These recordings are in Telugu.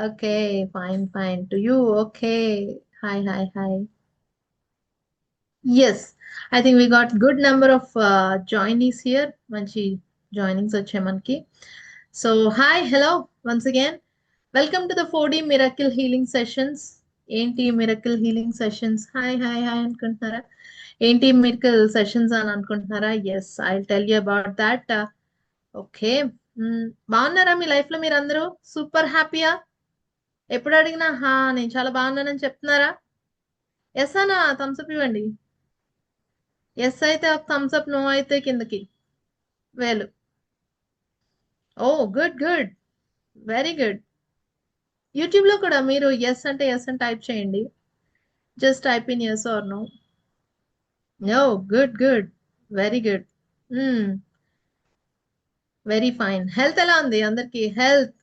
Okay, fine, fine. To you, okay. Hi, hi, hi. Yes, I think we got good number of joinees here. మంచి joinings వచ్చాయి మనకి. So, hi, hello, once again. Welcome to the 4D Miracle Healing Sessions. ఏంటి miracle healing sessions? Hi hi hi అనుకుంటున్నారా? ఏంటి మిరకల్ సెషన్స్ అని అనుకుంటున్నారా? Yes, I tell you about that. Okay, బాగున్నారా? మీ లైఫ్ లో మీరు అందరూ సూపర్ హ్యాపీయా? ఎప్పుడు అడిగినా హా నేను చాలా బాగున్నానని చెప్తున్నారా? ఎస్ అనా థమ్స్అప్ ఇవ్వండి. ఎస్ అయితే ఒక థమ్స్అప్, నో అయితే కిందకి వేలు. Oh, good good, very good. YouTube లో కూడా మీరు ఎస్ అంటే ఎస్ అని టైప్ చేయండి. Just type in yes or no. No, good good, very good. Very fine. Health ఎలా ఉంది అందరికి? Health,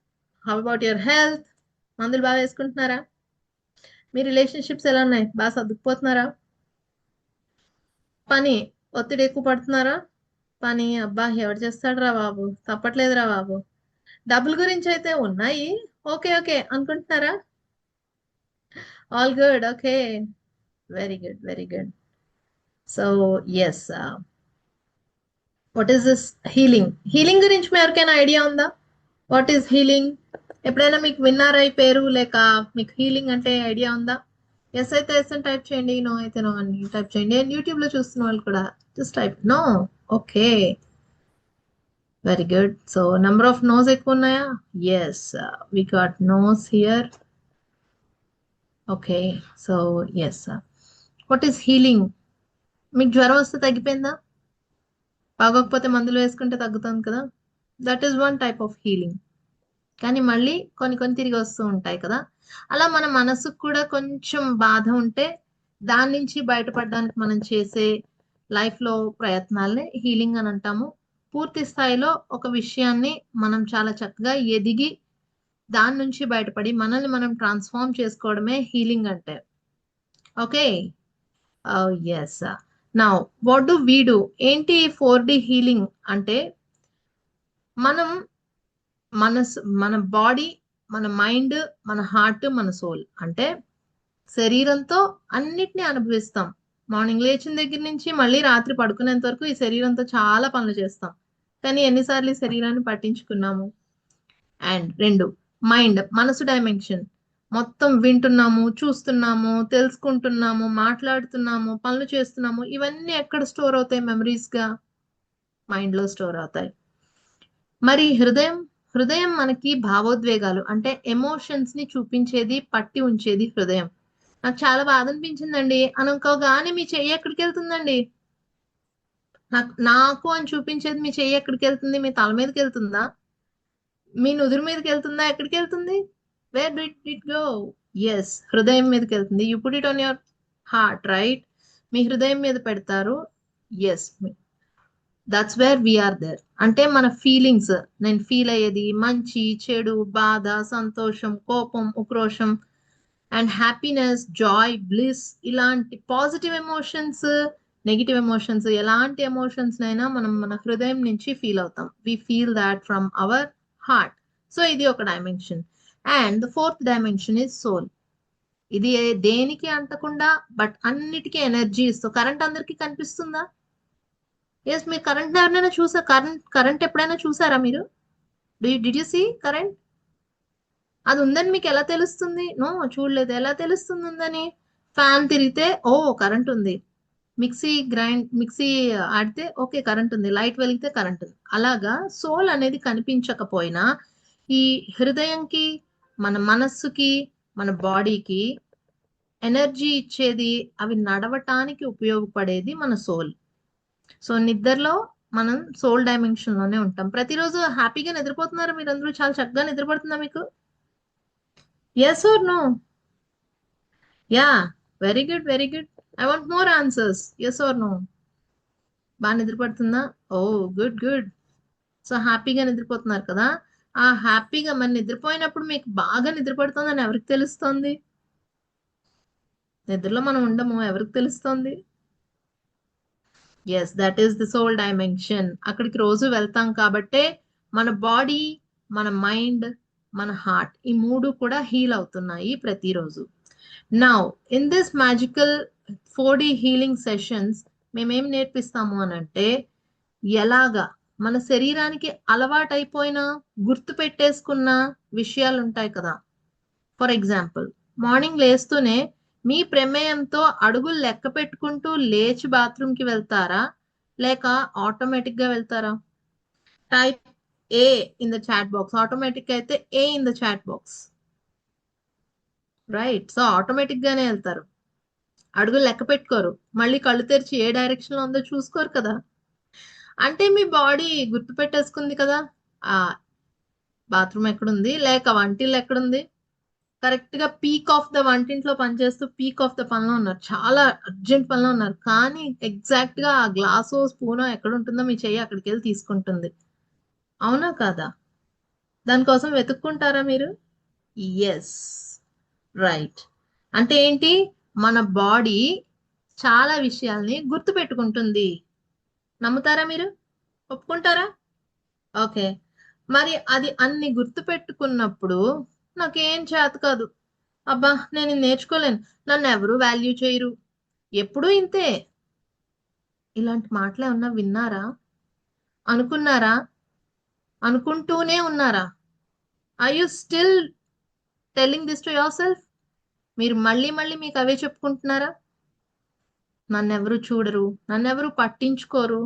how about your health? మందులు బాగా వేసుకుంటున్నారా? మీ రిలేషన్షిప్స్ ఎలా ఉన్నాయి? బాగా సర్దుకుపోతున్నారా? పని ఒత్తిడి ఎక్కువ పడుతున్నారా? పని అబ్బా ఎవరు చేస్తాడురా బాబు, తప్పట్లేదురా బాబు. డబ్బుల గురించి అయితే ఉన్నాయి, ఓకే ఓకే అనుకుంటున్నారా? All good, okay, very good very good. So yes, what is this healing? Healing గురించి మీ ఎవరికైనా ఐడియా ఉందా? What is healing? ఎప్పుడైనా మీకు విన్నారా ఈ పేరు, లేక మీకు హీలింగ్ అంటే ఐడియా ఉందా? ఎస్ అయితే ఎస్ అని టైప్ చేయండి, నో అయితే నో అని టైప్ చేయండి. అండ్ యూట్యూబ్ లో చూస్తున్న వాళ్ళు కూడా just type no. Okay, very good. So number of noes ఎక్కువ ఉన్నాయా? Yes, we got noes here. Okay, so yes, what is healing? మీకు జ్వరం వస్తే తగ్గిపోయిందా? బాగోకపోతే మందులు వేసుకుంటే తగ్గుతుంది కదా. That is one type of healing. కానీ మళ్ళీ కొన్ని కొన్ని తిరిగి వస్తూ ఉంటాయి కదా. అలా మన మనసుకు కూడా కొంచెం బాధ ఉంటే దాని నుంచి బయటపడడానికి మనం చేసే లైఫ్ లో ప్రయత్నాలనే హీలింగ్ అని అంటాము. పూర్తి స్థాయిలో ఒక విషయాన్ని మనం చాలా చక్కగా ఎదిగి దాని నుంచి బయటపడి మనల్ని మనం ట్రాన్స్ఫార్మ్ చేసుకోవడమే హీలింగ్ అంటే. Okay, yes. Now what do we do? ఏంటి 4D హీలింగ్ అంటే? మనం మన బాడీ, మన మైండ్, మన హార్ట్, మన సోల్ అంటే శరీరంతో అన్నిటినీ అనుభవిస్తాం. మార్నింగ్ లేచిన దగ్గర నుంచి మళ్ళీ రాత్రి పడుకునేంత వరకు ఈ శరీరంతో చాలా పనులు చేస్తాం. కానీ ఎన్నిసార్లు ఈ శరీరాన్ని పట్టించుకున్నాము? అండ్ రెండు, మైండ్, మనసు డైమెన్షన్. మొత్తం వింటున్నాము, చూస్తున్నాము, తెలుసుకుంటున్నాము, మాట్లాడుతున్నాము, పనులు చేస్తున్నాము. ఇవన్నీ ఎక్కడ స్టోర్ అవుతాయి? మెమరీస్ గా మైండ్ లో స్టోర్ అవుతాయి. మరి హృదయం? హృదయం మనకి భావోద్వేగాలు అంటే ఎమోషన్స్ ని చూపించేది, పట్టి ఉంచేది హృదయం. నాకు చాలా బాధ అనిపించిందండి అనుకోగానే మీ చెయ్యి ఎక్కడికి వెళ్తుందండి? నాకు అని చూపించేది మీ చెయ్యి ఎక్కడికి వెళ్తుంది? మీ తల మీదకి వెళ్తుందా? మీ నుదురు మీదకి వెళ్తుందా? ఎక్కడికి వెళ్తుంది? Where did it go? Yes, హృదయం మీదకి వెళ్తుంది. You put it on your heart, right? మీ హృదయం మీద పెడతారు. Yes, that's where we are there. అంటే మన ఫీలింగ్స్, నేను ఫీల్ అయ్యేది మంచి చెడు, బాధ, సంతోషం, కోపం, ఉక్రోషం, అండ్ హ్యాపీనెస్, జాయ్, బ్లిస్, ఇలాంటి పాజిటివ్ ఎమోషన్స్, నెగిటివ్ ఎమోషన్స్, ఎలాంటి ఎమోషన్స్ అయినా మనం మన హృదయం నుంచి ఫీల్ అవుతాం. We feel that from our heart. So ఇది ఒక dimension. And the fourth dimension is soul. ఇది దేనికి అంటకుండా బట్ అన్నిటికీ ఎనర్జీ ఇస్తూ. కరెంట్ అందరికీ కనిపిస్తుందా? ఎస్, మీరు కరెంట్ ఎవరైనా చూసా? కరెంట్ కరెంట్ ఎప్పుడైనా చూసారా మీరు? Did you see current? అది ఉందని మీకు ఎలా తెలుస్తుంది? నో, చూడలేదు. ఎలా తెలుస్తుంది ఉందని? ఫ్యాన్ తిరిగితే ఓ కరెంట్ ఉంది, మిక్సీ ఆడితే ఓకే కరెంట్ ఉంది, లైట్ వెలిగితే కరెంట్ ఉంది. అలాగా సోల్ అనేది కనిపించకపోయినా ఈ హృదయంకి, మన మనస్సుకి, మన బాడీకి ఎనర్జీ ఇచ్చేది, అవి నడవటానికి ఉపయోగపడేది మన సోల్. సో నిద్రలో మనం సోల్ డైమెన్షన్ లోనే ఉంటాం. ప్రతిరోజు హ్యాపీగా నిద్రపోతున్నారా మీరందరూ? చాలా చక్కగా నిద్రపడుతుందా మీకు? Yes or no? Yeah, very good very good. I want more answers. Yes or no? బాగా నిద్రపడుతుందా? Oh, good good. సో హ్యాపీగా నిద్రపోతున్నారు కదా. ఆ హ్యాపీగా మరి నిద్రపోయినప్పుడు మీకు బాగా నిద్రపడుతుందని ఎవరికి తెలుస్తోంది? నిద్రలో మనం ఉండము, ఎవరికి తెలుస్తోంది? Yes, that is the soul dimension. అక్కడికి రోజు వెళ్తాం కాబట్టే మన బాడీ, మన మైండ్, మన హార్ట్, ఈ మూడు కూడా హీల్ అవుతున్నాయి ప్రతిరోజు. Now in this magical 4D healing sessions మేమేం నేర్పిస్తాము అని అంటే, ఎలాగా మన శరీరానికి అలవాటైపోయిన గుర్తు పెట్టేసుకున్న విషయాలు ఉంటాయి కదా. ఫర్ ఎగ్జాంపుల్, మార్నింగ్ లేస్తూనే మీ ప్రమేయంతో అడుగులు లెక్క పెట్టుకుంటూ లేచి బాత్రూమ్ కి వెళ్తారా, లేక ఆటోమేటిక్ గా వెళ్తారా? Type A in the chat box. Automatic అయితే A in the chat box. Right, so automatic గానే వెళ్తారు, అడుగులు లెక్క పెట్టుకోరు, మళ్ళీ కళ్ళు తెరిచి ఏ డైరెక్షన్ లో ఉందో చూసుకోరు కదా. అంటే మీ బాడీ గుర్తు పెట్టేసుకుంది కదా, ఆ బాత్రూమ్ ఎక్కడుంది లేక వంటిల్లు ఎక్కడుంది. కరెక్ట్ గా పీక్ ఆఫ్ ద వంటింట్లో పనిచేస్తూ పీక్ ఆఫ్ ద పనిలో ఉన్నారు, చాలా అర్జెంట్ పనిలో ఉన్నారు, కానీ ఎగ్జాక్ట్ గా ఆ గ్లాసో స్పూనో ఎక్కడ ఉంటుందో మీ చెయ్యి అక్కడికి వెళ్ళి తీసుకుంటుంది. అవునా కాదా? దానికోసం వెతుక్కుంటారా మీరు? Yes, right. అంటే ఏంటి, మన బాడీ చాలా విషయాల్ని గుర్తు పెట్టుకుంటుంది. నమ్ముతారా మీరు? ఒప్పుకుంటారా? ఓకే. మరి అది అన్ని గుర్తు పెట్టుకున్నప్పుడు నాకేం చేత కాదు, అబ్బా నేను ఇది నేర్చుకోలేను, నన్ను ఎవరు వాల్యూ చేయరు, ఎప్పుడూ ఇంతే, ఇలాంటి మాటలు ఏమన్నా విన్నారా? అనుకున్నారా? అనుకుంటూనే ఉన్నారా? Are you still telling this to yourself? మీరు మళ్ళీ మళ్ళీ మీకు అవే చెప్పుకుంటున్నారా? నన్నెవరు చూడరు, నన్నెవరు పట్టించుకోరు,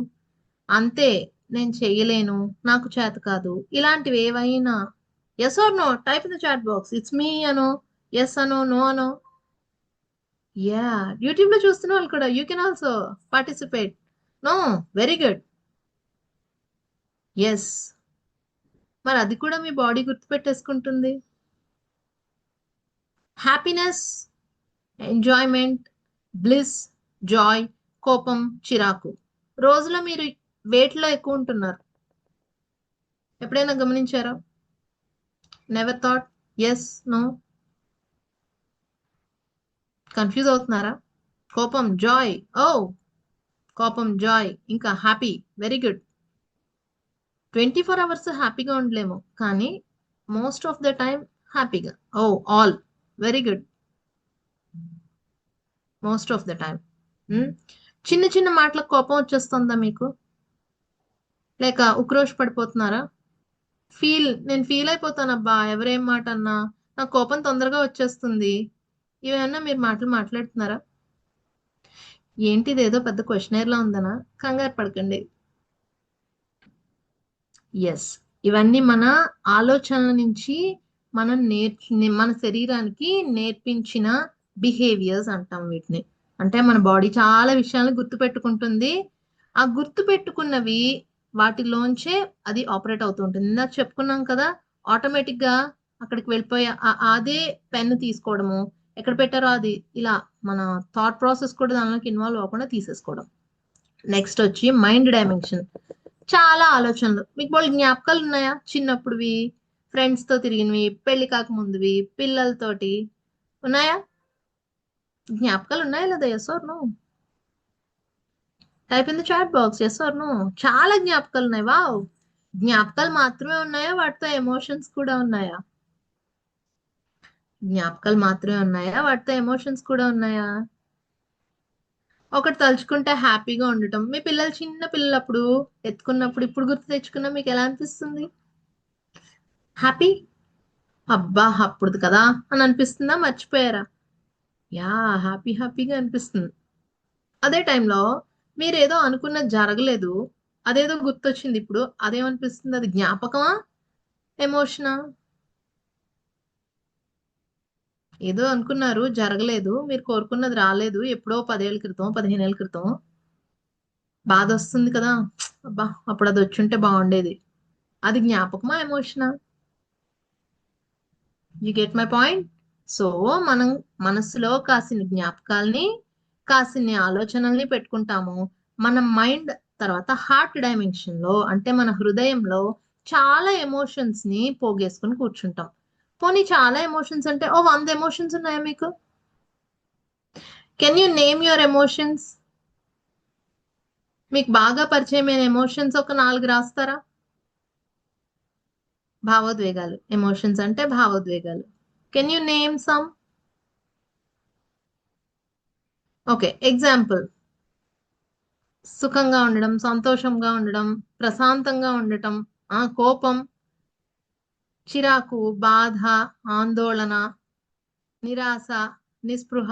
అంతే, నేను చెయ్యలేను, నాకు చేత కాదు, ఇలాంటివి ఏవైనా. Yes or no? Type in the chat box. It's మీ అనో, ఎస్ అనో, నో అనో. యా, యూట్యూబ్ లో చూస్తున్న వాళ్ళు కూడా you can also participate. No, very good. Yes, మరి అది కూడా మీ బాడీ గుర్తుపెట్టేసుకుంటుంది. హ్యాపీనెస్, ఎంజాయ్మెంట్, బ్లిస్, జాయ్, కోపం, చిరాకు. రోజులో మీరు వేటిలో ఎక్కువ ఉంటున్నారు? ఎప్పుడైనా గమనించారా? Never thought? Yes, no? Confuse అవుతున్నారా? కోపం, జాయ్, ఓ, కోపం, జాయ్, ఇంకా హ్యాపీ, వెరీ గుడ్. 24 అవర్స్ హ్యాపీగా ఉండలేము, కానీ మోస్ట్ ఆఫ్ ద టైం హ్యాపీగా. Oh, all, very good, most of the time. చిన్న చిన్న మాటలకు కోపం వచ్చేస్తుందా మీకు? లేక ఉక్రోష్ పడిపోతున్నారా? నేను ఫీల్ అయిపోతాను, అబ్బా ఎవరేం మాట అన్నా నాకు కోపం తొందరగా వచ్చేస్తుంది, ఇవేమన్నా మీరు మాటలు మాట్లాడుతున్నారా? ఏంటిది, ఏదో పెద్ద క్వశ్చనర్ లా ఉందనా? కంగారు పడకండి. ఎస్, ఇవన్నీ మన ఆలోచనల నుంచి మనం మన శరీరానికి నేర్పించిన బిహేవియర్స్ అంటాం వీటిని. అంటే మన బాడీ చాలా విషయాలను గుర్తు పెట్టుకుంటుంది, ఆ గుర్తు పెట్టుకున్నవి వాటిలోంచే అది ఆపరేట్ అవుతూ ఉంటుంది. ఇందాక చెప్పుకున్నాం కదా, ఆటోమేటిక్ గా అక్కడికి వెళ్ళిపోయి అదే పెన్ను తీసుకోవడము, ఎక్కడ పెట్టారో అది ఇలా మన థాట్ ప్రాసెస్ కూడా దానిలోకి ఇన్వాల్వ్ అవ్వకుండా తీసేసుకోవడం. నెక్స్ట్ వచ్చి మైండ్ డైమెన్షన్. చాలా ఆలోచనలు. మీకు వాళ్ళు జ్ఞాపకాలు ఉన్నాయా చిన్నప్పుడువి, ఫ్రెండ్స్ తో తిరిగినవి, పెళ్లి కాకముందువి, పిల్లలతోటి ఉన్నాయా? జ్ఞాపకాలు ఉన్నాయా లేదా? Yes or no? Type in the chat box, yes or no? చాలా జ్ఞాపకాలు ఉన్నాయి. వావ్. జ్ఞాపకాలు మాత్రమే ఉన్నాయా, వాటితో ఎమోషన్స్ కూడా ఉన్నాయా? జ్ఞాపకాలు మాత్రమే ఉన్నాయా, వాటితో ఎమోషన్స్ కూడా ఉన్నాయా? ఒకటి తలుచుకుంటే హ్యాపీగా ఉండటం. మీ పిల్లలు చిన్న పిల్లలప్పుడు ఎత్తుకున్నప్పుడు ఇప్పుడు గుర్తు తెచ్చుకున్నా మీకు ఎలా అనిపిస్తుంది? హ్యాపీ, అబ్బా అప్పుడుది కదా అని అనిపిస్తుందా, మర్చిపోయారా? యా, హ్యాపీగా అనిపిస్తుంది. అదే టైంలో మీరేదో అనుకున్నది జరగలేదు, అదేదో గుర్తొచ్చింది, ఇప్పుడు అదేమనిపిస్తుంది? అది జ్ఞాపకమా, ఎమోషనా? ఏదో అనుకున్నారు, జరగలేదు, మీరు కోరుకున్నది రాలేదు, ఎప్పుడో 10 ఏళ్ల క్రితం, 15 ఏళ్ల క్రితం, బాధ వస్తుంది కదా, అబ్బా అప్పుడు అది వచ్చుంటే బాగుండేది. అది జ్ఞాపకమా, ఎమోషనా? You get my point. So మనం మనసులో కాసిన జ్ఞాపకాల్ని, కాసిన్ని ఆలోచనల్ని పెట్టుకుంటాము. మన మైండ్ తర్వాత హార్ట్ డైమెన్షన్ లో, అంటే మన హృదయంలో చాలా ఎమోషన్స్ ని పోగేసుకుని కూర్చుంటాం. పోనీ చాలా ఎమోషన్స్ అంటే ఓ 100 ఎమోషన్స్ ఉన్నాయా మీకు? Can you name your emotions? మీకు బాగా పరిచయమైన ఎమోషన్స్ ఒక 4 రాస్తారా? భావోద్వేగాలు. ఎమోషన్స్ అంటే భావోద్వేగాలు. Can you name some? Okay, example. సుఖంగా ఉండడం, సంతోషంగా ఉండడం, ప్రశాంతంగా ఉండటం, కోపం, చిరాకు, బాధ, ఆందోళన, నిరాశ, నిస్పృహ.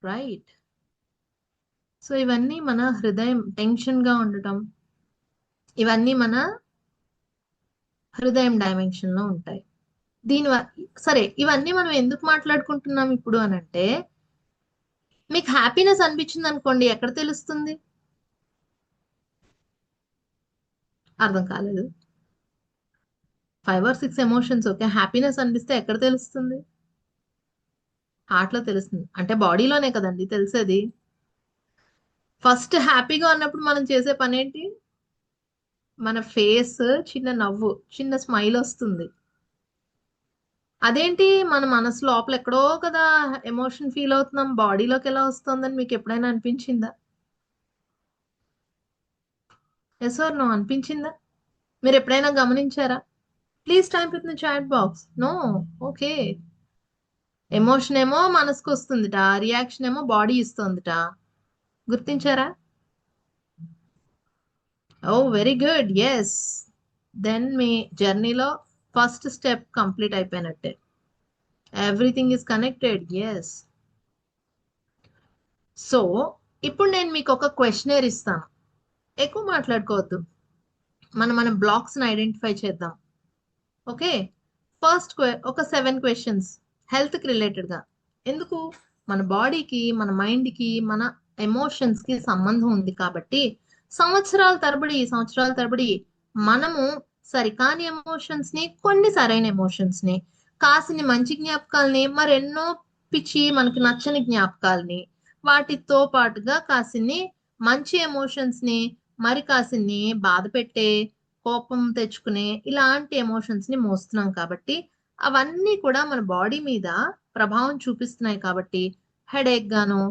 రైట్. సో ఇవన్నీ మన హృదయం టెన్షన్ గా ఉండటం, ఇవన్నీ మన హృదయం డైమెన్షన్ లో ఉంటాయి. సరే, ఇవన్నీ మనం ఎందుకు మాట్లాడుకుంటున్నాం ఇప్పుడు అనంటే, మీకు హ్యాపీనెస్ అనిపించింది అనుకోండి, ఎక్కడ తెలుస్తుంది? అర్థం కాలేదు. 5 or 6 ఎమోషన్స్. ఓకే, హ్యాపీనెస్ అనిపిస్తే ఎక్కడ తెలుస్తుంది? హార్ట్ లో తెలుస్తుంది. అంటే బాడీలోనే కదండి తెలిసేది. ఫస్ట్ హ్యాపీగా ఉన్నప్పుడు మనం చేసే పని ఏంటి? మన ఫేస్ చిన్న నవ్వు, చిన్న స్మైల్ వస్తుంది. అదేంటి, మన మనసు లోపల ఎక్కడో కదా ఎమోషన్ ఫీల్ అవుతున్నాం, బాడీలోకి ఎలా వస్తుందని మీకు ఎప్పుడైనా అనిపించిందా? Yes or no? అనిపించిందా? మీరు ఎప్పుడైనా గమనించారా? Please type in the chat box. No. Okay. Emotion ఏమో మనసుకు వస్తుందిట, రియాక్షన్ ఏమో బాడీ ఇస్తుందిట. గుర్తించారా? Oh very good. Yes. Then మీ జర్నీలో ఫస్ట్ స్టెప్ కంప్లీట్ అయిపోయినట్టే. Everything is connected. Yes. So ఇప్పుడు నేను మీకు ఒక క్వశ్చనర్ ఇస్తాను. ఎక్కువ మాట్లాడుకోవద్దు. మనం మన బ్లాక్స్ ని ఐడెంటిఫై చేద్దాం. ఓకే. ఫస్ట్ ఒక 7 క్వశ్చన్స్ హెల్త్ కి రిలేటెడ్ గా. ఎందుకు? మన బాడీకి, మన మైండ్ కి, మన ఎమోషన్స్ కి సంబంధం ఉంది కాబట్టి సంవత్సరాల తరబడి మనము సరికాని ఎమోషన్స్ ని, కొన్ని సరైన ఎమోషన్స్ ని, కాసిని మంచి జ్ఞాపకాలని, మరెన్నో పిచ్చి మనకి నచ్చని జ్ఞాపకాలని, వాటితో పాటుగా కాసిని మంచి ఎమోషన్స్ ని, మరి కాసిని బాధ పెట్టే, కోపం తెచ్చుకునే ఇలాంటి ఎమోషన్స్ ని మోస్తున్నాం కాబట్టి అవన్నీ కూడా మన బాడీ మీద ప్రభావం చూపిస్తున్నాయి కాబట్టి హెడేక్ గాను,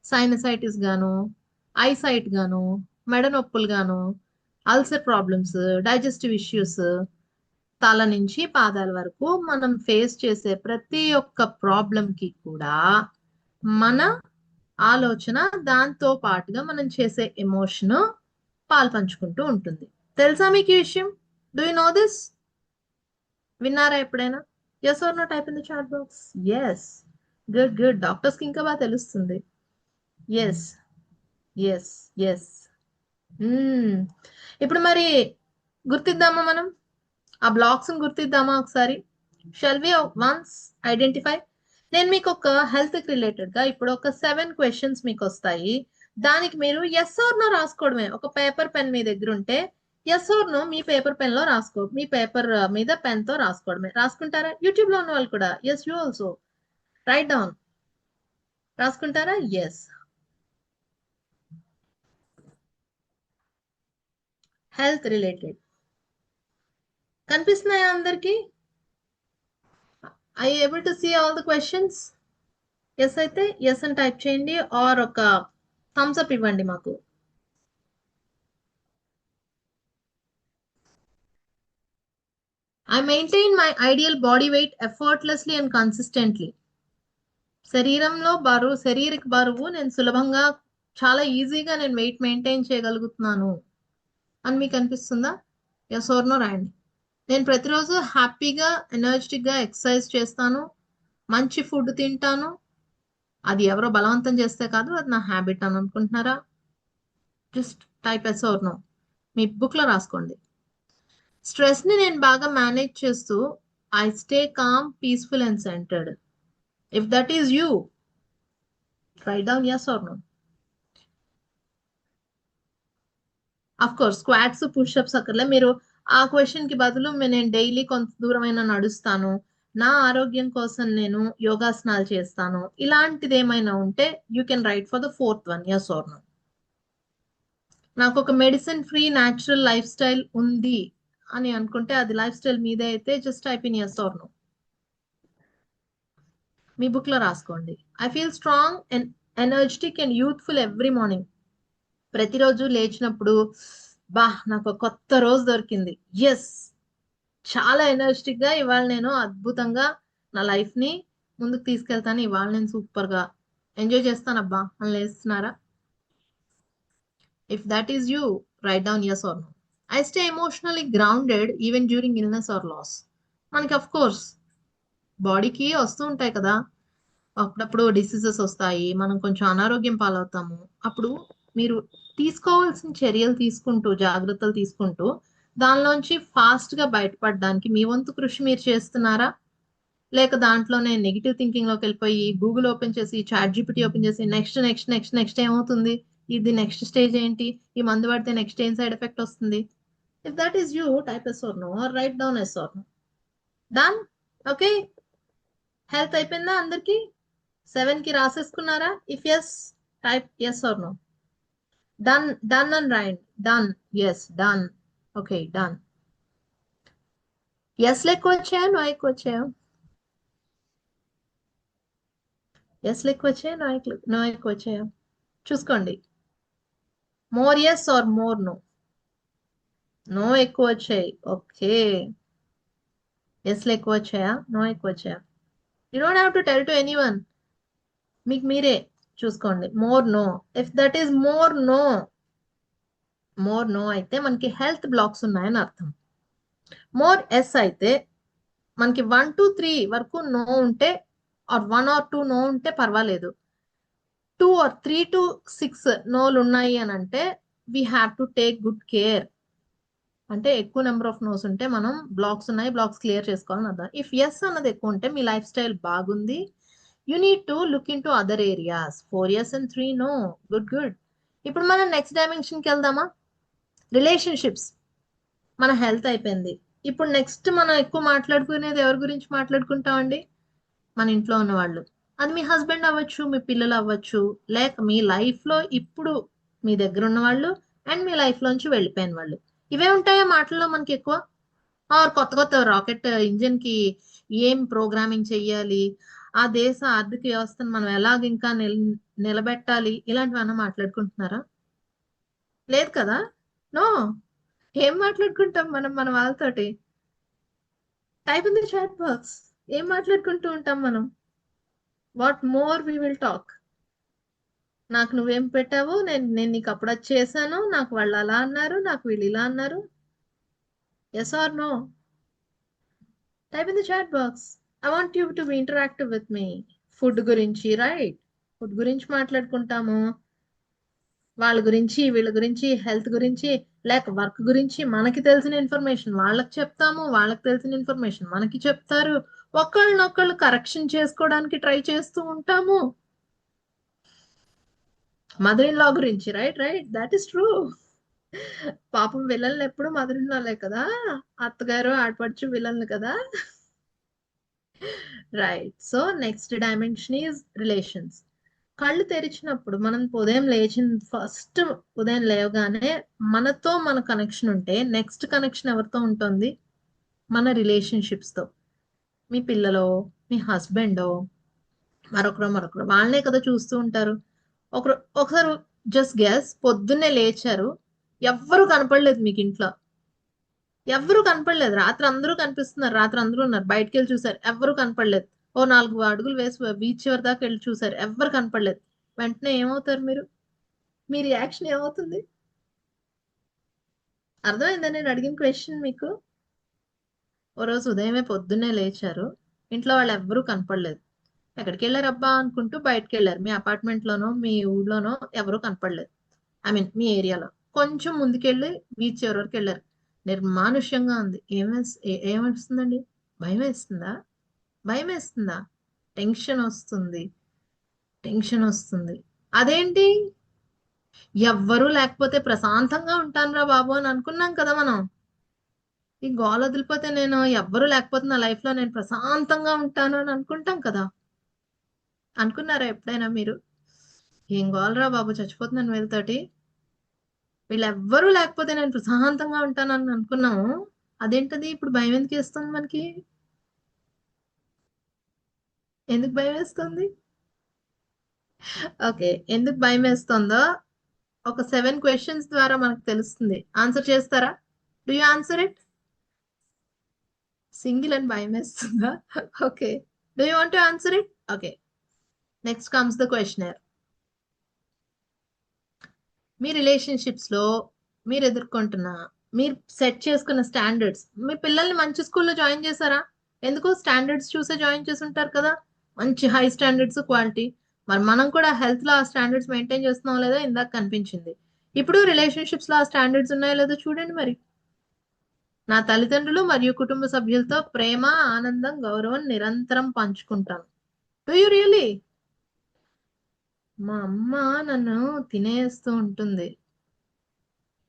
సైనసైటిస్ గాను, ఐసైట్ గాను, మెడ నొప్పులు గాను, అల్సర్ ప్రాబ్లమ్స్, డైజెస్టివ్ ఇష్యూస్, తల నుంచి పాదాల వరకు మనం ఫేస్ చేసే ప్రతి ఒక్క ప్రాబ్లం కి కూడా మన ఆలోచన, దాంతో పాటుగా మనం చేసే ఎమోషన్ పాలు పంచుకుంటూ ఉంటుంది. తెలుసా మీకు ఈ విషయం? Do you know this? విన్నారా ఎప్పుడైనా? Yes or no? Type in the chat box. Yes. Good good. Doctors కి ఇంకా బాగా తెలుస్తుంది. ఎస్. ఎస్. ఎస్. ఇప్పుడు మరి గుర్తిద్దామా మనం? ఆ బ్లాక్స్ గుర్తిద్దామా ఒకసారి? Shall we once identify? నేను మీకు ఒక హెల్త్ కి రిలేటెడ్ గా ఇప్పుడు ఒక 7 క్వశ్చన్స్ మీకు వస్తాయి. దానికి మీరు ఎస్ ఆర్ నో రాసుకోవడమే. ఒక పేపర్ పెన్ మీ దగ్గర ఉంటే ఎస్ ఆర్ నో మీ పేపర్ పెన్ లో రాసుకో, మీ పేపర్ మీద పెన్ తో రాసుకోవడమే. రాసుకుంటారా? యూట్యూబ్ లో ఉన్న వాళ్ళు కూడా yes you also write down. రాసుకుంటారా? ఎస్. హెల్త్ రిలేటెడ్ కనిపిస్తున్నాయా అందరికి? I able to see all the questions? Yes అయితే ఎస్ అని టైప్ చేయండి, ఆర్ ఒక థమ్స్ అప్ ఇవ్వండి మాకు. I maintain my ideal body weight effortlessly and consistently. శరీరక బరువు నేను సులభంగా, చాలా ఈజీగా నేను వెయిట్ మెయింటైన్ చేయగలుగుతున్నాను అని మీకు అనిపిస్తుందా? ఎస్ ఆర్ నో రాయండి. నేను ప్రతిరోజు హ్యాపీగా, ఎనర్జెటిక్ గా ఎక్సర్సైజ్ చేస్తాను, మంచి ఫుడ్ తింటాను. అది ఎవరో బలవంతం చేస్తే కాదు, అది నా హ్యాబిట్ అని అనుకుంటున్నారా? Just type yes or no. మీ బుక్ లో రాసుకోండి. స్ట్రెస్ ని నేను బాగా మేనేజ్ చేస్తూ I stay calm, peaceful and centred. If that is you, write down yes or no. Of course squats, pushups అక్కర్లే. మీరు ఆ క్వశ్చన్ కి బదులు నేను డైలీ కొంత దూరమైనా నడుస్తాను, నా ఆరోగ్యం కోసం నేను యోగాసనాలు చేస్తాను, ఇలాంటిది ఏమైనా ఉంటే you can write for the fourth one yes or no. నాకు ఒక medicine free natural life style ఉంది అని అనుకుంటే, అది లైఫ్ స్టైల్ మీదే అయితే just type in yes or no. Me book లో రాసుకోండి. I feel strong and energetic and youthful every morning. ప్రతిరోజు లేచినప్పుడు బా నాకు ఒక కొత్త రోజు దొరికింది, ఎస్ చాలా ఎనర్జెటిక్ గా ఇవాళ నేను అద్భుతంగా నా లైఫ్ ని ముందుకు తీసుకెళ్తాను, ఇవాళ నేను సూపర్ గా ఎంజాయ్ చేస్తానబ్బా అని లేస్తున్నారా? If that is you, write down yes or no. I stay emotionally grounded even during illness or loss. మనకి అఫ్ కోర్స్ బాడీకి వస్తూ ఉంటాయి కదా, అప్పుడప్పుడు డిసీజెస్ వస్తాయి, మనం కొంచెం అనారోగ్యం పాలవుతాము. అప్పుడు మీరు తీసుకోవాల్సిన చర్యలు తీసుకుంటూ, జాగ్రత్తలు తీసుకుంటూ దానిలోంచి ఫాస్ట్ గా బయటపడడానికి మీ వంతు కృషి మీరు చేస్తున్నారా? లేక దాంట్లోనే నెగిటివ్ థింకింగ్ లోకి వెళ్ళిపోయి గూగుల్ ఓపెన్ చేసి, చాట్ జీపీటీ ఓపెన్ చేసి, నెక్స్ట్ నెక్స్ట్ నెక్స్ట్ నెక్స్ట్ ఏమవుతుంది, ఇది నెక్స్ట్ స్టేజ్ ఏంటి, ఈ మందు పడితే నెక్స్ట్ ఏం సైడ్ ఎఫెక్ట్ వస్తుంది? If that is you, type yes or no or write down yes or no. Done. Okay. Health అయిపోయిందా అందరికి? 7 కి రాసేసుకున్నారా? If yes, type yes or no. Done. Done and right. Done. Yes done. Okay done. Yes ఎక్కువ వచ్చాయా, నో ఎక్కువ వచ్చాయా? ఎస్ ఎక్కువ వచ్చాయా, నో ఎక్కువ వచ్చాయా? చూసుకోండి. More yes or more no? No ఎక్కువ వచ్చాయి. ఓకే. ఎస్ ఎక్కువ వచ్చాయా, నో ఎక్కువ వచ్చాయా? You don't have to tell to anyone. మీకు మీరే చూసుకోండి. More no. If that is more no, more no అయితే మనకి హెల్త్ బ్లాక్స్ ఉన్నాయని అర్థం. మోర్ ఎస్ అయితే మనకి 1 to 3 వరకు నో ఉంటే, ఆర్ 1 or 2 నో ఉంటే పర్వాలేదు. 2 or 3 to 6 నోలు ఉన్నాయి అని అంటే we have to take good care. అంటే ఎక్కువ నెంబర్ ఆఫ్ నోస్ ఉంటే మనం బ్లాక్స్ ఉన్నాయి, బ్లాక్స్ క్లియర్ చేసుకోవాలని అర్థం. ఇఫ్ ఎస్ అన్నది ఎక్కువ ఉంటే మీ లైఫ్ స్టైల్ బాగుంది, you need to look in to other areas. 4 yes and 3 no. Good good. ఇప్పుడు మనం నెక్స్ట్ డైమెన్షన్కి వెళ్దామా? రిలేషన్షిప్స్. మన హెల్త్ అయిపోయింది. ఇప్పుడు నెక్స్ట్ మనం ఎక్కువ మాట్లాడుకునేది ఎవరి గురించి మాట్లాడుకుంటామండి? మన ఇంట్లో ఉన్న వాళ్ళు. అది మీ హస్బెండ్ అవ్వచ్చు, మీ పిల్లలు అవ్వచ్చు, లేక మీ లైఫ్ లో ఇప్పుడు మీ దగ్గర ఉన్న వాళ్ళు అండ్ మీ లైఫ్ లోంచి వెళ్ళిపోయిన వాళ్ళు. ఇవే ఉంటాయా మాటల్లో మనకి ఎక్కువ? ఆర్ కొత్త కొత్త రాకెట్ ఇంజిన్ కి ఏం ప్రోగ్రామింగ్ చెయ్యాలి, ఆ దేశ ఆర్థిక వ్యవస్థను మనం ఎలాగ ఇంకా నిలబెట్టాలి, ఇలాంటివన్నా మాట్లాడుకుంటున్నారా? లేదు కదా. నో. ఏం మాట్లాడుకుంటాం మనం మన వాళ్ళతోటి? Type in the chat box. ఏం మాట్లాడుకుంటూ ఉంటాం మనం? What more we will talk? నాకు నువ్వేం పెట్టావు, నేను నేను నీకు అప్పుడు అది చేశాను, నాకు వాళ్ళు అలా అన్నారు, నాకు వీళ్ళు ఇలా అన్నారు. Yes or no? Type in the chat box. I want you to be interactive with me. Food గురించి, రైట్? ఫుడ్ గురించి మాట్లాడుకుంటాము, వాళ్ళ గురించి వీళ్ళ గురించి, హెల్త్ గురించి, లేక వర్క్ గురించి. మనకి తెలిసిన ఇన్ఫర్మేషన్ వాళ్ళకి చెప్తాము, వాళ్ళకి తెలిసిన ఇన్ఫర్మేషన్ మనకి చెప్తారు. ఒకళ్ళనొకళ్ళు కరెక్షన్ చేసుకోవడానికి ట్రై చేస్తూ ఉంటాము. మదర్ ఇన్ లా గురించి, right right, that is true. పాపం విలన్లు ఎప్పుడు మదర్ ఇన్ లాలే కదా, అత్తగారు ఆడపడుచు విలన్లు కదా. Right. So next dimension is relations. కళ్ళు తెరిచినప్పుడు మనం ఉదయం లేచిన ఫస్ట్, ఉదయం లేవగానే మనతో మన కనెక్షన్ ఉంటే నెక్స్ట్ కనెక్షన్ ఎవరితో ఉంటుంది? మన రిలేషన్షిప్స్ తో. మీ పిల్లలో, మీ హస్బెండో, మరొకరు వాళ్ళనే కదా చూస్తూ ఉంటారు. ఒకరు ఒకసారి జస్ట్ గ్యాస్, పొద్దున్నే లేచారు, ఎవ్వరు కనపడలేదు మీకు ఇంట్లో. ఎవ్వరు కనపడలేదు. రాత్రి అందరూ కనిపిస్తున్నారు, రాత్రి అందరూ ఉన్నారు, బయటకు వెళ్ళి చూసారు, ఎవ్వరు కనపడలేదు. ఓ 4 అడుగులు వేసి బీచ్ చివరి దాకా వెళ్ళి చూసారు, ఎవ్వరు కనపడలేదు. వెంటనే ఏమవుతారు మీరు? మీ రియాక్షన్ ఏమవుతుంది? అర్థమైందా నేను అడిగిన క్వశ్చన్ మీకు? ఓ రోజు ఉదయమే పొద్దున్నే లేచారు, ఇంట్లో వాళ్ళు ఎవ్వరూ కనపడలేదు. ఎక్కడికి వెళ్ళారు అబ్బా అనుకుంటూ బయటకు వెళ్ళారు, మీ అపార్ట్మెంట్ లోనో మీ ఊళ్ళోనో ఎవరూ కనపడలేదు. ఐ మీన్ మీ ఏరియాలో. కొంచెం ముందుకెళ్ళి బీచ్ చివరి వరకు వెళ్ళారు, నిర్మానుష్యంగా ఉంది. ఏమేస్తుందండి? భయం వేస్తుందా? భయం వేస్తుందా? టెన్షన్ వస్తుంది. టెన్షన్ వస్తుంది. అదేంటి, ఎవ్వరూ లేకపోతే ప్రశాంతంగా ఉంటానురా బాబు అని అనుకున్నాం కదా మనం. ఈ గోల వదిలిపోతే, నేను ఎవ్వరూ లేకపోతే నా లైఫ్ లో నేను ప్రశాంతంగా ఉంటాను అని అనుకుంటాం కదా. అనుకున్నారా ఎప్పుడైనా మీరు? ఏం గోలరా బాబు, చచ్చిపోతున్నాను వీళ్ళతోటి, వీళ్ళెవ్వరూ లేకపోతే నేను ప్రశాంతంగా ఉంటానని అనుకున్నాము. అదేంటది ఇప్పుడు భయం ఎందుకు వేస్తుంది మనకి? ఎందుకు భయం వేస్తుంది? ఓకే, ఎందుకు భయం వేస్తుందో ఒక 7 క్వశ్చన్స్ ద్వారా మనకు తెలుస్తుంది. ఆన్సర్ చేస్తారా? Do you answer it? Single అని భయం వేస్తుందా? Okay. Do you want to answer it? Okay. Next comes the questioner. మీ రిలేషన్షిప్స్ లో మీరు ఎదుర్కొంటున్న, మీరు సెట్ చేసుకున్న స్టాండర్డ్స్, మీ పిల్లల్ని మంచి స్కూల్లో జాయిన్ చేశారా? ఎందుకు స్టాండర్డ్స్ చూసే జాయిన్ చేసి ఉంటారు కదా, మంచి హై స్టాండర్డ్స్ క్వాలిటీ. మరి మనం కూడా హెల్త్ లో ఆ స్టాండర్డ్స్ మెయింటైన్ చేస్తున్నాం లేదా ఇందాక కనిపించింది. ఇప్పుడు రిలేషన్షిప్స్ లో ఆ స్టాండర్డ్స్ ఉన్నాయో లేదో చూడండి మరి. నా తల్లిదండ్రులు మరియు కుటుంబ సభ్యులతో ప్రేమ, ఆనందం, గౌరవం నిరంతరం పంచుకుంటాను. Do you really? మా అమ్మ నన్ను తినేస్తూ ఉంటుంది.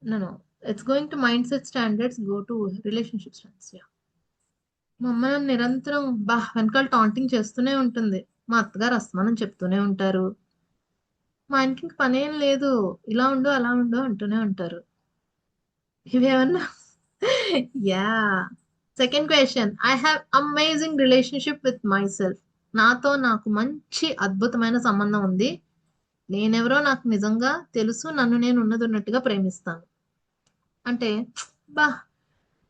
No, it's going to mindset standards go to relationship standards. Yeah. మా అమ్మ నన్ను నిరంతరం వెనకాల టాంటింగ్ చేస్తూనే ఉంటుంది. మా అత్తగారు అస్తమానం చెప్తూనే ఉంటారు. మా ఆయనకి ఇంక పనేం లేదు, ఇలా ఉండు అలా ఉండు అంటూనే ఉంటారు. ఇవేమన్నా? Yeah. Second question. I have amazing relationship with myself. నాతో నాకు మంచి అద్భుతమైన సంబంధం ఉంది. నేనెవరో నాకు నిజంగా తెలుసు. నన్ను నేను ఉన్నది ఉన్నట్టుగా ప్రేమిస్తాను. అంటే బా,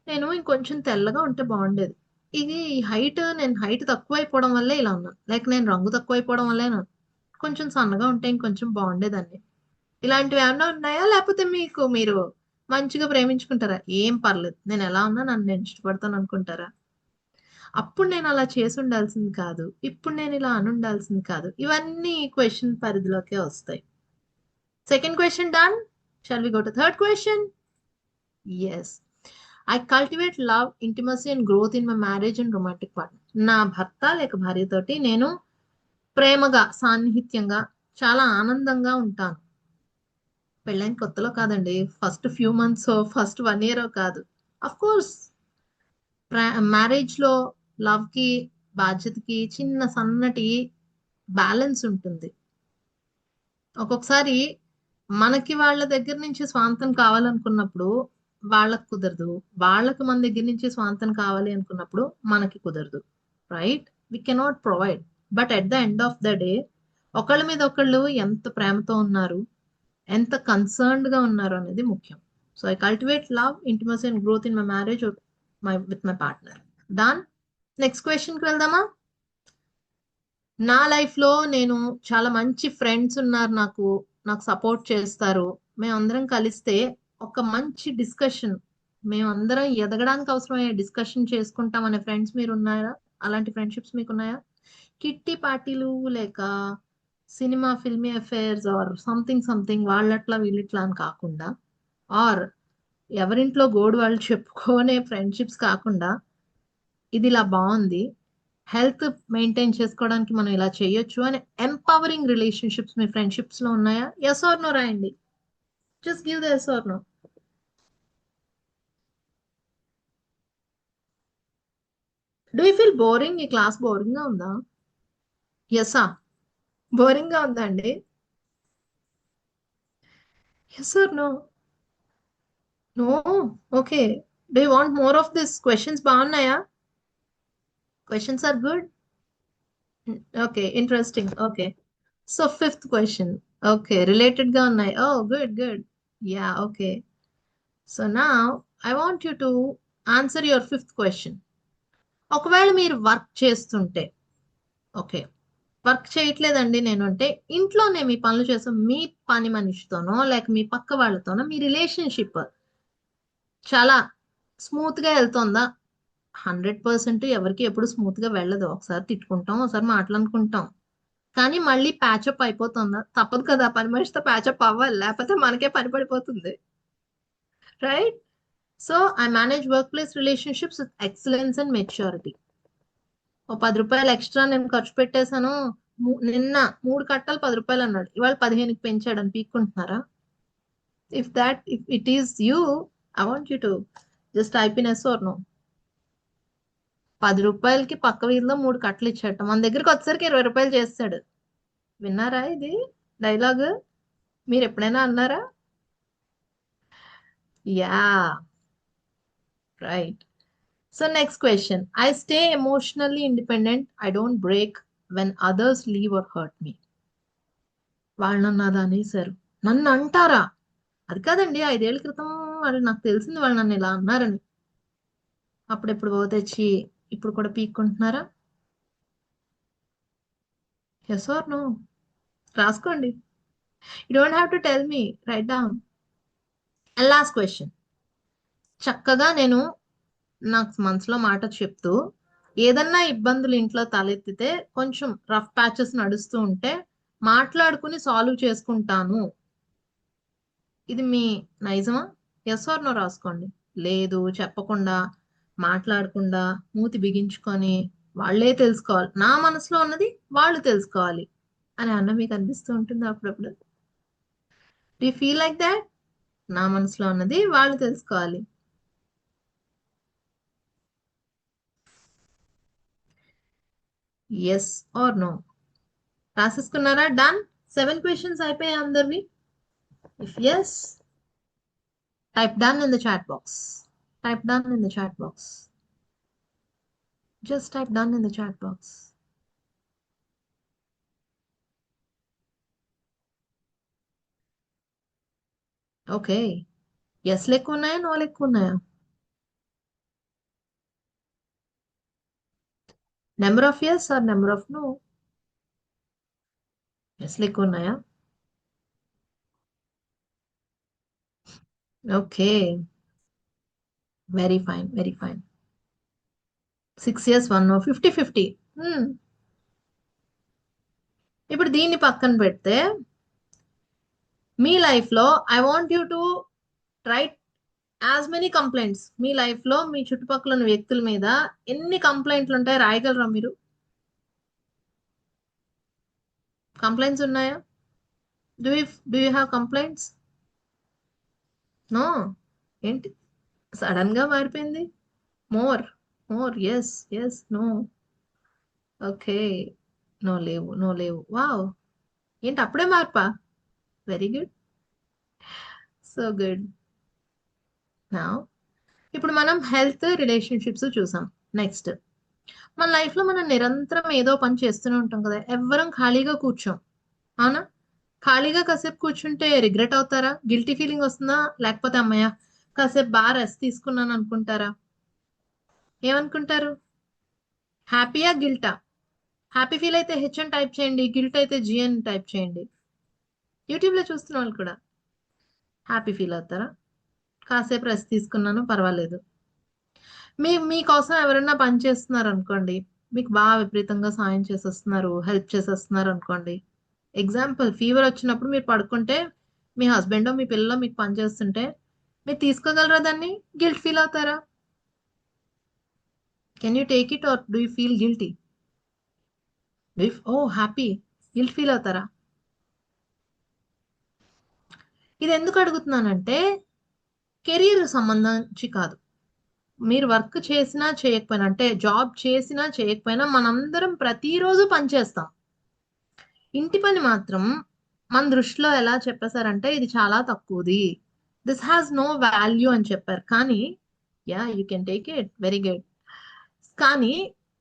నేను ఇంకొంచెం తెల్లగా ఉంటే బాగుండేది. ఇది నేను హైట్ తక్కువ అయిపోవడం వల్లే ఇలా ఉన్నాను, లేక నేను రంగు తక్కువ అయిపోవడం వల్లే కొంచెం సన్నగా ఉంటే ఇంకొంచెం బాగుండేదాన్ని. ఇలాంటివి ఏమన్నా ఉన్నాయా? లేకపోతే మీకు మీరు మంచిగా ప్రేమించుకుంటారా? ఏం పర్లేదు, నేను ఎలా ఉన్నా నన్ను నేను ఇష్టపడతాను అనుకుంటారా? అప్పుడు నేను అలా చేసి ఉండాల్సింది కాదు, ఇప్పుడు నేను ఇలా అని ఉండాల్సింది కాదు, ఇవన్నీ క్వశ్చన్ పరిధిలోకే వస్తాయి. Second question done. Shall we go to third question? Yes. I cultivate love, intimacy and growth in my marriage and romantic partner. నా భర్త లేక భార్యతోటి నేను ప్రేమగా, సాన్నిహిత్యంగా, చాలా ఆనందంగా ఉంటాను. పెళ్ళైన కొత్తలో కాదండి, first few months, first 1 year కాదు. అఫ్ కోర్స్ మ్యారేజ్ లో లవ్ కి, బాధ్యతకి చిన్న సన్నటి బ్యాలెన్స్ ఉంటుంది. ఒక్కొక్కసారి మనకి వాళ్ళ దగ్గర నుంచి స్వాంతం కావాలనుకున్నప్పుడు వాళ్ళకి కుదరదు, వాళ్ళకి మన దగ్గర నుంచి స్వాంతం కావాలి అనుకున్నప్పుడు మనకి కుదరదు. Right? We cannot provide. But at the end of the day ఒకళ్ళ మీద ఒకళ్ళు ఎంత ప్రేమతో ఉన్నారు, ఎంత కన్సర్న్డ్ గా ఉన్నారు అనేది ముఖ్యం. So I cultivate love, intimacy and growth in my marriage with my partner. Than next question కి వెళ్దామా? నా లైఫ్ లో నేను చాలా మంచి ఫ్రెండ్స్ ఉన్నారు, నాకు నాకు సపోర్ట్ చేస్తారు. మేమందరం కలిస్తే ఒక మంచి డిస్కషన్, మేమందరం ఎదగడానికి అవసరమయ్యే డిస్కషన్ చేసుకుంటాం అనే ఫ్రెండ్స్ మీరు ఉన్నారా? అలాంటి ఫ్రెండ్షిప్స్ మీకు ఉన్నాయా? కిట్టి పార్టీలు లేక cinema filmy affairs or something something వాళ్ళట్లా వీళ్ళట్లా అని కాకుండా, ఆర్ ఎవరింట్లో గోడు వాళ్ళు చెప్పుకోనే ఫ్రెండ్షిప్స్ కాకుండా, ఇది ఇలా బాగుంది, హెల్త్ మెయింటైన్ చేసుకోవడానికి మనం ఇలా చేయొచ్చు అని ఎంపవరింగ్ రిలేషన్షిప్స్ మీ ఫ్రెండ్షిప్స్ లో ఉన్నాయా? ఎస్ ఆర్ నో రాయండి. Just give the yes or no. Do you feel boring? ఈ క్లాస్ బోరింగ్ గా ఉందా? ఎస్ఆ? బోరింగ్ గా ఉందా అండి? Yes or no? No. Okay. Do you want more of this? Questions బాగున్నాయా? Questions are good. Okay, interesting. Okay. So fifth question. Okay, related గా ఉన్నాయి. Oh good good. Yeah, okay. So నా I want you to answer your fifth question. ఒకవేళ మీరు వర్క్ చేస్తుంటే, ఓకే, వర్క్ చేయట్లేదండి నేను అంటే, ఇంట్లోనే మీ పనులు చేస్తాం, మీ పని మనిషితోనో లేక మీ పక్క వాళ్ళతోనో మీ రిలేషన్షిప్ చాలా స్మూత్ గా వెళ్తోందా? 100% ఎవరికి ఎప్పుడు స్మూత్ గా వెళ్ళదు. ఒకసారి తిట్టుకుంటాం, ఒకసారి మాట్లాడుకుంటాం, కానీ మళ్ళీ ప్యాచప్ అయిపోతుందా? తప్పదు కదా, పని మనిషితో ప్యాచప్ అవ్వాలి, లేకపోతే మనకే పని పడిపోతుంది. Right? So I manage workplace relationships with excellence and maturity. ఓ 10 రూపాయలు ఎక్స్ట్రా నేను ఖర్చు పెట్టేశాను, నిన్న 3 కట్టలు 10 రూపాయలు అన్నాడు, ఇవాళ 15కి పెంచాడు అని పీక్కుంటున్నారా? If it is you, I want you to just type in yes or no. 10 రూపాయలకి పక్క వీధిలో 3 కట్టలు ఇచ్చాట, మన దగ్గరికి వచ్చేసరికి 20 రూపాయలు చేస్తాడు. విన్నారా ఇది డైలాగ్? మీరు ఎప్పుడైనా అన్నారా? Yeah. Right. So next question. I stay emotionally independent. I don't break when others leave are hurt me. వాళ్ళు నన్ను అది అనేసారు, నన్ను అంటారా? అది కాదండి, 5 ఏళ్ల క్రితం వాళ్ళు నాకు తెలిసింది, వాళ్ళు నన్ను ఇలా అన్నారని. అప్పుడెప్పుడు తెచ్చి ఇప్పుడు కూడా పీక్కుంటున్నారా? Yes or no? రాసుకోండి. You don't have to tell me, write down. And last question. చక్కగా నేను నాకు మనసులో మాట చెప్తూ ఏదన్నా ఇబ్బందులు ఇంట్లో తలెత్తితే కొంచెం రఫ్ ప్యాచెస్ నడుస్తూ ఉంటే మాట్లాడుకుని సాల్వ్ చేసుకుంటాను. ఇది మీ నైజమా? ఎస్ ఆర్ నో రాసుకోండి. లేదు, చెప్పకుండా మాట్లాడకుండా మూతి బిగించుకొని వాళ్ళే తెలుసుకోవాలి, నా మనసులో ఉన్నది వాళ్ళు తెలుసుకోవాలి అని అన్న మీకు అనిపిస్తూ ఉంటుంది అప్పుడప్పుడు? Do you feel like that? నా మనసులో ఉన్నది వాళ్ళు తెలుసుకోవాలి. ఎస్ ఆర్ నో రాసేసుకున్నారా? డన్. 7 క్వశ్చన్స్ అయిపోయాయి అందరివి. If yes, type done in the chat box. Type done in the chat box. Just type done in the chat box. Okay. Yes లెక్క ఉన్నాయా, నో లెక్క ఉన్నాయా? Number of yes or number of no? Yes లెక్క ఉన్నాయా? Okay, very fine, very fine. 6 years 1 no, 50-50. ఇప్పుడు దీన్ని పక్కన పెడితే మీ లైఫ్ లో I want you to right as many complaints. Me life లో మీ చుట్టుపక్కల ఉన్న వ్యక్తుల మీద ఎన్ని కంప్లైంట్లు ఉంటాయి రాయగలరా మీరు? కంప్లైంట్స్ ఉన్నాయా? Do you have complaints? No. ఏంటి సడన్ గా మారిపోయింది? More, more, yes yes, no. Okay. No లేవు, నో లేవు. వావ్, ఏంటి అప్పుడే మార్పా? Very good, so good. నా ఇప్పుడు మనం హెల్త్ రిలేషన్షిప్స్ చూసాం. నెక్స్ట్, మన లైఫ్ లో మనం నిరంతరం ఏదో పని చేస్తూనే ఉంటాం కదా, ఎవ్వరం ఖాళీగా కూర్చోం, అవునా? ఖాళీగా కాసేపు కూర్చుంటే రిగ్రెట్ అవుతారా? గిల్టీ ఫీలింగ్ వస్తుందా? లేకపోతే అమ్మయ్య కాసేపు బాగా రెస్ట్ తీసుకున్నాను అనుకుంటారా? ఏమనుకుంటారు? హ్యాపీయా, గిల్టా? హ్యాపీ ఫీల్ అయితే హెచ్ అని టైప్ చేయండి, గిల్ట్ అయితే జి అని టైప్ చేయండి. యూట్యూబ్ లో చూస్తున్న వాళ్ళు కూడా హ్యాపీ ఫీల్ అవుతారా? కాసేపు రెస్ట్ తీసుకున్నాను, పర్వాలేదు. మీకోసం ఎవరైనా పని చేస్తున్నారు అనుకోండి, మీకు బాగా విపరీతంగా సాయం చేసేస్తున్నారు, హెల్ప్ చేసేస్తున్నారు అనుకోండి. ఎగ్జాంపుల్, ఫీవర్ వచ్చినప్పుడు మీరు పడుకుంటే మీ హస్బెండ్ మీ పిల్లలో మీకు పని చేస్తుంటే మీరు తీసుకోగలరా దాన్ని? గిల్ట్ ఫీల్ అవుతారా? Can you take it or do you feel guilty? Oh happy, guilt feel అవుతారా? ఇది ఎందుకు అడుగుతున్నానంటే కెరీర్ సంబంధించి కాదు. మీరు వర్క్ చేసినా చేయకపోయినా, అంటే జాబ్ చేసినా చేయకపోయినా మనందరం ప్రతిరోజు పనిచేస్తాం. ఇంటి పని మాత్రం మన దృష్టిలో ఎలా చెప్పేశారంటే ఇది చాలా తక్కువది, దిస్ హ్యాస్ నో వాల్యూ అని చెప్పారు. కానీ yeah, you can take it, very good. కానీ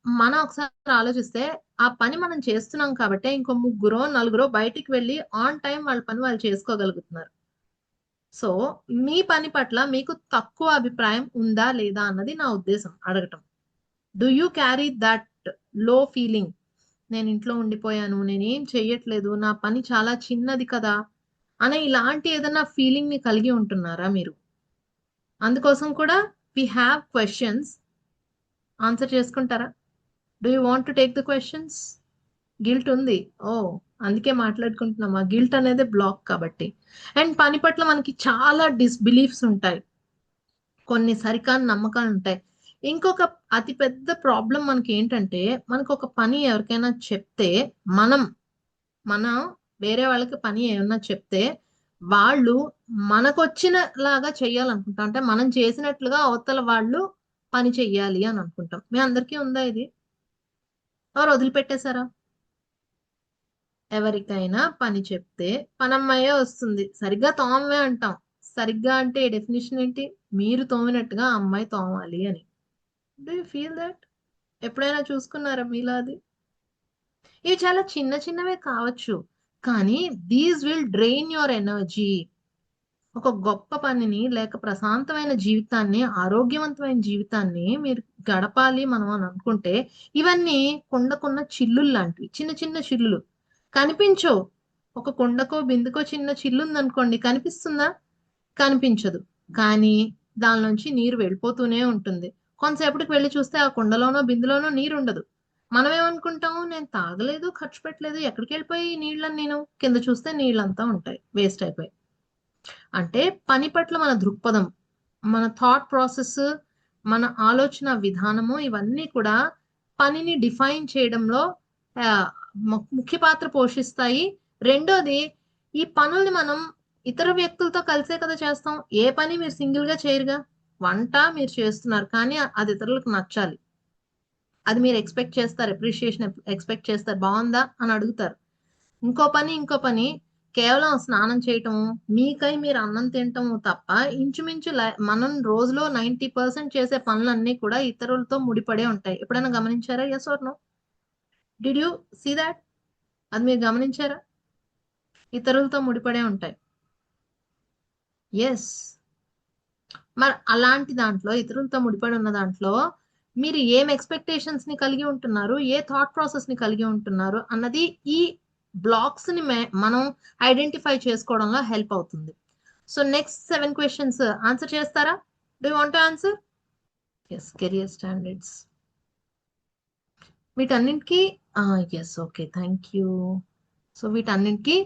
మనం ఒకసారి ఆలోచిస్తే ఆ పని మనం చేస్తున్నాం కాబట్టి ఇంకో ముగ్గురో నలుగురో బయటికి వెళ్ళి ఆన్ టైం వాళ్ళ పని వాళ్ళు చేసుకోగలుగుతున్నారు. సో మీ పని పట్ల మీకు తక్కువ అభిప్రాయం ఉందా లేదా అన్నది నా ఉద్దేశం అడగటం. డూ యూ క్యారీ దట్ లో ఫీలింగ్? నేను ఇంట్లో ఉండిపోయాను, నేనేం చెయ్యట్లేదు, నా పని చాలా చిన్నది కదా అనే ఇలాంటి ఏదైనా ఫీలింగ్ ని కలిగి ఉంటున్నారా మీరు? అందుకోసం కూడా వి హ్యావ్ క్వశ్చన్స్. ఆన్సర్ చేసుకుంటారా? Do you want to take the questions? Guilt ఉంది. ఓ, అందుకే మాట్లాడుకుంటున్నాం, ఆ గిల్ట్ అనేది బ్లాక్ కాబట్టి. అండ్ పని పట్ల మనకి చాలా డిస్బిలీఫ్స్ ఉంటాయి, కొన్ని సరికాని నమ్మకాలు ఉంటాయి. ఇంకొక అతి పెద్ద ప్రాబ్లం మనకి ఏంటంటే, మనకు ఒక పని ఎవరికైనా చెప్తే మనం మనం వేరే వాళ్ళకి పని ఏమన్నా చెప్తే వాళ్ళు మనకొచ్చిన లాగా చెయ్యాలనుకుంటాం, అంటే మనం చేసినట్లుగా అవతల వాళ్ళు పని చెయ్యాలి అని అనుకుంటాం. మీ అందరికీ ఉందా ఇది? ఎవరు వదిలిపెట్టేశారా? ఎవరికైనా పని చెప్తే పనమ్మాయే వస్తుంది, సరిగ్గా తోమవే అంటాం. సరిగ్గా అంటే డెఫినేషన్ ఏంటి? మీరు తోమినట్టుగా ఆ అమ్మాయి తోమాలి అని. Do you feel that? ఎప్పుడైనా చూసుకున్నారా మీలాది? ఇవి చాలా చిన్న చిన్నవే కావచ్చు, కానీ these will drain your energy. ఒక గొప్ప పనిని లేక ప్రశాంతమైన జీవితాన్ని, ఆరోగ్యవంతమైన జీవితాన్ని మీరు గడపాలి మనం అని అనుకుంటే, ఇవన్నీ కుండకున్న చిల్లులు లాంటివి. చిన్న చిన్న చిల్లులు. కనిపించవు. ఒక కుండకో, బిందెకో చిన్న చిల్లుందనుకోండి కనిపిస్తుందా? కనిపించదు. కానీ దానిలోంచి నీరు వెళ్ళిపోతూనే ఉంటుంది. కొంతసేపటికి వెళ్లి చూస్తే ఆ కుండలోనో, బిందెలోనో నీరుండదు. మనమేమనుకుంటాము, నేను తాగలేదు, ఖర్చు పెట్టలేదు, ఎక్కడికెళ్ళిపోయాయి ఈ నీళ్ళన్నీను? కింద చూస్తే నీళ్ళంతా ఉంటాయి. వేస్ట్ అయిపోయి. అంటే పని పట్ల మన దృక్పథం, మన థాట్ ప్రాసెస్, మన ఆలోచన విధానము ఇవన్నీ కూడా పనిని డిఫైన్ చేయడంలో ఆహ్, ముఖ్య పాత్ర పోషిస్తాయి. రెండోది ఈ పనుల్ని మనం ఇతర వ్యక్తులతో కలిసే కదా చేస్తాం. ఏ పని మీరు సింగిల్‌గా చేయరుగా. వంట మీరు చేస్తున్నారు. కానీ అది ఇతరులకు నచ్చాలి. అది మీరు ఎక్స్‌పెక్ట్ చేస్తారు. అప్రిషియేషన్ ఎక్స్‌పెక్ట్ చేస్తారు. బావుందా? అని అడుగుతారు. ఇంకో పని కేవలం స్నానం చేయటము, మీకై మీరు అన్నం తినటము తప్ప ఇంచుమించు మనం రోజులో 90% చేసే పనులన్నీ కూడా ఇతరులతో ముడిపడే ఉంటాయి. ఎప్పుడైనా గమనించారా? Yes or no? Did you see thought? అది మీరు గమనించారా? ఇతరులతో ముడిపడే ఉంటాయి. యెస్. మరి అలాంటి దాంట్లో ఇతరులతో ముడిపడి ఉన్న దాంట్లో మీరు ఏం ఎక్స్‌పెక్టేషన్స్‌ని కలిగి ఉంటున్నారు? ఏ థాట్ ప్రాసెస్‌ని కలిగి ఉంటున్నారు? అన్నది ఈ బ్లాక్స్‌ని మనం ఐడెంటిఫై చేసుకోవడంలో హెల్ప్ అవుతుంది. సో, నెక్స్ట్ 7 క్వెషన్స్ ఆన్సర్ చేస్తారా? Do you want to answer? Yes. Career standards. వీటన్నిటికి yes. Okay. Thank you. So, వీటన్నిటికి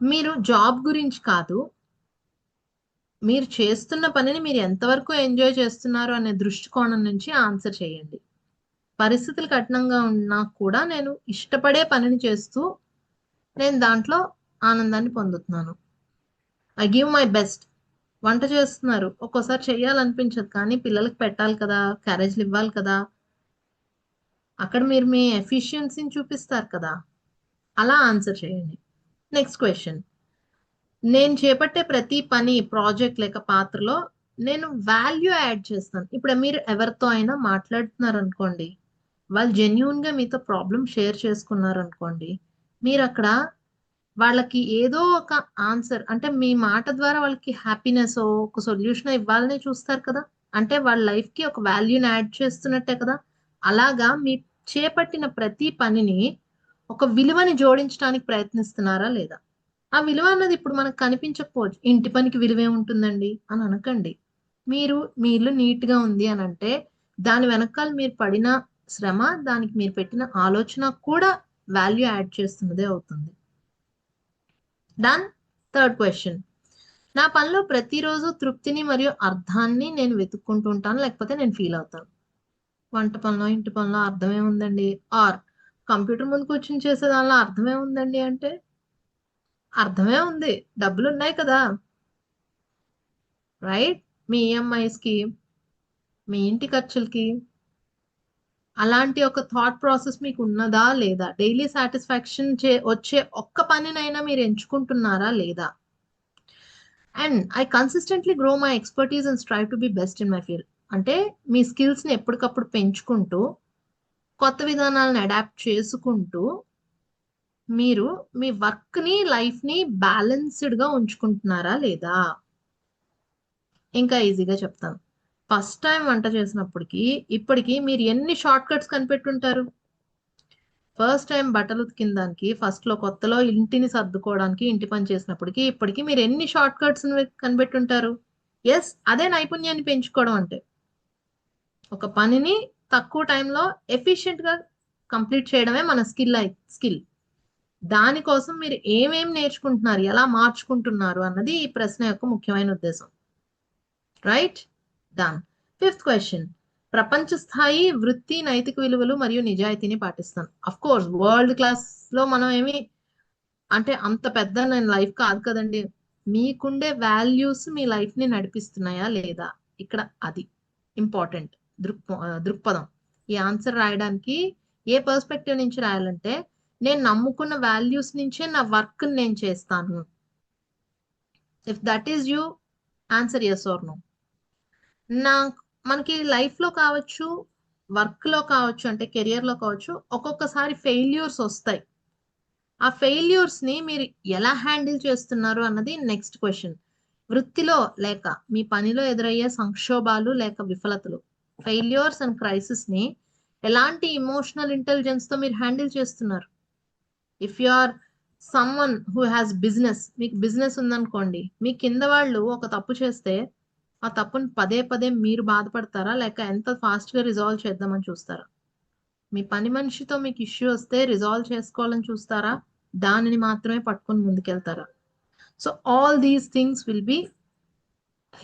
మీరు జాబ్ గురించి కాదు, మీరు చేస్తున్న పనిని మీరు ఎంతవరకు ఎంజాయ్ చేస్తున్నారు అనే దృష్టికోణం నుంచి ఆన్సర్ చేయండి. పరిస్థితులు కఠినంగా ఉన్నా కూడా నేను ఇష్టపడే పనిని చేస్తూ నేను దాంట్లో ఆనందాన్ని పొందుతున్నాను. I give my best. వంట చేస్తున్నారు. ఒక్కోసారి చేయాలనిపించదు. కానీ పిల్లలకి పెట్టాలి కదా! క్యారేజ్‌లు ఇవ్వాలి కదా! అక్కడ మీరు మీ ఎఫిషియన్సీని చూపిస్తారు కదా! అలా ఆన్సర్ చేయండి. Next question. నేను చేపట్టే ప్రతి పని, ప్రాజెక్ట్ లేక పాత్రలో నేను వాల్యూ యాడ్ చేస్తాను. ఇప్పుడు మీరు ఎవరితో అయినా మాట్లాడుతున్నారనుకోండి. వాళ్ళు జెన్యూన్‌గా మీతో ప్రాబ్లమ్ షేర్ చేసుకున్నారనుకోండి. మీరక్కడ వాళ్ళకి ఏదో ఒక ఆన్సర్ అంటే మీ మాట ద్వారా వాళ్ళకి హ్యాపీనెసో, ఒక సొల్యూషనో ఇవ్వాలనే చూస్తారు కదా! అంటే వాళ్ళ లైఫ్‌కి ఒక వాల్యూని యాడ్ చేస్తున్నట్టే కదా! అలాగా మీ చేపట్టిన ప్రతి పనిని ఒక విలువని జోడించడానికి ప్రయత్నిస్తున్నారా లేదా? ఆ విలువ అన్నది ఇప్పుడు మనకు కనిపించకపోవచ్చు. ఇంటి పనికి విలువేముంటుందండి అని అనకండి. మీ ఇల్లు నీట్‌గా ఉంది అనంటే, దాని వెనకాల మీరు పడిన శ్రమ, దానికి మీరు పెట్టిన ఆలోచన కూడా వాల్యూ యాడ్ చేస్తున్నదే అవుతుంది. డన్. Third question. నా పనిలో ప్రతిరోజు తృప్తిని మరియు అర్థాన్ని నేను వెతుక్కుంటూ ఉంటాను. లేకపోతే నేను ఫీల్ అవుతాను. వంట పనిలో, ఇంటి పనిలో అర్థమేముందండి? ఆర్ కంప్యూటర్ ముందు కూర్చొని చేసే దానిలో అర్థమేముందండి అంటే, అర్థమే ఉంది. డబ్బులున్నాయి కదా! రైట్? మీ ఈఎంఐస్‌కి, మీ ఇంటి ఖర్చులకి. అలాంటి ఒక థాట్ ప్రాసెస్ మీకున్నదా లేదా? డైలీ సాటిస్ఫాక్షన్ వచ్చే ఒక్క పనినైనా మీరు ఎంచుకుంటున్నారా లేదా? And I consistently grow my expertise and strive to be best in my field. అంటే మీ స్కిల్స్‌ని ఎప్పటికప్పుడు పెంచుకుంటూ, కొత్త విధానాలను అడాప్ట్ చేసుకుంటూ, మీరు మీ వర్క్‌ని, లైఫ్‌ని బ్యాలెన్స్‌డ్‌గా ఉంచుకుంటున్నారా లేదా? ఇంకా ఈజీగా చెప్తాను. ఫస్ట్ టైమ్ వంట చేసినప్పటికి, ఇప్పటికి మీరు ఎన్ని షార్ట్ కట్స్ కనిపెట్టుంటారు? ఫస్ట్ టైమ్ బట్టలు ఉతికిన దానికి ఫస్ట్‌లో కొత్తలో ఇంటిని సర్దుకోవడానికి, ఇంటి పని చేసినప్పటికి, ఇప్పటికి మీరు ఎన్ని షార్ట్ కట్స్‌ని కనిపెట్టుంటారు? యెస్. అదే నైపుణ్యాన్ని పెంచుకోవడం అంటే. ఒక పనిని తక్కువ టైంలో ఎఫిషియెంట్‌గా కంప్లీట్ చేయడమే మన స్కిల్. దాని కోసం మీరు ఏమేం నేర్చుకుంటున్నారు? ఎలా మార్చుకుంటున్నారు? అన్నది ఈ ప్రశ్న యొక్క ముఖ్యమైన ఉద్దేశం. రైట్? డన్. Fifth question. ప్రపంచ స్థాయి వృత్తి, నైతిక విలువలు మరియు నిజాయితీని పాటిస్తాను. ఆఫ్‌కోర్స్ వరల్డ్ క్లాస్‌లో మనం అంటే అంత పెద్ద నేను లైఫ్ కాదు కదండీ! మీకుండే వాల్యూస్ మీ లైఫ్‌ని నడిపిస్తున్నాయా లేదా? ఇక్కడ అది ఇంపార్టెంట్. దృక్పథం. ఈ ఆన్సర్ రాయడానికి ఏ పర్స్పెక్టివ్ నుంచి రాయాలంటే, నేను నమ్ముకున్న వాల్యూస్ నుంచే నా వర్క్‌ని నేను చేస్తాను. If that is you answer yes or no. నాకు మనకి లైఫ్‌లో కావచ్చు, వర్క్‌లో కావచ్చు, అంటే కెరియర్‌లో కావచ్చు, ఒక్కొక్కసారి ఫెయిల్యూర్స్ ఒస్తాయి. ఆ ఫెయిల్యూర్స్‌ని మీరు ఎలా హ్యాండిల్ చేస్తున్నారు అన్నది నెక్స్ట్ క్వెషన్. వృత్తిలో లేక మీ పనిలో ఎదురయ్యే సంక్షోభాలు లేక విఫలతలు, ఫెయిల్యూర్స్ అండ్ క్రైసిస్ ని ఎలాంటి ఇమోషనల్ ఇంటెలిజెన్స్ తో మీరు హ్యాండిల్ చేస్తున్నారు? If you are someone who has business, మీకు బిజినెస్ ఉందనుకోండి, మీ కింద వాళ్ళు ఒక తప్పు చేస్తే ఆ తప్పుని పదే పదే మీరు బాధపడతారా లేక ఎంత ఫాస్ట్ గా రిజాల్వ్ చేద్దామని చూస్తారా? మీ పని మనిషితో మీకు ఇష్యూ వస్తే రిజాల్వ్ చేసుకోవాలని చూస్తారా, దానిని మాత్రమే పట్టుకొని ముందుకెళ్తారా? So all these things will be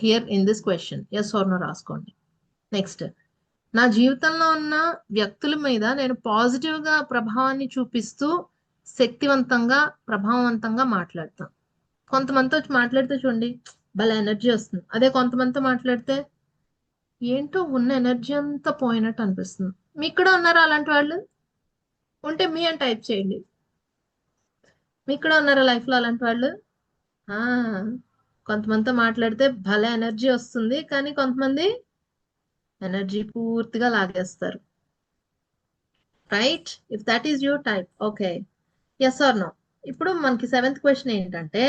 here in this question. Yes or no రాసుకోండి. నెక్స్ట్, నా జీవితంలో ఉన్న వ్యక్తుల మీద నేను పాజిటివ్ గా ప్రభావాన్ని చూపిస్తూ శక్తివంతంగా ప్రభావవంతంగా మాట్లాడతాను. కొంతమందితో వచ్చి మాట్లాడితే చూడండి, భలే ఎనర్జీ వస్తుంది. అదే కొంతమందితో మాట్లాడితే ఏంటో ఉన్న ఎనర్జీ అంతా పోయినట్టు అనిపిస్తుంది. మీకు కూడా ఉన్నారా అలాంటి వాళ్ళు? ఉంటే మీ అని టైప్ చేయండి. మీకు కూడా ఉన్నారా లైఫ్ లో అలాంటి వాళ్ళు? ఆ కొంతమందితో మాట్లాడితే భలే ఎనర్జీ వస్తుంది, కానీ కొంతమంది ఎనర్జీ పూర్తిగా లాగేస్తారు. Right? If that is your type, okay, yes or no. ఇప్పుడు మనకి సెవెంత్ క్వశ్చన్ ఏంటంటే,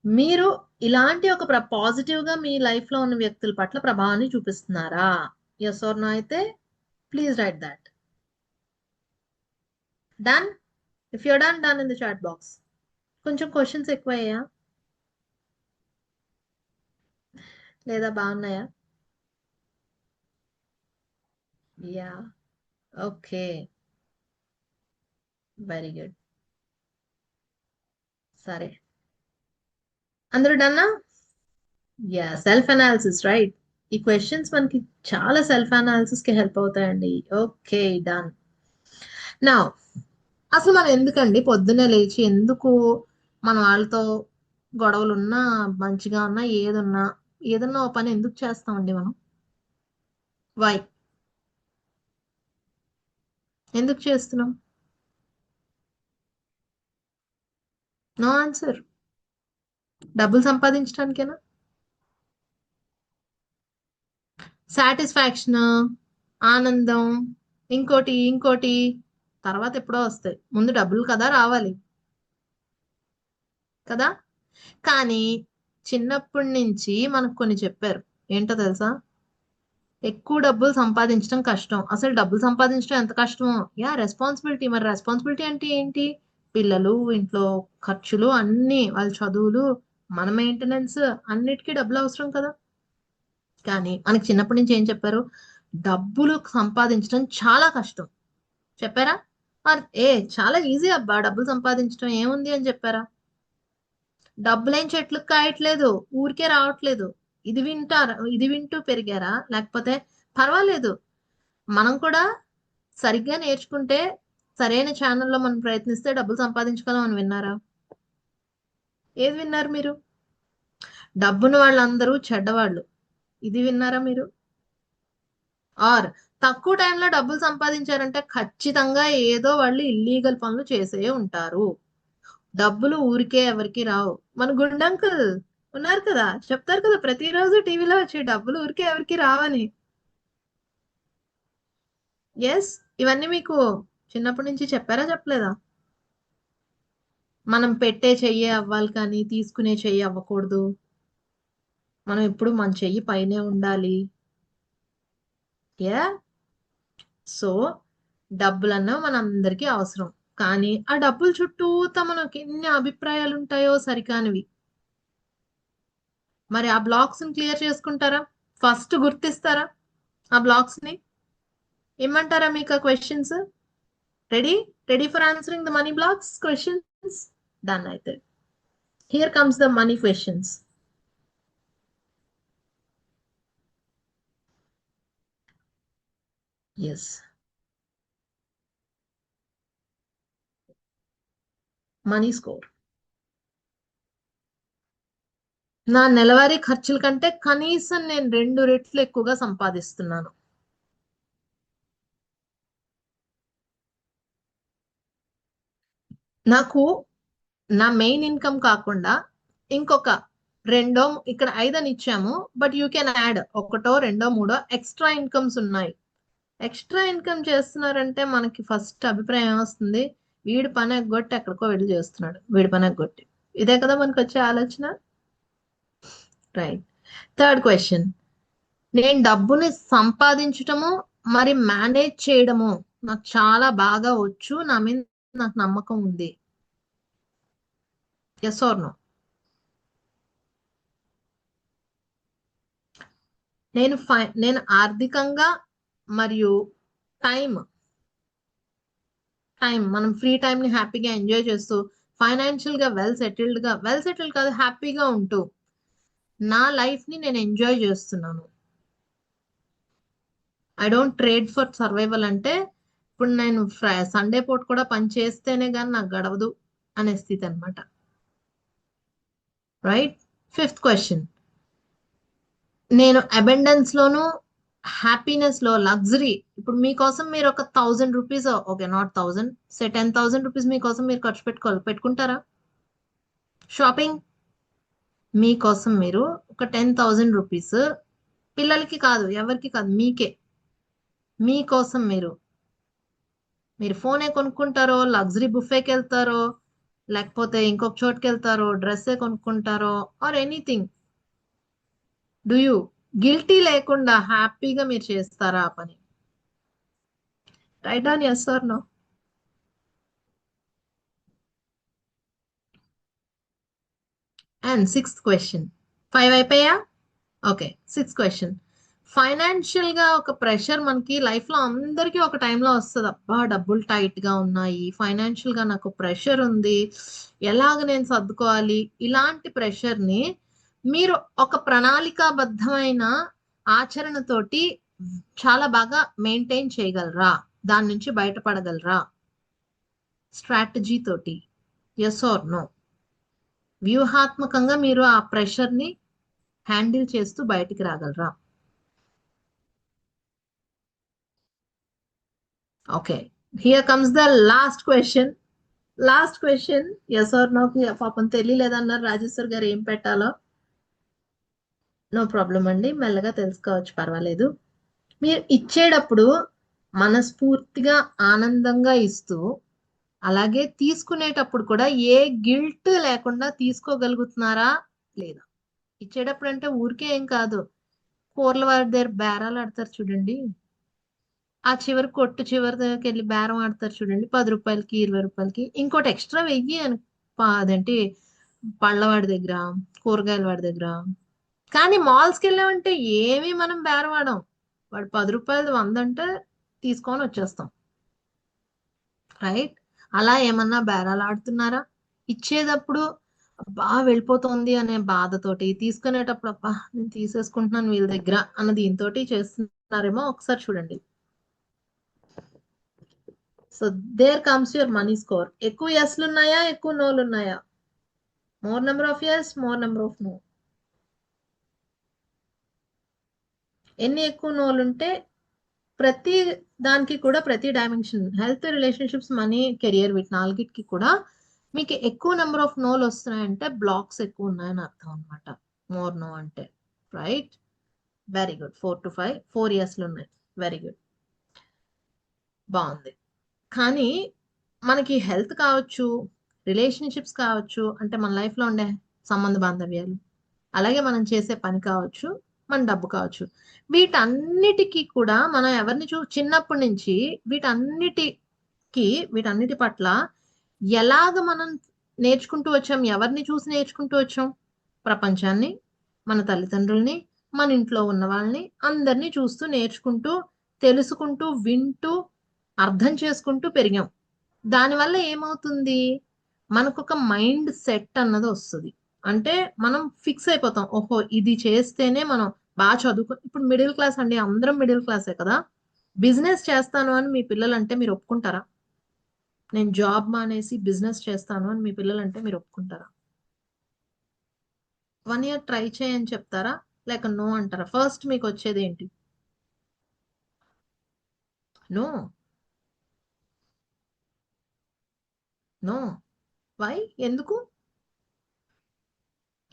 మీరు ఇలాంటి ఒక పాజిటివ్ గా మీ లైఫ్ లో ఉన్న వ్యక్తుల పట్ల ప్రభావాన్ని చూపిస్తున్నారా? ఎస్ ఆర్ నో అయితే please write that. Done? If you're done, done in the chat box. కొంచెం క్వశ్చన్స్ ఎక్కువయ్యా లేదా బాగున్నాయా? Yeah, okay, very good. సరే, అందరూ డన్నా? Yeah, self analysis, right? ఈ క్వశ్చన్స్ మనకి చాలా సెల్ఫ్ అనాలిసిస్ కి హెల్ప్ అవుతాయండి. Okay, done. నా అసలు మనం ఎందుకండి పొద్దున్నే లేచి ఎందుకు మన వాళ్ళతో గొడవలు ఉన్నా మంచిగా ఉన్నా ఏదన్నా ఓ పని ఎందుకు చేస్తామండి మనం? వై? ఎందుకు చేస్తున్నాం? No answer. డబ్బులు సంపాదించడానికేనా? సాటిస్ఫాక్షన్, ఆనందం, ఇంకోటి ఇంకోటి తర్వాత ఎప్పుడో వస్తాయి, ముందు డబ్బులు కదా రావాలి కదా. కానీ చిన్నప్పటి నుంచి మనకు కొన్ని చెప్పారు. ఏంటో తెలుసా? ఎక్కువ డబ్బులు సంపాదించడం కష్టం. అసలు డబ్బులు సంపాదించడం ఎంత కష్టమో. Yeah, responsibility. మరి రెస్పాన్సిబిలిటీ అంటే ఏంటి? పిల్లలు, ఇంట్లో ఖర్చులు అన్ని, వాళ్ళ చదువులు, మన మెయింటెనెన్స్, అన్నిటికీ డబ్బులు అవసరం కదా. కానీ మనకి చిన్నప్పటి నుంచి ఏం చెప్పారు? డబ్బులు సంపాదించడం చాలా కష్టం చెప్పారా? ఏ చాలా ఈజీ అబ్బా డబ్బులు సంపాదించడం, ఏముంది అని చెప్పారా? డబ్బులేం చెట్లకు కాయట్లేదు, ఊరికే రావట్లేదు. ఇది వింటూ పెరిగారా లేకపోతే పర్వాలేదు, మనం కూడా సరిగ్గా నేర్చుకుంటే సరైన ఛానల్లో మనం ప్రయత్నిస్తే డబ్బులు సంపాదించగలం అని విన్నారా? ఏది విన్నారు మీరు? డబ్బున్న వాళ్ళందరూ చెడ్డవాళ్ళు, ఇది విన్నారా మీరు? ఆర్ తక్కువ టైంలో డబ్బులు సంపాదించారంటే ఖచ్చితంగా ఏదో వాళ్ళు ఇల్లీగల్ పనులు చేసే ఉంటారు. డబ్బులు ఊరికే ఎవరికి రావు. మన గుండంకుల్ ఉన్నారు కదా, చెప్తారు కదా ప్రతిరోజు టీవీలో వచ్చి డబ్బులు ఊరికే ఎవరికి రావని. ఎస్, ఇవన్నీ మీకు చిన్నప్పటి నుంచి చెప్పారా చెప్పలేదా? మనం పెట్టే చెయ్యి అవ్వాలి కానీ తీసుకునే చెయ్యి అవ్వకూడదు. మనం ఎప్పుడు మన చెయ్యి పైనే ఉండాలి. యా, సో డబ్బులన్నా మనందరికీ అవసరం. కానీ ఆ డబ్బుల చుట్టూత మనకి ఎన్ని అభిప్రాయాలు ఉంటాయో సరికానివి. మరి ఆ బ్లాక్స్ ని క్లియర్ చేసుకుంటారా? ఫస్ట్ గుర్తిస్తారా ఆ బ్లాక్స్ ని? ఏమంటారా మీకు ఆ questions? Ready? Ready for answering the money blocks questions? Done అయితే here comes the money questions. Yes, money score. నా నెలవారీ ఖర్చుల కంటే కనీసం నేను 2 రెట్లు ఎక్కువగా సంపాదిస్తున్నాను. నాకు నా మెయిన్ ఇన్కమ్ కాకుండా ఇంకొక రెండో, ఇక్కడ 5 అని ఇచ్చాము, బట్ యూ కెన్ యాడ్ ఒకటో రెండో మూడో ఎక్స్ట్రా ఇన్కమ్స్ ఉన్నాయి. ఎక్స్ట్రా ఇన్కమ్ చేస్తున్నారంటే మనకి ఫస్ట్ అభిప్రాయం ఏమొస్తుంది? వీడి పని ఎగ్గొట్టి ఎక్కడికో వెళ్ళి చేస్తున్నాడు, వీడి పని ఎగ్గొట్టి. ఇదే కదా మనకు వచ్చే ఆలోచన. రైట్. Third question. నేను డబ్బుని సంపాదించటము మరి మేనేజ్ చేయడము నాకు చాలా బాగా వచ్చు. నా మీద నాకు నమ్మకం ఉంది. Yes or no? నేను ఆర్థికంగా మరియు టైం టైం మనం ఫ్రీ టైం ని హ్యాపీగా ఎంజాయ్ చేస్తూ ఫైనాన్షియల్ గా వెల్ సెటిల్డ్ కాదు, హ్యాపీగా ఉంటూ నా లైఫ్ ని నేను ఎంజాయ్ చేస్తున్నాను. I don't trade for survival. అంటే ఇప్పుడు నేను సండే పూట కూడా పని చేస్తేనే కానీ నాకు గడవదు అనే స్థితి అనమాట. రైట్. Fifth question. నేను అబెండెన్స్ లోను హ్యాపీనెస్ లో లగ్జరీ. ఇప్పుడు మీకోసం మీరు ఒక 1000 రూపీస్, ఓకే నాట్ 1000, 10,000 రూపీస్ మీకోసం మీరు ఖర్చు పెట్టుకుంటారా? షాపింగ్ మీకోసం మీరు ఒక 10,000 రూపీస్, పిల్లలకి కాదు ఎవరికి కాదు మీకే, మీకోసం మీరు ఫోనే కొనుక్కుంటారో, లగ్జరీ బుఫేకి వెళ్తారో, లేకపోతే ఇంకొక చోటుకి వెళ్తారో, డ్రెస్సే కొనుక్కుంటారో, or anything. Do you guilty లేకుండా హ్యాపీగా మీరు చేస్తారా ఆ పని? Right on yes or no? And sixth question. 5 అయిపోయా? ఓకే. Sixth question. ఫైనాన్షియల్ గా ఒక ప్రెషర్ మనకి లైఫ్ లో అందరికీ ఒక టైంలో వస్తుంది. అబ్బా డబ్బులు టైట్ గా ఉన్నాయి, ఫైనాన్షియల్ గా నాకు ప్రెషర్ ఉంది, ఎలాగ నేను సర్దుకోవాలి. ఇలాంటి ప్రెషర్ ని మీరు ఒక ప్రణాళికాబద్ధమైన ఆచరణతోటి చాలా బాగా మెయింటైన్ చేయగలరా? దాని నుంచి బయటపడగలరా స్ట్రాటజీ తోటి? Yes or no? వ్యూహాత్మకంగా మీరు ఆ ప్రెషర్ ని హ్యాండిల్ చేస్తూ బయటికి రాగలరా? Okay. Here comes the last question. Last question. Yes or no? పాపం తెలియలేదన్నారు రాజేశ్వర్ గారు ఏం పెట్టాలో. నో ప్రాబ్లం అండి, మెల్లగా తెలుసుకోవచ్చు, పర్వాలేదు. మీరు ఇచ్చేటప్పుడు మనస్ఫూర్తిగా ఆనందంగా ఇస్తూ, అలాగే తీసుకునేటప్పుడు కూడా ఏ గిల్ట్ లేకుండా తీసుకోగలుగుతున్నారా లేదా? ఇచ్చేటప్పుడు అంటే ఊరికే ఏం కాదు, కూరల వారి దగ్గర బేరాలు ఆడతారు చూడండి, ఆ చివరి కొట్టు చివరి దగ్గరికి వెళ్ళి బేరం ఆడతారు చూడండి, 10 రూపాయలకి 20 రూపాయలకి ఇంకోటి ఎక్స్ట్రా వెయ్యి అని. అదేంటి, పళ్ళవాడి దగ్గర, కూరగాయల వాడి దగ్గర. కానీ మాల్స్కి వెళ్ళామంటే ఏమి మనం బేరం ఆడం. వాడు 10 రూపాయలు 100 అంటే తీసుకొని వచ్చేస్తాం. రైట్. అలా ఏమన్నా బేరాలు ఆడుతున్నారా? ఇచ్చేటప్పుడు అబ్బా వెళ్ళిపోతుంది అనే బాధతోటి, తీసుకునేటప్పుడు అబ్బా నేను తీసేసుకుంటున్నాను వీళ్ళ దగ్గర అన్న దీంతో చేస్తున్నారేమో ఒకసారి చూడండి. So there comes your money score. ఎక్కువ ఎస్లు ఉన్నాయా, ఎక్కువ నోలు ఉన్నాయా? More number of yes, more number of no. ఎన్ని ఎక్కువ నోలు ఉంటే ప్రతి దానికి కూడా, ప్రతి dimension, health, relationships, money, career, వీటి నాలుగిటికి కూడా మీకు ఎక్కువ నెంబర్ ఆఫ్ నోలు వస్తున్నాయంటే బ్లాక్స్ ఎక్కువ ఉన్నాయని అర్థం అనమాట. మోర్ నో అంటే. Right. Very good. 4 to 5, 4 years ఉన్నాయి. వెరీ గుడ్, బాగుంది. కానీ మనకి హెల్త్ కావచ్చు, రిలేషన్షిప్స్ కావచ్చు, అంటే మన లైఫ్ లో ఉండే సంబంధ బాంధవ్యాలు, అలాగే మనం చేసే పని కావచ్చు, మన డబ్బు కావచ్చు, వీటన్నిటికీ కూడా మనం ఎవరిని చిన్నప్పటి నుంచి వీటన్నిటి పట్ల ఎలాగ మనం నేర్చుకుంటూ వచ్చాం? ఎవరిని చూసి నేర్చుకుంటూ వచ్చాం? ప్రపంచాన్ని, మన తల్లిదండ్రుల్ని, మన ఇంట్లో ఉన్న వాళ్ళని అందరినీ చూస్తూ నేర్చుకుంటూ, తెలుసుకుంటూ, వింటూ, అర్థం చేసుకుంటూ పెరిగాం. దానివల్ల ఏమవుతుంది? మనకొక మైండ్ సెట్ అన్నది వస్తుంది. అంటే మనం ఫిక్స్ అయిపోతాం, ఓహో ఇది చేస్తేనే మనం బాగా ఇప్పుడు మిడిల్ క్లాస్ అండి, అందరం మిడిల్ క్లాసే కదా. బిజినెస్ చేస్తాను అని మీ పిల్లలు అంటే మీరు ఒప్పుకుంటారా? నేను జాబ్ మానేసి బిజినెస్ చేస్తాను అని మీ పిల్లలు అంటే మీరు ఒప్పుకుంటారా? 1 year ట్రై చేయని చెప్తారా, లేక నో అంటారా? ఫస్ట్ మీకు వచ్చేది ఏంటి? నో. నో. వై? ఎందుకు?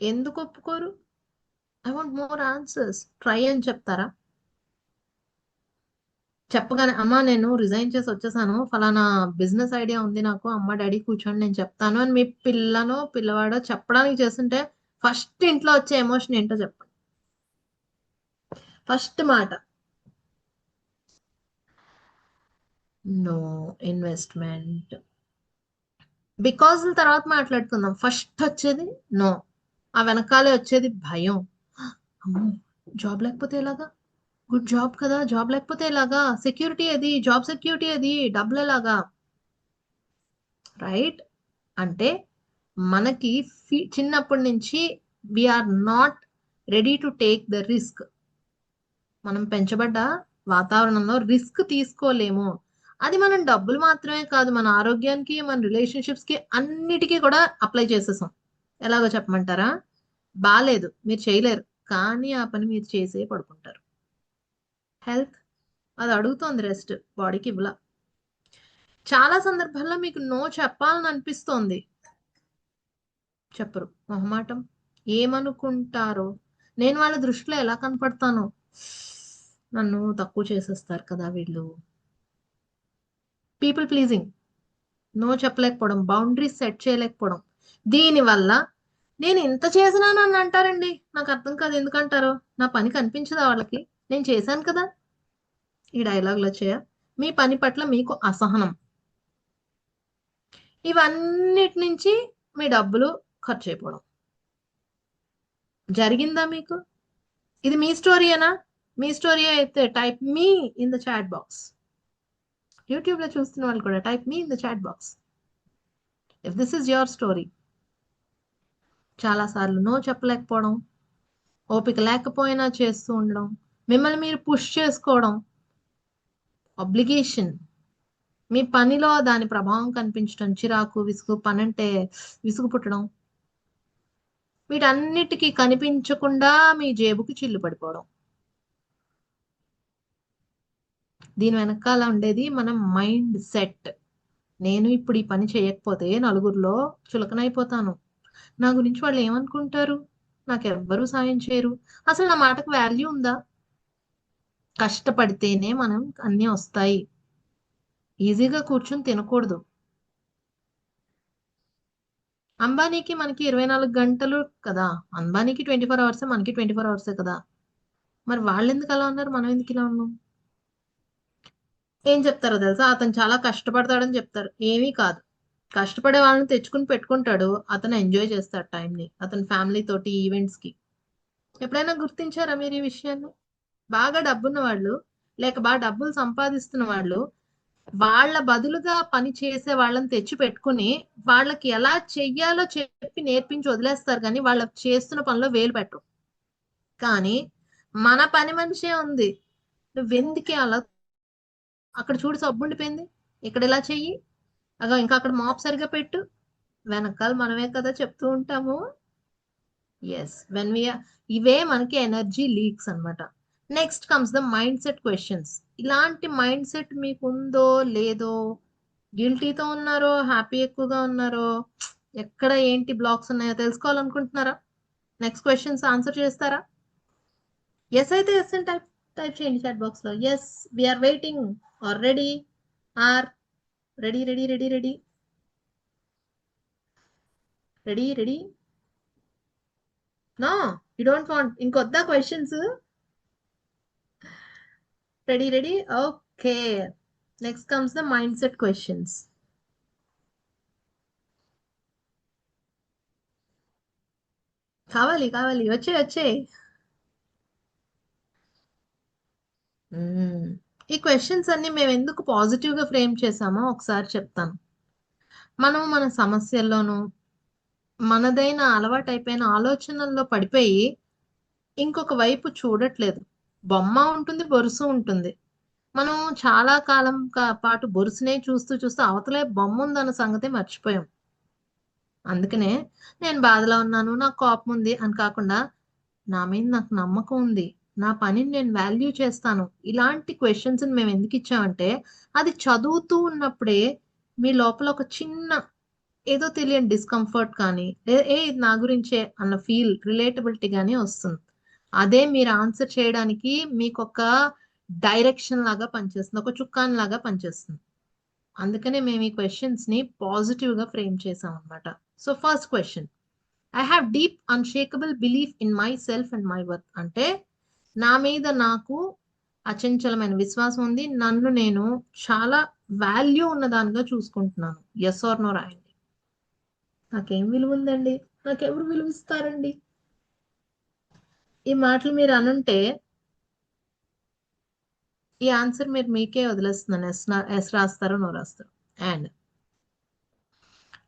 ఎందుకు ఒప్పుకోరు? I want more answers. Try అని చెప్తారా? చెప్పగానే అమ్మా నేను రిజైన్ చేసి వచ్చేసాను, ఫలానా బిజినెస్ ఐడియా ఉంది నాకు, అమ్మ డాడీ కూర్చొని నేను చెప్తాను అని మీ పిల్లనో పిల్లవాడో చెప్పడానికి చేస్తుంటే ఫస్ట్ ఇంట్లో వచ్చే ఎమోషన్ ఏంటో చెప్పండి. ఫస్ట్ మాట నో ఇన్వెస్ట్మెంట్. బికాజ్ తర్వాత మాట్లాడుకుందాం. ఫస్ట్ వచ్చేది నో. ఆ వెనకాలే వచ్చేది భయం. అమ్మో, జాబ్ లేకపోతే ఎలాగా? గుడ్ జాబ్ కదా, జాబ్ లేకపోతే ఎలాగా? సెక్యూరిటీ అది, జాబ్ సెక్యూరిటీ అది, డబ్బులు ఎలాగా? రైట్. అంటే మనకి చిన్నప్పటి నుంచి we are not ready to take the risk. మనం పెంచబడ్డ వాతావరణంలో రిస్క్ తీసుకోలేము. అది మనం డబ్బులు మాత్రమే కాదు, మన ఆరోగ్యానికి, మన రిలేషన్షిప్స్ కి, అన్నిటికీ కూడా అప్లై చేసేసాం. ఎలాగో చెప్పమంటారా? బాలేదు, మీరు చేయలేరు, కానీ ఆ పని మీరు చేసే పడుకుంటారు. హెల్త్ అది అడుగుతోంది రెస్ట్, బాడీకి ఇవ్వలా. చాలా సందర్భాల్లో మీకు నో చెప్పాలని అనిపిస్తోంది, చెప్పరు. మొహమాటం. ఏమనుకుంటారో, నేను వాళ్ళ దృష్టిలో ఎలా కనపడతాను, నన్ను తక్కువ చేసేస్తారు కదా వీళ్ళు. People pleasing. నో చెప్పలేకపోవడం, బౌండరీస్ సెట్ చేయలేకపోవడం. దీనివల్ల నేను ఇంత చేసినా నన్ను అంటారండి. నాకు అర్థం కాదు ఎందుకంటారో. నా పని కనిపించదా వాళ్ళకి? నేను చేశాను కదా. ఈ డైలాగులు వచ్చాయా? మీ పని పట్ల మీకు అసహనం. ఇవన్నిటి నుంచి మీ డబ్బులు ఖర్చు అయిపోవడం జరిగిందా మీకు? ఇది మీ స్టోరీయేనా? మీ స్టోరీ అయితే టైప్ మీ in the chat box. YouTube లో చూస్తున్న వాళ్ళు కూడా టైప్ మీ in the chat box if this is your story. చాలా సార్లు నో చెప్పలేకపోవడం, ఓపిక లేకపోయినా చేస్తూ ఉండడం, మిమ్మల్ని మీరు పుష్ చేసుకోవడం, అబ్లిగేషన్, మీ పనిలో దాని ప్రభావం కనిపించడం, చిరాకు, విసుగు, పనంటే విసుగు పుట్టడం, వీటన్నిటికీ కనిపించకుండా మీ జేబుకి చిల్లు పడిపోవడం. దీని వెనకాల ఉండేది మన మైండ్ సెట్. నేను ఇప్పుడు ఈ పని చేయకపోతే నలుగురిలో చులకనైపోతాను, నా గురించి వాళ్ళు ఏమనుకుంటారు, నాకెవ్వరూ సాయం చేయరు, అసలు నా మాటకు వాల్యూ ఉందా? కష్టపడితేనే మనం అన్నీ వస్తాయి. ఈజీగా కూర్చుని తినకూడదు. అంబానీకి మనకి 24 గంటలు కదా. అంబానీకి 24 అవర్స్, మనకి 24 అవర్సే కదా. మరి వాళ్ళు ఎందుకు అలా ఉన్నారు, మనం ఎందుకు ఇలా ఉన్నాం? ఏం చెప్తారో తెలుసా? అతను చాలా కష్టపడతాడని చెప్తారు. ఏమీ కాదు. కష్టపడే వాళ్ళని తెచ్చుకుని పెట్టుకుంటాడు, అతను ఎంజాయ్ చేస్తాడు టైంని, అతని ఫ్యామిలీ తోటి, ఈవెంట్స్ కి. ఎప్పుడైనా గుర్తించారా మీరు ఈ విషయాన్ని? బాగా డబ్బున్న వాళ్ళు, లేక బాగా డబ్బులు సంపాదిస్తున్న వాళ్ళు, వాళ్ళ బదులుగా పని చేసే వాళ్ళని తెచ్చి పెట్టుకుని వాళ్ళకి ఎలా చెయ్యాలో చెప్పి నేర్పించి వదిలేస్తారు, కానీ వాళ్ళ చేస్తున్న పనిలో వేలు పెట్టరు. కానీ మన పని మనిషే ఉంది, నువ్వెందుకే అలా, అక్కడ చూడు సబ్బు ఉండిపోయింది, ఇక్కడ ఇలా చెయ్యి, అగా ఇంకా అక్కడ మాప్ సరిగా పెట్టు, వెనకాల మనమే కదా చెప్తూ ఉంటాము. ఎస్, వెన్ వి, ఇవే మనకి ఎనర్జీ లీక్స్ అన్నమాట. Next comes the mindset questions. ఇలాంటి మైండ్ సెట్ మీకు ఉందో లేదో, గిల్టీతో ఉన్నారో, హ్యాపీ ఎక్కువగా ఉన్నారో, ఎక్కడ ఏంటి బ్లాక్స్ ఉన్నాయో తెలుసుకోవాలనుకుంటున్నారా? నెక్స్ట్ క్వశ్చన్స్ ఆన్సర్ చేస్తారా? ఎస్ అయితే ఎస్ అని టైప్ టైప్ చేయండి చాట్ బాక్స్ లో. Yes, we are waiting. Are ready? Are ready ready ready ready ready ready? No, you don't want. ఇంకొద్దా questions? Ready ready, okay. Next comes the mindset questions. కావాలి కావాలి, వచ్చే వచ్చే. ఈ క్వశ్చన్స్ అన్ని మేము ఎందుకు పాజిటివ్ గా ఫ్రేమ్ చేసామో ఒకసారి చెప్తాను. మనం మన సమస్యల్లోనూ, మనదైన అలవాటైపోయిన ఆలోచనల్లో పడిపోయి ఇంకొక వైపు చూడట్లేదు. బొమ్మ ఉంటుంది, బొరుసు ఉంటుంది. మనం చాలా కాలం పాటు బొరుసునే చూస్తూ చూస్తూ అవతలే బొమ్మ ఉందన్న సంగతి మర్చిపోయాం. అందుకనే నేను బాధలో ఉన్నాను, నాకు కోపం ఉంది అని కాకుండా, నా మీద నాకు నమ్మకం ఉంది, నా పనిని నేను వాల్యూ చేస్తాను. ఇలాంటి క్వశ్చన్స్ మేము ఎందుకు ఇచ్చామంటే, అది చదువుతూ ఉన్నప్పుడే మీ లోపల ఒక చిన్న ఏదో తెలియని డిస్కంఫర్ట్ కానీ, ఏ ఇది నా గురించే అన్న ఫీల్, రిలేటబిలిటీ కానీ వస్తుంది. అదే మీరు ఆన్సర్ చేయడానికి మీకు ఒక డైరెక్షన్ లాగా పనిచేస్తుంది, ఒక చుక్కాన్ లాగా పనిచేస్తుంది. అందుకనే మేము ఈ క్వశ్చన్స్ ని పాజిటివ్ గా ఫ్రేమ్ చేసాం అన్నమాట. So first question, I have deep unshakeable belief in my self and my worth. అంటే నా మీద నాకు అచంచలమైన విశ్వాసం ఉంది, నన్ను నేను చాలా వాల్యూ ఉన్నదానిగా చూసుకుంటున్నాను. ఎస్ ఆర్ నో రాయండి. నాకేం విలువ ఉందండి, నాకెవరు విలువ ఇస్తారండి? ఈ మాటలు మీరు అనుంటే ఈ ఆన్సర్ మీరు మీకే వదిలేస్తున్నాను. ఎస్ రాస్తారో నో రాస్తారు. అండ్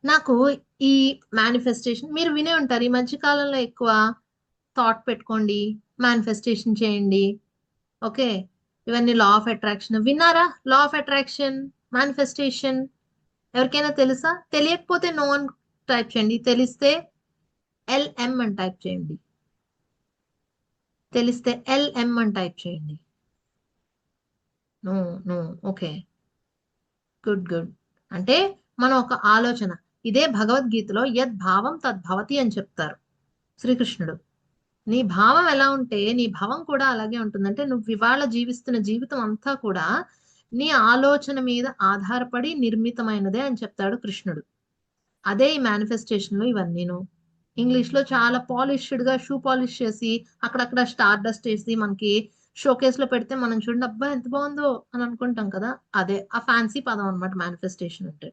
నాకు ఈ మేనిఫెస్టేషన్ మీరు వినే ఉంటారు ఈ మధ్య కాలంలో ఎక్కువ. థాట్ పెట్టుకోండి, మేనిఫెస్టేషన్ చేయండి. ఓకే, ఇవన్నీ లా ఆఫ్ అట్రాక్షన్ విన్నారా? లా ఆఫ్ అట్రాక్షన్, మేనిఫెస్టేషన్ ఎవరికైనా తెలుసా? తెలియకపోతే నో అని టైప్ చేయండి, తెలిస్తే ఎల్ఎం అని టైప్ చేయండి, తెలిస్తే ఎల్ఎం అని టైప్ చేయండి. No no. Okay, good good. అంటే మనం ఒక ఆలోచన, ఇదే భగవద్గీతలో యద్భావం తద్భవతి అని చెప్తారు శ్రీకృష్ణుడు. నీ భావం ఎలా ఉంటే నీ భావం కూడా అలాగే ఉంటుంది. అంటే నువ్వు ఇవాళ జీవిస్తున్న జీవితం అంతా కూడా నీ ఆలోచన మీద ఆధారపడి నిర్మితమైనదే అని చెప్తాడు కృష్ణుడు. అదే ఈ మేనిఫెస్టేషన్ లో ఇవన్నీను. ఇంగ్లీష్ లో చాలా పాలిష్డ్ గా షూ పాలిష్ చేసి అక్కడక్కడ స్టార్ డస్ట్ వేసి మనకి షోకేస్ లో పెడితే మనం చూడండి అబ్బా ఎంత బాగుందో అని అనుకుంటాం కదా. అదే ఆ ఫ్యాన్సీ పదం అనమాట మేనిఫెస్టేషన్ అంటే.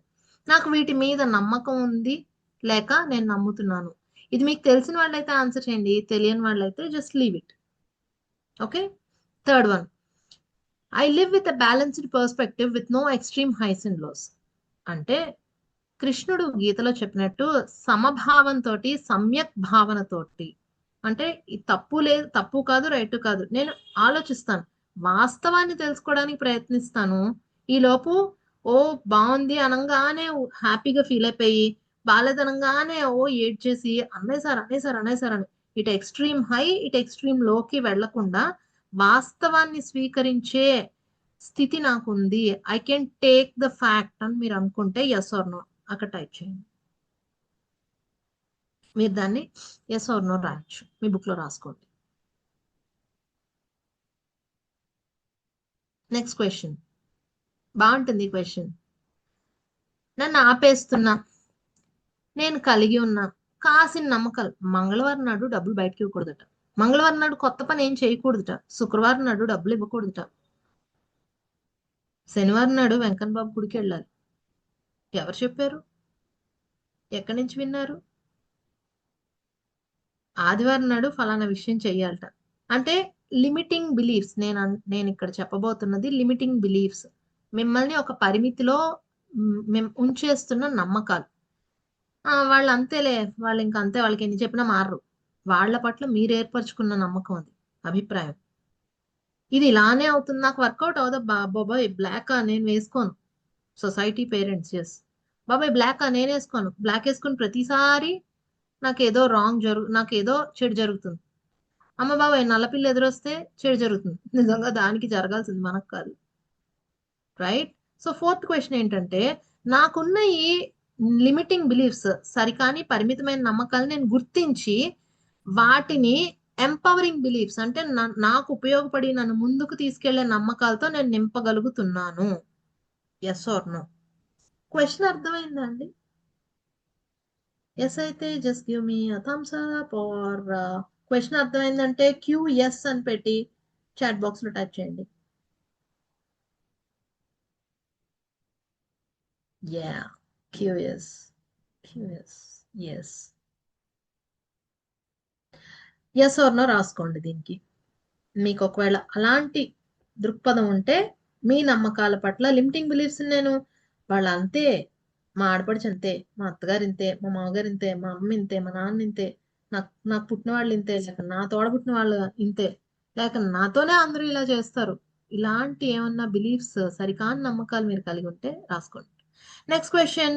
నాకు వీటి మీద నమ్మకం ఉంది, లేక నేను నమ్ముతున్నాను. ఇది మీకు తెలిసిన వాళ్ళైతే ఆన్సర్ చేయండి, తెలియని వాళ్ళైతే just leave it. Okay. Third one, I live with a balanced perspective with no extreme highs and lows. అంటే కృష్ణుడు గీతలో చెప్పినట్టు సమభావంతో, సమ్యక్ భావనతోటి, అంటే ఈ తప్పు లేదు, తప్పు కాదు, రైట్ కాదు, నేను ఆలోచిస్తాను, వాస్తవాన్ని తెలుసుకోవడానికి ప్రయత్నిస్తాను. ఈ లోపు ఓ బాగుంది అనగానే హ్యాపీగా ఫీల్ అయిపోయి, బాలేదనగానే ఓ ఏడ్చేసి అన్నేసారు అన్నేసారు అన్నేసారు అని ఇటు ఎక్స్ట్రీమ్ హై ఇటు ఎక్స్ట్రీమ్ లోకి వెళ్లకుండా వాస్తవాన్ని స్వీకరించే స్థితి నాకుంది. I can take the fact అని మీరు అనుకుంటే ఎస్ ఆర్ నో అక్కడ టైప్ చేయండి. మీరు దాన్ని ఎస్ ఆర్ నో రాయొచ్చు, మీ బుక్ లో రాసుకోండి. నెక్స్ట్ క్వశ్చన్ బాగుంటుంది ఈ క్వశ్చన్. నన్ను ఆపేస్తున్నా, నేను కలిగి ఉన్నా కాసిన నమ్మకాలు. మంగళవారం నాడు డబ్బులు బయటకి ఇవ్వకూడదట, మంగళవారం నాడు కొత్త పని ఏం చేయకూడదట, శుక్రవారం నాడు డబ్బులు ఇవ్వకూడదట, శనివారం నాడు వెంకన్న బాబు గుడికి వెళ్ళాలి. ఎవరు చెప్పారు? ఎక్కడి నుంచి విన్నారు? ఆదివారం నాడు ఫలానా విషయం చెయ్యాలట. అంటే లిమిటింగ్ బిలీఫ్స్. నేను ఇక్కడ చెప్పబోతున్నది లిమిటింగ్ బిలీఫ్స్. మిమ్మల్ని ఒక పరిమితిలో మేము ఉంచేస్తున్న నమ్మకాలు. వాళ్ళు అంతేలే, వాళ్ళు ఇంకా అంతే, వాళ్ళకి ఎన్ని చెప్పినా మారరు. వాళ్ళ పట్ల మీరు ఏర్పరచుకున్న నమ్మకం అది, అభిప్రాయం. ఇది ఇలానే అవుతుంది, నాకు వర్కౌట్ అవుదా బాబాయ్, బ్లాక్ నేను వేసుకోను. సొసైటీ పేరెంట్స్ ఎస్, బాబాయ్ బ్లాక్ నేను వేసుకోను, బ్లాక్ వేసుకుని ప్రతిసారి నాకేదో నాకేదో చెడు జరుగుతుంది. అమ్మ బాబాయ్ నల్లపిల్ల ఎదురొస్తే చెడు జరుగుతుంది, నిజంగా దానికి జరగాల్సింది మనకు కాదు. రైట్. సో ఫోర్త్ క్వశ్చన్ ఏంటంటే, నాకున్న ఈ లిమిటింగ్ బిలీఫ్స్, సరికాని పరిమితమైన నమ్మకాలు నేను గుర్తించి వాటిని ఎంపవరింగ్ బిలీఫ్స్ అంటే నాకు ఉపయోగపడి నన్ను ముందుకు తీసుకెళ్లే నమ్మకాలతో నేను నింపగలుగుతున్నాను. Yes or no? క్వశ్చన్ అర్థమైందా అండి? ఎస్ అయితే జస్ట్ గివ్ మీ థమ్స్ అప్, ఆర్ క్వశ్చన్ అర్థమైందంటే QS అని పెట్టి చాట్ బాక్స్ లో టైప్ చేయండి. Yeah, QS, QS. Yes, yes or no రాసుకోండి దీనికి. మీకు ఒకవేళ అలాంటి దృక్పథం ఉంటే, మీ నమ్మకాల పట్ల లిమిటింగ్ బిలీఫ్స్, నేను వాళ్ళ అంతే, మా ఆడపడుచు అంతే, మా అత్తగారు ఇంతే, మా మామగారు ఇంతే, మా అమ్మ ఇంతే, మా నాన్న ఇంతే, నాకు నాకు పుట్టిన వాళ్ళు ఇంతే, లేక నా తోడ పుట్టిన వాళ్ళు ఇంతే, లేక నాతోనే అందరూ ఇలా చేస్తారు, ఇలాంటి ఏమన్నా బిలీఫ్స్, సరికాని నమ్మకాలు మీరు కలిగి ఉంటే రాసుకోండి. నెక్స్ట్ క్వశ్చన్,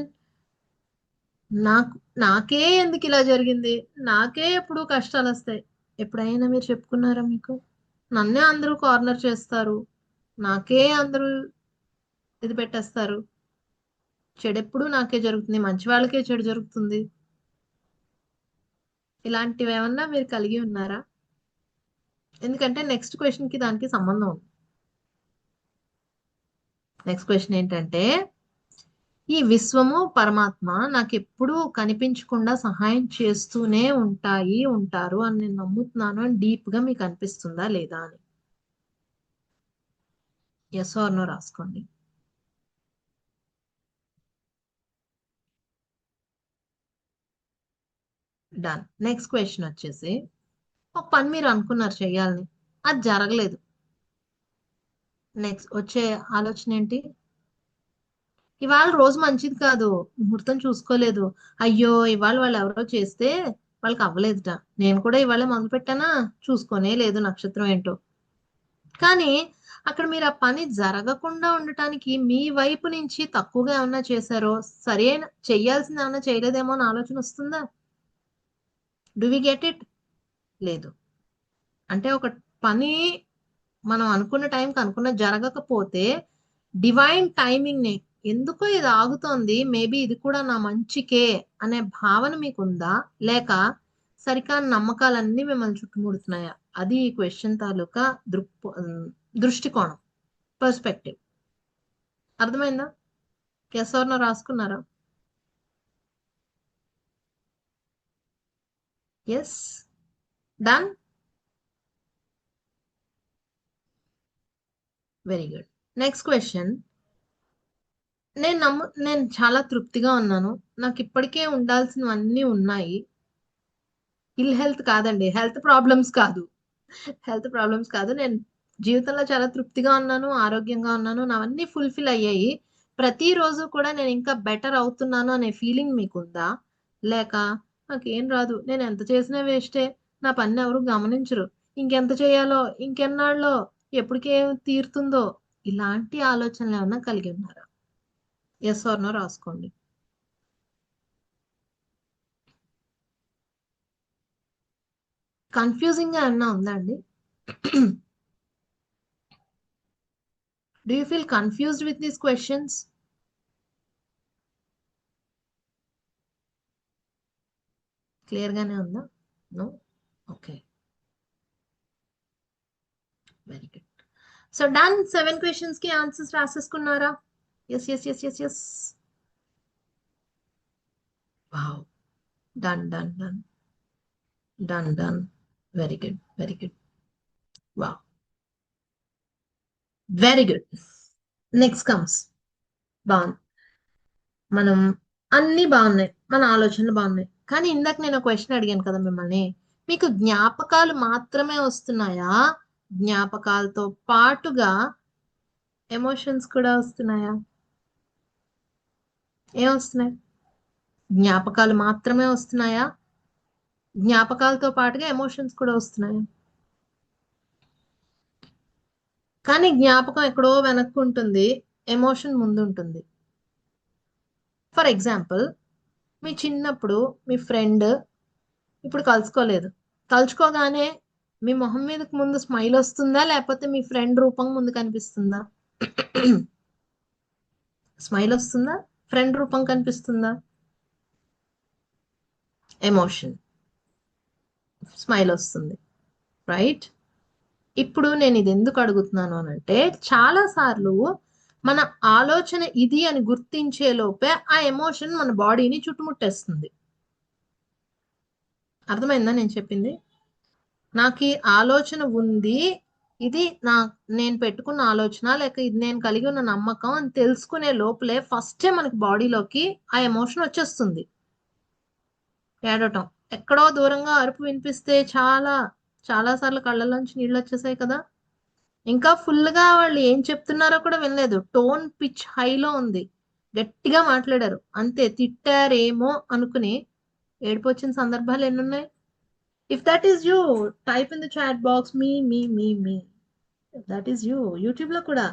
నాకు నాకే ఎందుకు ఇలా జరిగింది, నాకే ఎప్పుడు కష్టాలు వస్తాయి, ఎప్పుడైనా మీరు చెప్పుకున్నారా? మీకు నన్నే అందరూ కార్నర్ చేస్తారు, నాకే అందరూ ఇది పెట్టేస్తారు, చెడు ఎప్పుడు నాకే జరుగుతుంది, మంచి వాళ్ళకే చెడు జరుగుతుంది, ఇలాంటివి ఏమన్నా మీరు కలిగి ఉన్నారా? ఎందుకంటే నెక్స్ట్ క్వశ్చన్ కి దానికి సంబంధం ఉంది. నెక్స్ట్ క్వశ్చన్ ఏంటంటే, ఈ విశ్వము పరమాత్మ నాకు ఎప్పుడూ కనిపించకుండా సహాయం చేస్తూనే ఉంటారు అని నేను నమ్ముతున్నాను అని డీప్ గా మీకు అనిపిస్తుందా లేదా అని ఎస్ ఆర్ నో రాసుకోండి. డన్. నెక్స్ట్ క్వశ్చన్ వచ్చేసి, ఒక పని మీరు అనుకున్నారు చెయ్యాలని, అది జరగలేదు. నెక్స్ట్ వచ్చే ఆలోచన ఏంటి? ఇవాళ రోజు మంచిది కాదు, ముహూర్తం చూసుకోలేదు, అయ్యో ఇవాళ వాళ్ళు ఎవరో చేస్తే వాళ్ళకి అవ్వలేదుట, నేను కూడా ఇవాళ మొదలు పెట్టానా, చూసుకోనే లేదు నక్షత్రం ఏంటో. కానీ అక్కడ మీరు ఆ పని జరగకుండా ఉండటానికి మీ వైపు నుంచి తక్కువగా ఏమన్నా చేశారో, సరైన చెయ్యాల్సింది ఏమన్నా చేయలేదేమో అని ఆలోచన వస్తుందా? Do we get it? లేదు. అంటే ఒక పని మనం అనుకున్న టైంకి అనుకున్న జరగకపోతే డివైన్ టైమింగ్ ని, ఎందుకో ఇది ఆగుతోంది, మేబీ ఇది కూడా నా మంచికే అనే భావన మీకుందా, లేక సరికాని నమ్మకాలన్నీ మిమ్మల్ని చుట్టుముడుతున్నాయా? అది ఈ క్వశ్చన్ తాలూకా దృష్టికోణం, పర్స్పెక్టివ్. అర్థమైందా? ఎస్ ఆర్ నో రాసుకున్నారా? Yes. Done. Very good. Next question. నేను చాలా తృప్తిగా ఉన్నాను, నాకు ఇప్పటికే ఉండాల్సినవన్నీ ఉన్నాయి. ఇల్ హెల్త్ కాదండి, హెల్త్ ప్రాబ్లమ్స్ కాదు, హెల్త్ ప్రాబ్లమ్స్ కాదు. నేను జీవితంలో చాలా తృప్తిగా ఉన్నాను, ఆరోగ్యంగా ఉన్నాను, నావన్నీ ఫుల్ఫిల్ అయ్యాయి, ప్రతిరోజు కూడా నేను ఇంకా బెటర్ అవుతున్నాను అనే ఫీలింగ్ మీకుందా? లేక నాకేం రాదు, నేను ఎంత చేసినా వేస్టే, నా పని ఎవరు గమనించరు, ఇంకెంత చేయాలో, ఇంకెన్నాళ్ళో, ఎప్పటికేం తీరుతుందో, ఇలాంటి ఆలోచనలు ఏమన్నా కలిగి ఉన్నారా? ఎస్ ఆర్ నో రాసుకోండి. కన్ఫ్యూజింగ్ గా ఏమన్నా ఉందా అండి? Do you feel confused with these questions? Clear గానే ఉందా? No? Okay, very good. So done. 7 questions కి ఆన్సర్స్ రాసేసుకున్నారా? Yes yes yes yes yes. Wow. Done done done done done. Very good, very good. Wow, very good. Next comes. బాగుంది. మనం అన్ని బాగున్నాయి, మన ఆలోచనలు బాగున్నాయి, కానీ ఇందాక నేను ఒక క్వశ్చన్ అడిగాను కదా మిమ్మల్ని, మీకు జ్ఞాపకాలు మాత్రమే వస్తున్నాయా, జ్ఞాపకాలతో పాటుగా ఎమోషన్స్ కూడా వస్తున్నాయా? ఏం వస్తున్నాయి? జ్ఞాపకాలు మాత్రమే వస్తున్నాయా, జ్ఞాపకాలతో పాటుగా ఎమోషన్స్ కూడా వస్తున్నాయా? కానీ జ్ఞాపకం ఎక్కడో వెనక్కు ఉంటుంది, ఎమోషన్ ముందు ఉంటుంది. ఫర్ ఎగ్జాంపుల్, మీ చిన్నప్పుడు మీ ఫ్రెండ్ ఇప్పుడు కలుసుకోలేదు, తలుచుకోగానే మీ మొహం మీదకి ముందు స్మైల్ వస్తుందా, లేకపోతే మీ ఫ్రెండ్ రూపం ముందు కనిపిస్తుందా? స్మైల్ వస్తుందా, ఫ్రెండ్ రూపం కనిపిస్తుందా? ఎమోషన్, స్మైల్ వస్తుంది, రైట్? ఇప్పుడు నేను ఇది ఎందుకు అడుగుతున్నాను అని అంటే, చాలా సార్లు మన ఆలోచన ఇది అని గుర్తించే లోపే ఆ ఎమోషన్ మన బాడీని చుట్టుముట్టేస్తుంది. అర్థమైందా నేను చెప్పింది? నాకు ఈ ఆలోచన ఉంది, ఇది నేను పెట్టుకున్న ఆలోచన, లేక ఇది నేను కలిగి ఉన్న నమ్మకం అని తెలుసుకునే లోపలే ఫస్టే మనకి బాడీలోకి ఆ ఎమోషన్ వచ్చేస్తుంది. ఏడవటం, ఎక్కడో దూరంగా అరుపు వినిపిస్తే చాలా చాలా సార్లు కళ్ళలోంచి నీళ్ళు వచ్చేసాయి కదా. ఇంకా ఫుల్ గా వాళ్ళు ఏం చెప్తున్నారో కూడా వినలేదు, టోన్ పిచ్ హైలో ఉంది, గట్టిగా మాట్లాడారు, అంతే, తిట్టారేమో అనుకుని ఏడుపు వచ్చిన సందర్భాలు ఎన్నున్నాయి? If that is you, type in the chat box me me me me. That is you. YouTube లో కూడా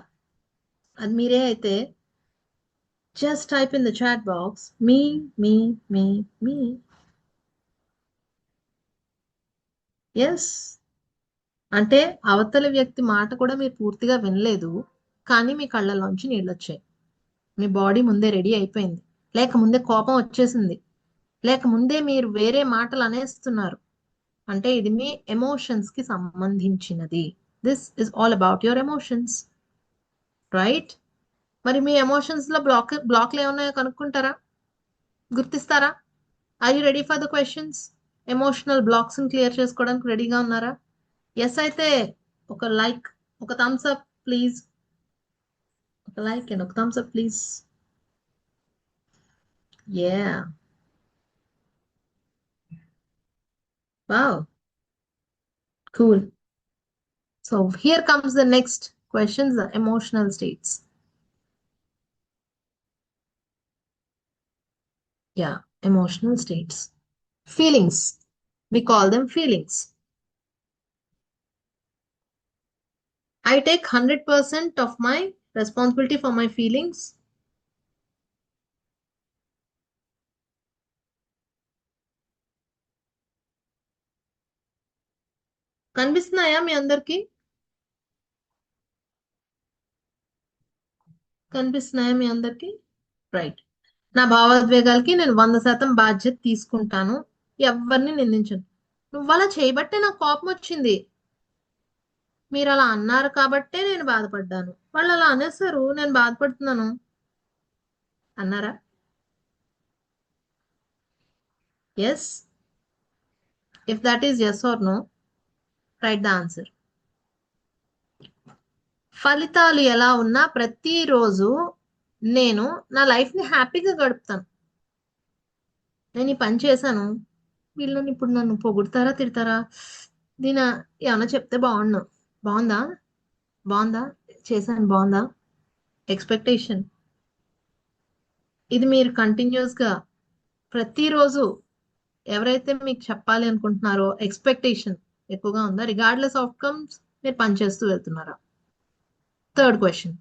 అది మీరే అయితే, just type in the chat box me me me me. Yes. అంటే అవతల వ్యక్తి మాట కూడా మీరు పూర్తిగా వినలేదు, కానీ మీ కళ్ళలోంచి నీళ్ళు వచ్చాయి, మీ బాడీ ముందే రెడీ అయిపోయింది, లేక ముందే కోపం వచ్చేసింది, లేక ముందే మీరు వేరే మాటలు అనేస్తున్నారు. అంటే ఇది మీ ఎమోషన్స్ కి సంబంధించినది. This is all about your emotions, right? మరి మీ ఎమోషన్స్ లో బ్లాక్లు ఏమున్నాయో కనుక్కుంటారా? గుర్తిస్తారా? Are you ready for the questions? Emotional blocks clear చేసుకోవడానికి రెడీగా ఉన్నారా? ఎస్ అయితే ఒక లైక్, ఒక థమ్స్ అప్ ప్లీజ్. ఒక లైక్ అండ్ ఒక thumbs up please. Yeah, wow, cool. So here comes the next questions, the emotional states. Yeah, emotional states. Feelings. We call them feelings. I take 100% of my responsibility for my feelings. కనిపిస్తున్నాయా మీ అందరికి? కనిపిస్తున్నాయా మీ అందరికి? రైట్. నా భావోద్వేగాలకి నేను 100% బాధ్యత తీసుకుంటాను. ఎవరిని నిందించను. నువ్వు అలా చేయబట్టే నాకు కోపం వచ్చింది. మీరు అలా అన్నారు కాబట్టే నేను బాధపడ్డాను. వాళ్ళు అలా అనేసారు, నేను బాధపడుతున్నాను అన్నారా? Yes. If that is yes or no, write the answer. ఫలితాలు ఎలా ఉన్నా ప్రతిరోజు నేను నా లైఫ్ ని హ్యాపీగా గడుపుతాను. నేను ఈ పని చేశాను, వీళ్ళని ఇప్పుడు నన్ను పొగుడతారా తిడతారా, దీని ఏమన్నా చెప్తే బాగుందా, బాగుందా, చేశాను బాగుందా, ఎక్స్పెక్టేషన్. ఇది మీరు కంటిన్యూస్ గా ప్రతిరోజు ఎవరైతే మీకు చెప్పాలి అనుకుంటున్నారో ఎక్స్పెక్టేషన్ ఎక్కువగా ఉందా, రిగార్డ్లెస్ అవుట్కమ్స్ మీరు పనిచేస్తూ వెళ్తున్నారా? Third question.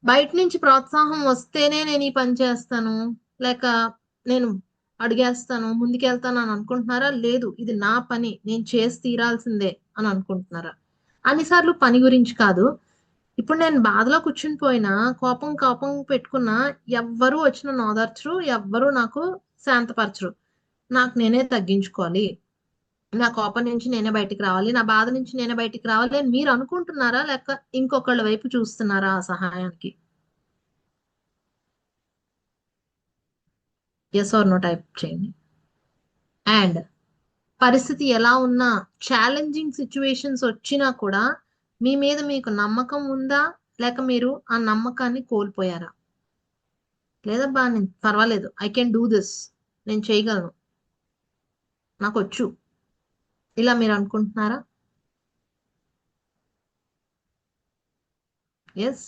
బయట నుంచి ప్రోత్సాహం వస్తేనే నేను ఈ పని చేస్తాను, లేక నేను అడిగేస్తాను ముందుకెళ్తాను అని అనుకుంటున్నారా? లేదు, ఇది నా పని, నేను చేసి తీరాల్సిందే అని అనుకుంటున్నారా? అన్నిసార్లు పని గురించి కాదు. ఇప్పుడు నేను బాధలో కూర్చుని పోయినా, కోపం కోపం పెట్టుకున్నా, ఎవ్వరూ వచ్చి నన్ను ఓదార్చరు, ఎవ్వరూ నాకు శాంతపరచరు. నాకు నేనే తగ్గించుకోవాలి, నా కోపం నుంచి నేనే బయటికి రావాలి, నా బాధ నుంచి నేనే బయటికి రావాలి అని మీరు అనుకుంటున్నారా, లేక ఇంకొకళ్ళ వైపు చూస్తున్నారా ఆ సహాయానికి? ఎస్ ఆర్ నో టైప్ చేయండి. అండ్ పరిస్థితి ఎలా ఉన్నా, ఛాలెంజింగ్ సిచ్యువేషన్స్ వచ్చినా కూడా మీ మీద మీకు నమ్మకం ఉందా, లేక మీరు ఆ నమ్మకాన్ని కోల్పోయారా? లేదబ్బా నేను పర్వాలేదు, ఐ కెన్ డూ దిస్, నేను చేయగలను, నాకు వచ్చు, ఇలా మీరు అనుకుంటున్నారా? ఎస్.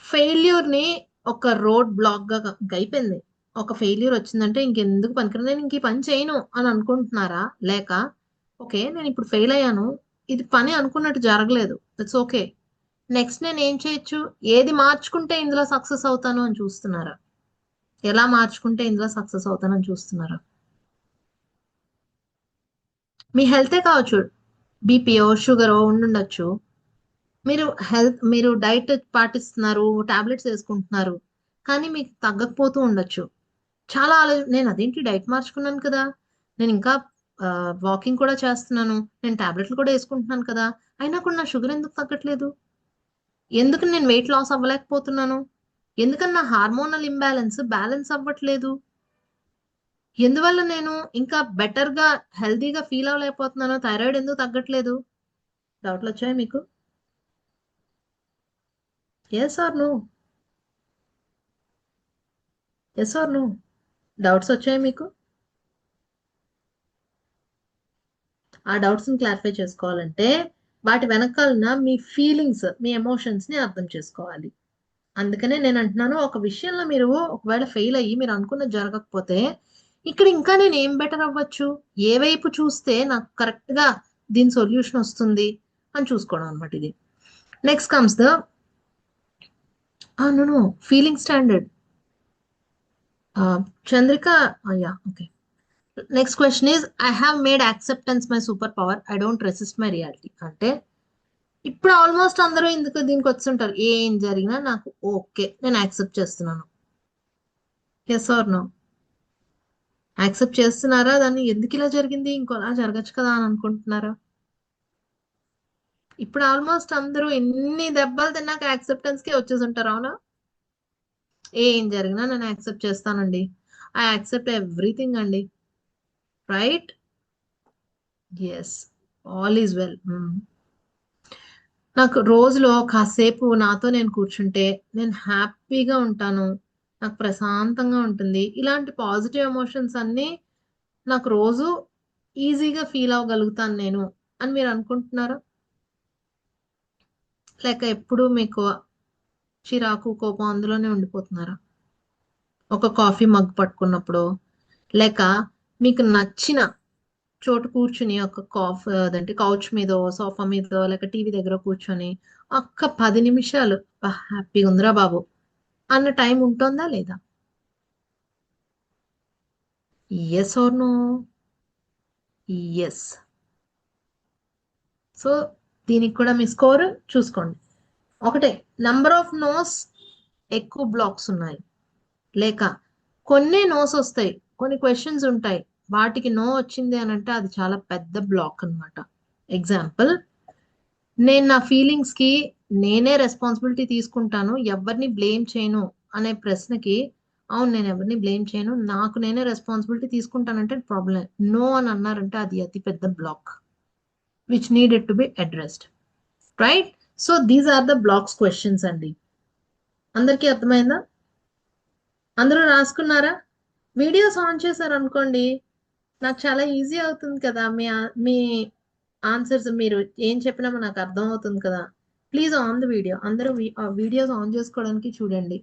ఫెయిల్యూర్ ని ఒక రోడ్ బ్లాక్ గా అయిపోయింది. ఒక ఫెయిల్యూర్ వచ్చిందంటే ఇంకెందుకు పనికిరా, నేను ఇంక ఈ పని చేయను అని అనుకుంటున్నారా? లేక ఓకే నేను ఇప్పుడు ఫెయిల్ అయ్యాను, ఇది పని అనుకున్నట్టు జరగలేదు, ఇట్స్ ఓకే, నెక్స్ట్ నేను ఏం చేయొచ్చు, ఏది మార్చుకుంటే ఇందులో సక్సెస్ అవుతాను అని చూస్తున్నారా? ఎలా మార్చుకుంటే ఇందులో సక్సెస్ అవుతానని చూస్తున్నారా? మీ హెల్తే కావచ్చు, బీపీఓ షుగరో ఉండుండొచ్చు. మీరు డైట్ పాటిస్తున్నారు, టాబ్లెట్స్ వేసుకుంటున్నారు, కానీ మీకు తగ్గకపోతూ ఉండొచ్చు. చాలా నేను అదేంటి డైట్ మార్చుకున్నాను కదా, నేను ఇంకా వాకింగ్ కూడా చేస్తున్నాను, నేను టాబ్లెట్లు కూడా వేసుకుంటున్నాను కదా, అయినా కూడా నా షుగర్ ఎందుకు తగ్గట్లేదు, ఎందుకు నేను వెయిట్ లాస్ అవ్వలేకపోతున్నాను, ఎందుకని నా హార్మోనల్ ఇంబ్యాలెన్స్ బ్యాలెన్స్ అవ్వట్లేదు, ఎందువల్ల నేను ఇంకా బెటర్ గా హెల్తీగా ఫీల్ అవ్వలేకపోతున్నాను, థైరాయిడ్ ఎందుకు తగ్గట్లేదు? డౌట్లు వచ్చాయి మీకు? Yes or no? Yes or no? Doubts వచ్చాయి మీకు? ఆ డౌట్స్ ని క్లారిఫై చేసుకోవాలంటే వాటి వెనకాలన మీ ఫీలింగ్స్, మీ ఎమోషన్స్ ని అర్థం చేసుకోవాలి. అందుకనే నేను అంటున్నాను, ఒక విషయంలో మీరు ఒకవేళ ఫెయిల్ అయ్యి మీరు అనుకున్నది జరగకపోతే ఇక్కడ ఇంకా నేను ఏం బెటర్ అవ్వచ్చు, ఏ వైపు చూస్తే నాకు కరెక్ట్ గా దీని సొల్యూషన్ వస్తుంది అని చూసుకోవడం అనమాట ఇది. Next comes the no feeling standard. Chandrika, yeah okay. Next question is I have made acceptance my superpower, I don't resist my reality. అంటే ఇప్పుడు ఆల్మోస్ట్ అందరూ ఇందుకు దీనికి వచ్చుంటారు, ఏం జరిగినా నాకు ఓకే, నేను యాక్సెప్ట్ చేస్తున్నాను. Yes or no? యాక్సెప్ట్ చేస్తున్నారా? దాన్ని ఎందుకు ఇలా జరిగింది, ఇంకోలా జరగచ్చు కదా అని అనుకుంటున్నారా? ఇప్పుడు ఆల్మోస్ట్ అందరూ ఎన్ని దెబ్బలు తిన్నాక యాక్సెప్టెన్స్ కి వచ్చేసి ఉంటారు, అవునా? ఏం జరిగినా నేను యాక్సెప్ట్ చేస్తానండి. ఐ యాక్సెప్ట్ ఎవ్రీథింగ్ అండి. Right. Yes. All is well. నాకు రోజులో కాసేపు నాతో నేను కూర్చుంటే నేను హ్యాపీగా ఉంటాను. నాకు ప్రశాంతంగా ఉంటుంది. ఇలాంటి పాజిటివ్ ఎమోషన్స్ అన్నీ నాకు రోజు ఈజీగా ఫీల్ అవ్వగలుగుతాను నేను అని మీరు అనుకుంటున్నారా? లేక ఎప్పుడు మీకు చిరాకు, కోపం అందులోనే ఉండిపోతున్నారా? ఒక కాఫీ మగ్ పట్టుకున్నప్పుడు, లేక మీకు నచ్చిన చోటు కూర్చుని ఒక కాఫీ అదంటే కౌచ్ మీదో సోఫా మీదో లేక టీవీ దగ్గర కూర్చొని ఒక్క 10 నిమిషాలు హ్యాపీగా ఉందిరా బాబు అన్న టైం ఉంటుందా లేదా? Yes or no? Yes. So దీనికి కూడా మీ స్కోర్ చూసుకోండి. ఒకటే, నంబర్ ఆఫ్ నోస్ ఎక్కువ బ్లాక్స్ ఉన్నాయి, లేక కొన్ని నోస్ వస్తాయి, కొన్ని క్వశ్చన్స్ ఉంటాయి, వాటికి నో వచ్చింది అని అంటే అది చాలా పెద్ద బ్లాక్ అన్నమాట. ఎగ్జాంపుల్, నేను నా ఫీలింగ్స్ కి నేనే రెస్పాన్సిబిలిటీ తీసుకుంటాను, ఎవరిని బ్లేమ్ చేయను అనే ప్రశ్నకి అవును నేను ఎవరిని బ్లేమ్ చేయను, నాకు నేనే రెస్పాన్సిబిలిటీ తీసుకుంటానంటే ప్రాబ్లం. నో అని అన్నారంటే అది అతి పెద్ద block which needed to be addressed. Right. So these are the blocks questions అండి. అందరికీ అర్థమైందా? అందరూ రాసుకున్నారా? వీడియోస్ ఆన్ చేశారు అనుకోండి, నాకు చాలా ఈజీ అవుతుంది కదా. మీ ఆన్సర్స్ మీరు ఏం చెప్పినా నాకు అర్థం అవుతుంది కదా. Please on the video. అందరూ వీడియోస్ ఆన్ చేసుకోవడానికి చూడండి.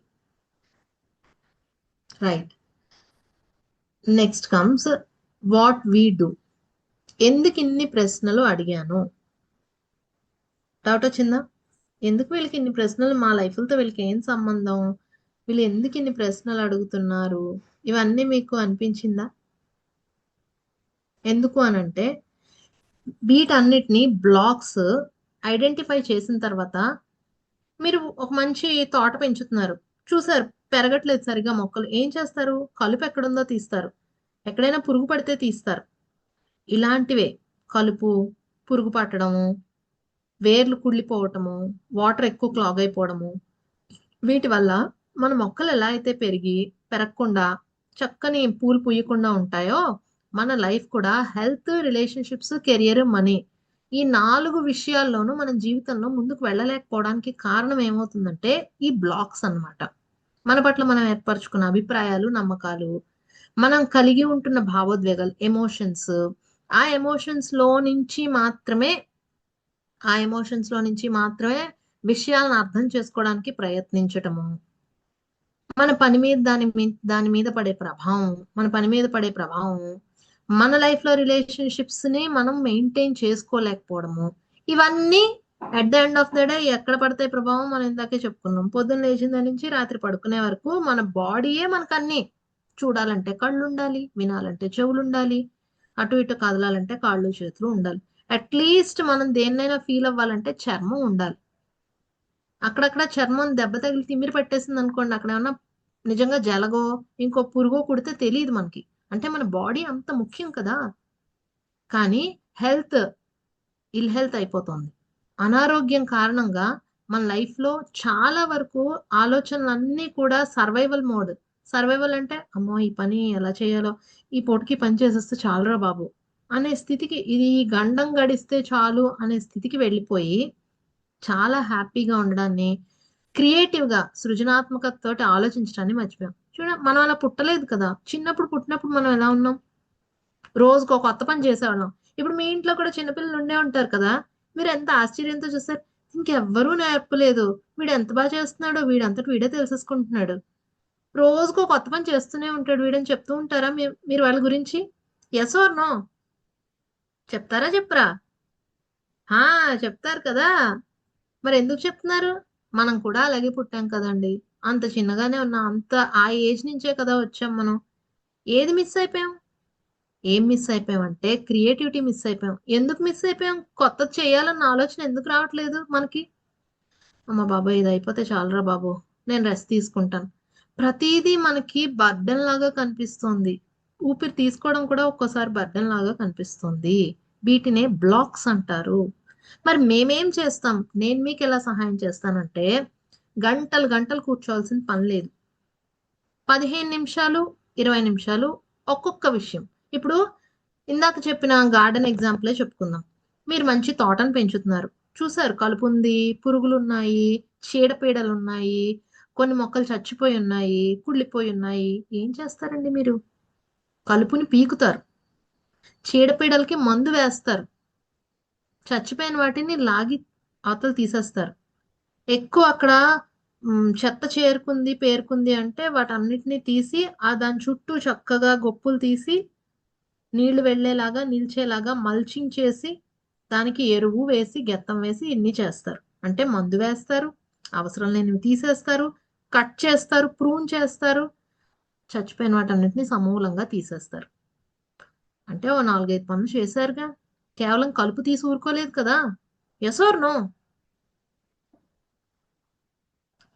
Right. Next comes what we do. ఎందుకు ఇన్ని ప్రశ్నలు అడిగాను? డౌట్ వచ్చిందా? ఎందుకు వీళ్ళకి ఇన్ని ప్రశ్నలు, మా లైఫ్లతో వీళ్ళకి ఏం సంబంధం, వీళ్ళు ఎందుకు ఇన్ని ప్రశ్నలు అడుగుతున్నారు, ఇవన్నీ మీకు అనిపించిందా? ఎందుకు అనంటే వీటన్నిటిని బ్లాక్స్ ఐడెంటిఫై చేసిన తర్వాత మీరు ఒక మంచి తోట పెంచుతున్నారు, చూసారు పెరగట్లేదు సరిగా మొక్కలు, ఏం చేస్తారు? కలుపు ఎక్కడుందో తీస్తారు, ఎక్కడైనా పురుగు పడితే తీస్తారు. ఇలాంటివే కలుపు, పురుగు పట్టడము, వేర్లు కుళ్ళిపోవటము, వాటర్ ఎక్కువ క్లాగ్ అయిపోవడము, వీటి వల్ల మన మొక్కలు ఎలా అయితే పెరగకుండా చక్కని పూలు పూయకుండా ఉంటాయో, మన లైఫ్ కూడా హెల్త్, రిలేషన్షిప్స్, కెరియర్, మనీ, ఈ 4 విషయాల్లోనూ మనం జీవితంలో ముందుకు వెళ్ళలేకపోవడానికి కారణం ఏమవుతుందంటే ఈ బ్లాక్స్ అన్నమాట. మన పట్ల మనం ఏర్పరచుకున్న అభిప్రాయాలు, నమ్మకాలు, మనం కలిగి ఉంటున్న భావోద్వేగాలు, ఎమోషన్స్, ఆ ఎమోషన్స్ లో నుంచి మాత్రమే ఆ ఎమోషన్స్ లో నుంచి మాత్రమే విషయాలను అర్థం చేసుకోవడానికి ప్రయత్నించటము, మన పని మీద దాని మీద పడే ప్రభావం, మన పని మీద పడే ప్రభావం, మన లైఫ్ లో రిలేషన్షిప్స్ ని మనం మెయింటైన్ చేసుకోలేకపోవడము, ఇవన్నీ at the end of the day ఎక్కడ పడతాయి ప్రభావం? మనం ఇందాకే చెప్పుకున్నాం, పొద్దున్న లేచిన దాని నుంచి రాత్రి పడుకునే వరకు మన బాడీయే మనకు అన్ని. చూడాలంటే కళ్ళు ఉండాలి, వినాలంటే చెవులు ఉండాలి, అటు ఇటు కదలాలంటే కాళ్ళు చేతులు ఉండాలి, అట్లీస్ట్ మనం దేన్నైనా ఫీల్ అవ్వాలంటే చర్మం ఉండాలి. అక్కడక్కడ చర్మం దెబ్బ తగిలి తిమ్మిరి పట్టేసింది అనుకోండి, అక్కడ ఏమన్నా నిజంగా జలగో ఇంకో పురుగో కుడితే తెలియదు మనకి. అంటే మన బాడీ అంత ముఖ్యం కదా. కానీ హెల్త్ ఇల్ హెల్త్ అయిపోతుంది. అనారోగ్యం కారణంగా మన లైఫ్ లో చాలా వరకు ఆలోచనలన్నీ కూడా సర్వైవల్ మోడ్. సర్వైవల్ అంటే అమ్మో ఈ పని ఎలా చేయాలో, ఈ పూటకి పని చేసేస్తే చాలురా బాబు అనే స్థితికి, ఇది ఈ గండం గడిస్తే చాలు అనే స్థితికి వెళ్ళిపోయి చాలా హ్యాపీగా ఉండడాన్ని, క్రియేటివ్ గా సృజనాత్మకత తోటి ఆలోచించడాన్ని మర్చిపోయాం. మనం అలా పుట్టలేదు కదా. చిన్నప్పుడు పుట్టినప్పుడు మనం ఎలా ఉన్నాం? రోజుకు ఒక కొత్త పని చేసేవాళ్ళం. ఇప్పుడు మీ ఇంట్లో కూడా చిన్నపిల్లలు ఉండే ఉంటారు కదా. మీరు ఎంత ఆశ్చర్యంతో చూస్తారు, ఇంకెవ్వరూ నేర్పలేదు, వీడు ఎంత బాగా చేస్తున్నాడో, వీడంతటి వీడే తెలిసేసుకుంటున్నాడు, రోజుకు ఒక కొత్త పని చేస్తూనే ఉంటాడు వీడని చెప్తూ ఉంటారా మీరు వాళ్ళ గురించి? Yes or no? చెప్తారా చెప్పరా? హా, చెప్తారు కదా. మరి ఎందుకు చెప్తున్నారు? మనం కూడా అలాగే పుట్టాం కదండి. అంత చిన్నగానే ఉన్నాం, అంత ఆ ఏజ్ నుంచే కదా వచ్చాం మనం. ఏది మిస్ అయిపోయాం? ఏం మిస్ అయిపోయాం అంటే క్రియేటివిటీ మిస్ అయిపోయాం. ఎందుకు మిస్ అయిపోయాం? కొత్తది చేయాలన్న ఆలోచన ఎందుకు రావట్లేదు మనకి? అమ్మ బాబాయ్ ఇది అయిపోతే చాలరా బాబు, నేను రెస్ట్ తీసుకుంటాను. ప్రతిదీ మనకి బర్డెన్ లాగా కనిపిస్తుంది. ఊపిరి తీసుకోవడం కూడా ఒక్కోసారి బర్డెన్ లాగా కనిపిస్తుంది. వీటినే బ్లాక్స్ అంటారు. మరి మేమేం చేస్తాం? నేను మీకు ఎలా సహాయం చేస్తానంటే గంటలు గంటలు కూర్చోవాల్సిన పని లేదు. 15 నిమిషాలు, 20 నిమిషాలు ఒక్కొక్క విషయం. ఇప్పుడు ఇందాక చెప్పిన గార్డెన్ ఎగ్జాంపులే చెప్పుకుందాం. మీరు మంచి తోటను పెంచుతున్నారు. చూసారు కలుపు ఉంది, పురుగులున్నాయి, చీడపీడలున్నాయి, కొన్ని మొక్కలు చచ్చిపోయి ఉన్నాయి, కుళ్ళిపోయి ఉన్నాయి. ఏం చేస్తారండి మీరు? కలుపుని పీకుతారు. చీడపీడలకి మందు వేస్తారు. చచ్చిపోయిన వాటిని లాగి అవతల తీసేస్తారు. ఎక్కువ అక్కడ చెత్త చేరుకుంది పేరుకుంది అంటే వాటన్నిటిని తీసి దాని చుట్టూ చక్కగా గొప్పులు తీసి నీళ్లు వెళ్ళేలాగా నిల్చేలాగా మల్చింగ్ చేసి దానికి ఎరువు వేసి గెత్తం వేసి ఇన్ని చేస్తారు. అంటే మందు వేస్తారు, అవసరం లేనివి తీసేస్తారు, కట్ చేస్తారు, ప్రూన్ చేస్తారు, చచ్చిపోయిన వాటన్నిటిని సమూలంగా తీసేస్తారు. అంటే ఓ 4-5 పనులు చేశారుగా. కేవలం కలుపు తీసి ఊరుకోలేదు కదా. Yes or no?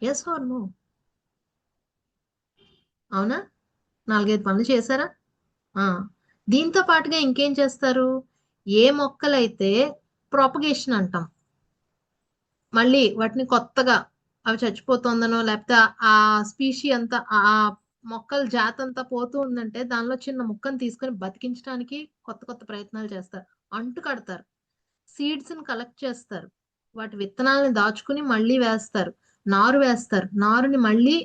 Yes or no? అవునా? 4-5 పనులు చేశారా? ఆ దీంతో పాటుగా ఇంకేం చేస్తారు? ఏ మొక్కలైతే ప్రాపగేషన్ అంటాం, మళ్ళీ వాటిని కొత్తగా అవి చచ్చిపోతుందనో లేకపోతే ఆ స్పీషీ అంతా ఆ మొక్కల జాతి అంతా పోతూ ఉందంటే దానిలో చిన్న ముక్కను తీసుకొని బతికించడానికి కొత్త కొత్త ప్రయత్నాలు చేస్తారు. అంటు కడతారు, సీడ్స్ ని కలెక్ట్ చేస్తారు, వాటి విత్తనాలను దాచుకుని మళ్ళీ వేస్తారు, నారు వేస్తారు, నారుని మళ్ళీ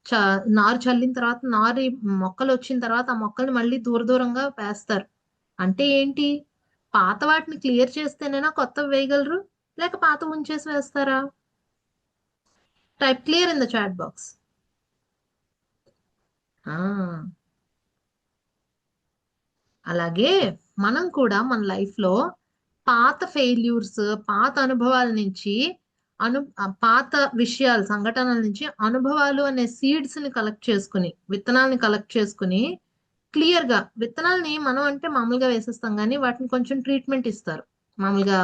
చ నారు చల్లిన తర్వాత నారు మొక్కలు వచ్చిన తర్వాత ఆ మొక్కల్ని మళ్ళీ దూర దూరంగా వేస్తారు. అంటే ఏంటి? పాత వాటిని క్లియర్ చేస్తేనేనా కొత్తవి వేయగలరు, లేక పాత ఉంచేసి వేస్తారా? Type clear in the chat box. అలాగే మనం కూడా మన లైఫ్ లో పాత ఫెయిల్యూర్స్, పాత అనుభవాల నుంచి పాత విషయాలు సంఘటనల నుంచి అనుభవాలు అనే సీడ్స్ ని కలెక్ట్ చేసుకుని విత్తనాలని కలెక్ట్ చేసుకుని క్లియర్ గా విత్తనాలని మనం అంటే మామూలుగా వేసేస్తాం కానీ వాటిని కొంచెం ట్రీట్మెంట్ ఇస్తారు. మామూలుగా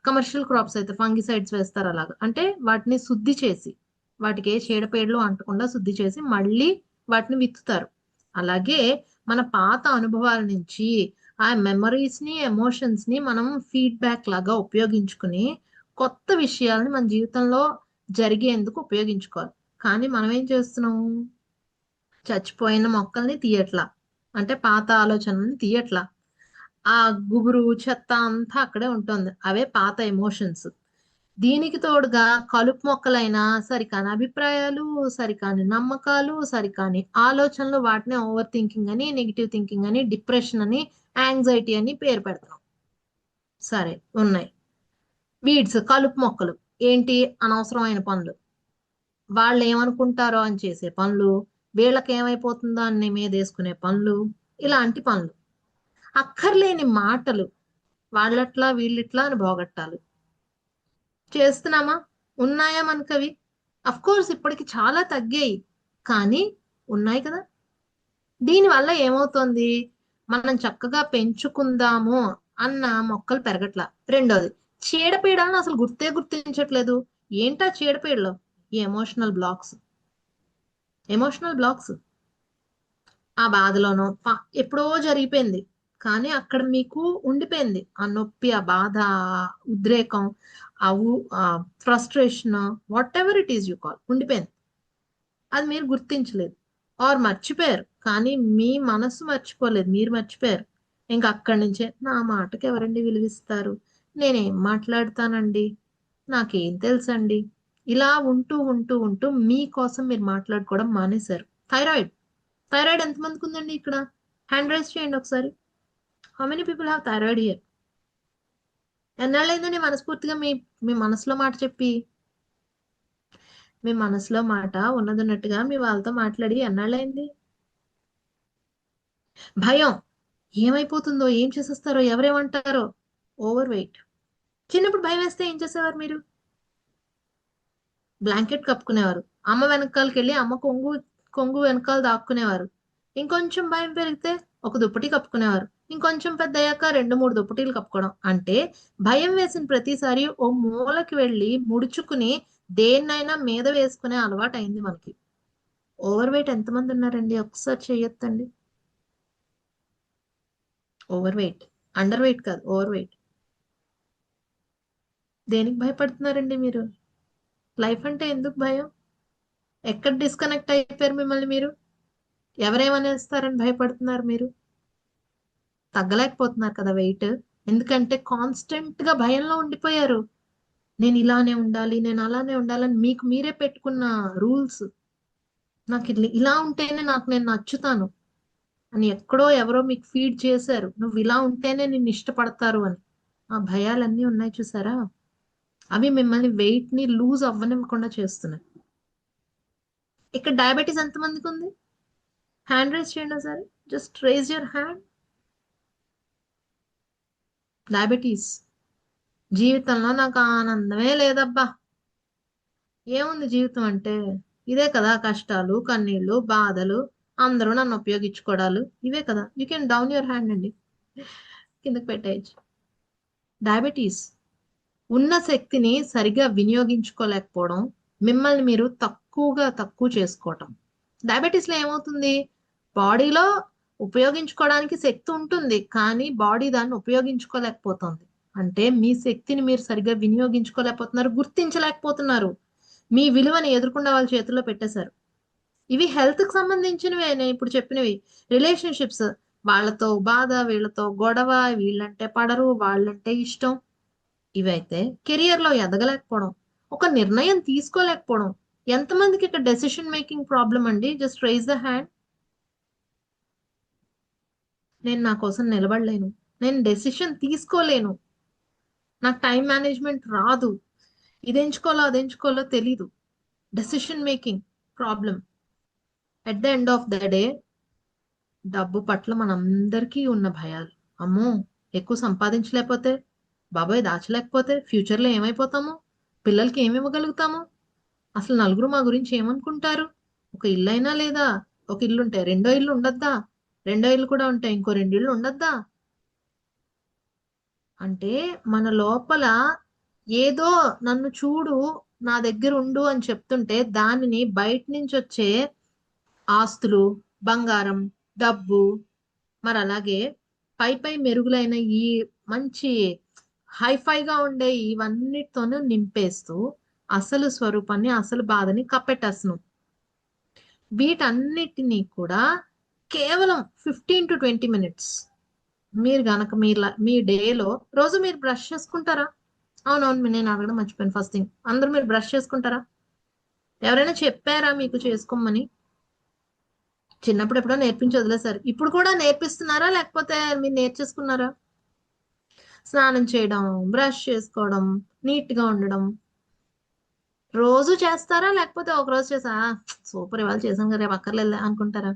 కమర్షియల్ క్రాప్స్ అయితే ఫంగిసైడ్స్ వేస్తారు. అలాగా అంటే వాటిని శుద్ధి చేసి వాటికి ఏ చీడపీడలు అంటకుండా శుద్ధి చేసి మళ్ళీ వాటిని విత్తుతారు. అలాగే మన పాత అనుభవాల నుంచి ఆ మెమరీస్ ని ఎమోషన్స్ ని మనం ఫీడ్బ్యాక్ లాగా ఉపయోగించుకుని కొత్త విషయాల్ని మన జీవితంలో జరిగేందుకు ఉపయోగించుకోవాలి. కానీ మనం ఏం చేస్తున్నాము? చచ్చిపోయిన మొక్కల్ని తీయట్లా, అంటే పాత ఆలోచనల్ని తీయట్లా. ఆ గుబురు చెత్త అంతా అక్కడే ఉంటుంది. అవే పాత ఎమోషన్స్. దీనికి తోడుగా కలుపు మొక్కలైనా సరికాని అభిప్రాయాలు, సరికాని నమ్మకాలు, సరికాని ఆలోచనలు, వాటిని ఓవర్ థింకింగ్ అని, నెగిటివ్ థింకింగ్ అని, డిప్రెషన్ అని, యాంగ్జైటీ అని పేరు పెడతాం. సరే, ఉన్నాయి. వీడ్స్, కలుపు మొక్కలు ఏంటి? అనవసరమైన పనులు, వాళ్ళు ఏమనుకుంటారో అని చేసే పనులు, వీళ్ళకి ఏమైపోతుందో అని మీదేసుకునే పనులు, ఇలాంటి పనులు. అక్కర్లేని మాటలు, వాళ్ళట్లా వీళ్ళిట్లా అని పోగొట్టాలి. చేస్తున్నామా? ఉన్నాయా మనకవి? అఫ్ కోర్స్ ఇప్పటికి చాలా తగ్గాయి, కానీ ఉన్నాయి కదా. దీనివల్ల ఏమవుతుంది? మనం చక్కగా పెంచుకుందాము అన్న మొక్కలు పెరగట్లా. రెండోది, చీడపీడలను అసలు గుర్తించట్లేదు. ఏంటా చీడపీడలు? ఈ ఎమోషనల్ బ్లాక్స్. ఎమోషనల్ బ్లాక్స్ ఆ బాధలోనో ఎప్పుడో జరిగిపోయింది, కానీ అక్కడ మీకు ఉండిపోయింది ఆ నొప్పి, ఆ బాధ, ఆ ఉద్రేకం, ఆ frustration, what ever it is you call, ఉండిపోయింది. అది మీరు గుర్తించలేదు ఆర్ మర్చిపోయారు, కానీ మీ మనసు మర్చిపోలేదు, మీరు మర్చిపోయారు. ఇంకా అక్కడి నుంచే నా మాటకి ఎవరండి విలువిస్తారు, నేనేం మాట్లాడతానండి, నాకేం తెలుసండి, ఇలా ఉంటూ ఉంటూ ఉంటూ మీకోసం మీరు మాట్లాడుకోవడం మానేశారు. థైరాయిడ్ థైరాయిడ్ ఎంతమందికి ఉందండి ఇక్కడ? హ్యాండ్ రైజ్ చేయండి ఒకసారి. How many people have thyroid here? ఎన్నాళ్ళైందండి మనస్ఫూర్తిగా మీ మీ మనసులో మాట చెప్పి? మీ మనసులో మాట ఉన్నదన్నట్టుగా మీ వాళ్ళతో మాట్లాడి ఎన్నాళ్ళైంది? భయం, ఏమైపోతుందో, ఏం చేసేస్తారో, ఎవరేమంటారో, ఓవర్ వెయిట్. చిన్నప్పుడు భయం వేస్తే ఏం చేసేవారు మీరు? బ్లాంకెట్ కప్పుకునేవారు, అమ్మ వెనకాలకి వెళ్ళి అమ్మ కొంగు కొంగు వెనకాల దాక్కునేవారు. ఇంకొంచెం భయం పెరిగితే ఒక దుప్పటి కప్పుకునేవారు. ఇంకొంచెం పెద్ద అయ్యాక 2-3 దుప్పటీలు కప్పుకోవడం. అంటే భయం వేసిన ప్రతిసారి ఓ మూలకి వెళ్ళి ముడుచుకుని దేన్నైనా మీద వేసుకునే అలవాటు అయింది మనకి. ఓవర్ వెయిట్ ఎంతమంది ఉన్నారండి? ఒకసారి చెయ్యొద్దండి. ఓవర్ వెయిట్, అండర్ వెయిట్ కాదు, ఓవర్ వెయిట్. దేనికి భయపడుతున్నారండి మీరు? లైఫ్ అంటే ఎందుకు భయం? ఎక్కడ డిస్కనెక్ట్ అయిపోయారు మిమ్మల్ని మీరు? ఎవరేమనేస్తారని భయపడుతున్నారు మీరు? తగ్గలేకపోతున్నారు కదా వెయిట్. ఎందుకంటే కాన్స్టెంట్ గా భయంలో ఉండిపోయారు. నేను ఇలానే ఉండాలి, నేను అలానే ఉండాలని మీకు మీరే పెట్టుకున్న రూల్స్. నాకు ఇలా ఉంటేనే నాకు నేను నచ్చుతాను అని ఎక్కడో ఎవరో మీకు ఫీడ్ చేశారు. నువ్వు ఇలా ఉంటేనే నిన్ను ఇష్టపడతారు అని. ఆ భయాలన్నీ ఉన్నాయి చూసారా? అవి మిమ్మల్ని వెయిట్ ని లూజ్ అవ్వనివ్వకుండా చేస్తున్నాయి. ఇక్కడ డయాబెటీస్ ఎంతమందికి ఉంది? హ్యాండ్ రైజ్ చేయండి ఒకసారి. Just raise your hand. Diabetes. జీవితంలో నాకు ఆనందమే లేదబ్బా. ఏముంది జీవితం అంటే? ఇదే కదా, కష్టాలు, కన్నీళ్లు, బాధలు, అందరూ నన్ను ఉపయోగించుకోవడాలు, ఇవే కదా. You can down your hand అండి, కిందకి పెట్టేయచ్చు. డయాబెటీస్. ఉన్న శక్తిని సరిగా వినియోగించుకోలేకపోవడం, మిమ్మల్ని మీరు తక్కువ చేసుకోవటం. డయాబెటీస్ లో ఏమవుతుంది? బాడీలో ఉపయోగించుకోవడానికి శక్తి ఉంటుంది, కానీ బాడీ దాన్ని ఉపయోగించుకోలేకపోతుంది. అంటే మీ శక్తిని మీరు సరిగా వినియోగించుకోలేకపోతున్నారు, గుర్తించలేకపోతున్నారు. మీ విలువని ఎదుర్కొన్న వాళ్ళ చేతుల్లో పెట్టేశారు. ఇవి హెల్త్ కి సంబంధించినవే నేను ఇప్పుడు చెప్పినవి. రిలేషన్షిప్స్, వాళ్ళతో బాధ, వీళ్ళతో గొడవ, వీళ్ళంటే పడరు, వాళ్ళంటే ఇష్టం. ఇవైతే కెరియర్ లో ఎదగలేకపోవడం, ఒక నిర్ణయం తీసుకోలేకపోవడం. ఎంతమందికి ఇక్కడ డెసిషన్ మేకింగ్ ప్రాబ్లం అండి? Just raise the hand. నేను నా కోసం నిలబడలేను, నేను డెసిషన్ తీసుకోలేను, నాకు టైం మేనేజ్మెంట్ రాదు, ఇది ఎంచుకోవాలో అది ఎంచుకోవాలో తెలీదు. Decision making problem. At the end of the day, డబ్బు పట్ల మనందరికీ ఉన్న భయాలు. అమ్మో, ఎక్కువ సంపాదించలేకపోతే, బాబాయ్ దాచలేకపోతే ఫ్యూచర్ లో ఏమైపోతాము, పిల్లలకి ఏమి ఇవ్వగలుగుతాము, అసలు నలుగురు మా గురించి ఏమనుకుంటారు, ఒక ఇల్లు అయినా లేదా, ఒక ఇల్లు ఉంటే రెండో ఇల్లు ఉండద్దా, రెండో ఇల్లు కూడా ఉంటే ఇంకో రెండు ఇల్లు ఉండద్దా. అంటే మన లోపల ఏదో నన్ను చూడు, నా దగ్గర ఉండు అని చెప్తుంటే, దానిని బయట నుంచి వచ్చే ఆస్తులు, బంగారం, డబ్బు, మరి అలాగే పై మెరుగులైన ఈ మంచి హైఫైగా ఉండే ఇవన్నిటితోనూ నింపేస్తూ అసలు స్వరూపాన్ని, అసలు బాధని కప్పెట్టేస్తున్నాం. వీటన్నిటినీ కూడా కేవలం 15 to 20 minutes మీరు గనక మీ డేలో రోజు మీరు బ్రష్ చేసుకుంటారా? అవునవును, నేను అడగడం మర్చిపోయాను. ఫస్ట్ థింగ్, అందరూ మీరు బ్రష్ చేసుకుంటారా? ఎవరైనా చెప్పారా మీకు చేసుకోమని? చిన్నప్పుడు ఎప్పుడో నేర్పించి వదిలేశారు, ఇప్పుడు కూడా నేర్పిస్తున్నారా లేకపోతే మీరు నేర్చేసుకున్నారా? స్నానం చేయడం, బ్రష్ చేసుకోవడం, నీట్ గా ఉండడం రోజు చేస్తారా లేకపోతే ఒక రోజు చేసా సూపర్ ఇవాళ చేసాం కదా రేపు అక్కర్లేదు అనుకుంటారా?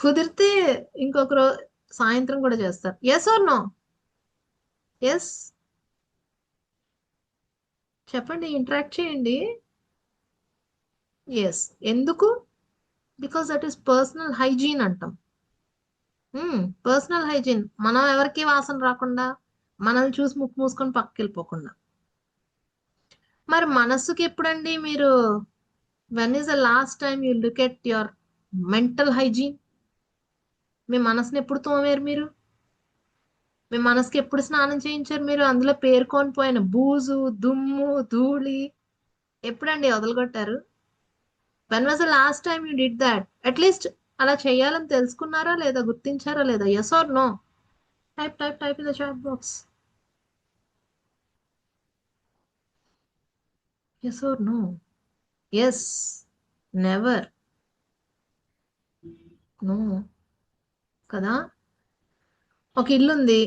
కుదిరితే ఇంకొక రోజు సాయంత్రం కూడా చేస్తారు. Yes or no? ఎస్, చెప్పండి, ఇంటరాక్ట్ చేయండి. ఎస్. ఎందుకు? Because that is personal hygiene అంటాం. Personal hygiene. మనం ఎవరికి వాసన రాకుండా, మనల్ని చూసి ముక్కు మూసుకొని పక్కకి వెళ్ళిపోకుండా. మరి మనస్సుకి ఎప్పుడండి మీరు, when is the last time you look at your mental hygiene? మీ మనసుని ఎప్పుడు తోమారు మీరు? మీ మనసుకి ఎప్పుడు స్నానం చేయించారు మీరు? అందులో పేరుకొని పోయిన బూజు, దుమ్ము, ధూళి ఎప్పుడండి వదలగొట్టారు? When was the last time you did that? At least అలా చేయాలని తెలుసుకున్నారా లేదా, గుర్తించారా లేదా? Yes or no? Type in the chat box. Yes or no? Yes. Never. No. కదా. ఒక ఇల్లు ఉంది,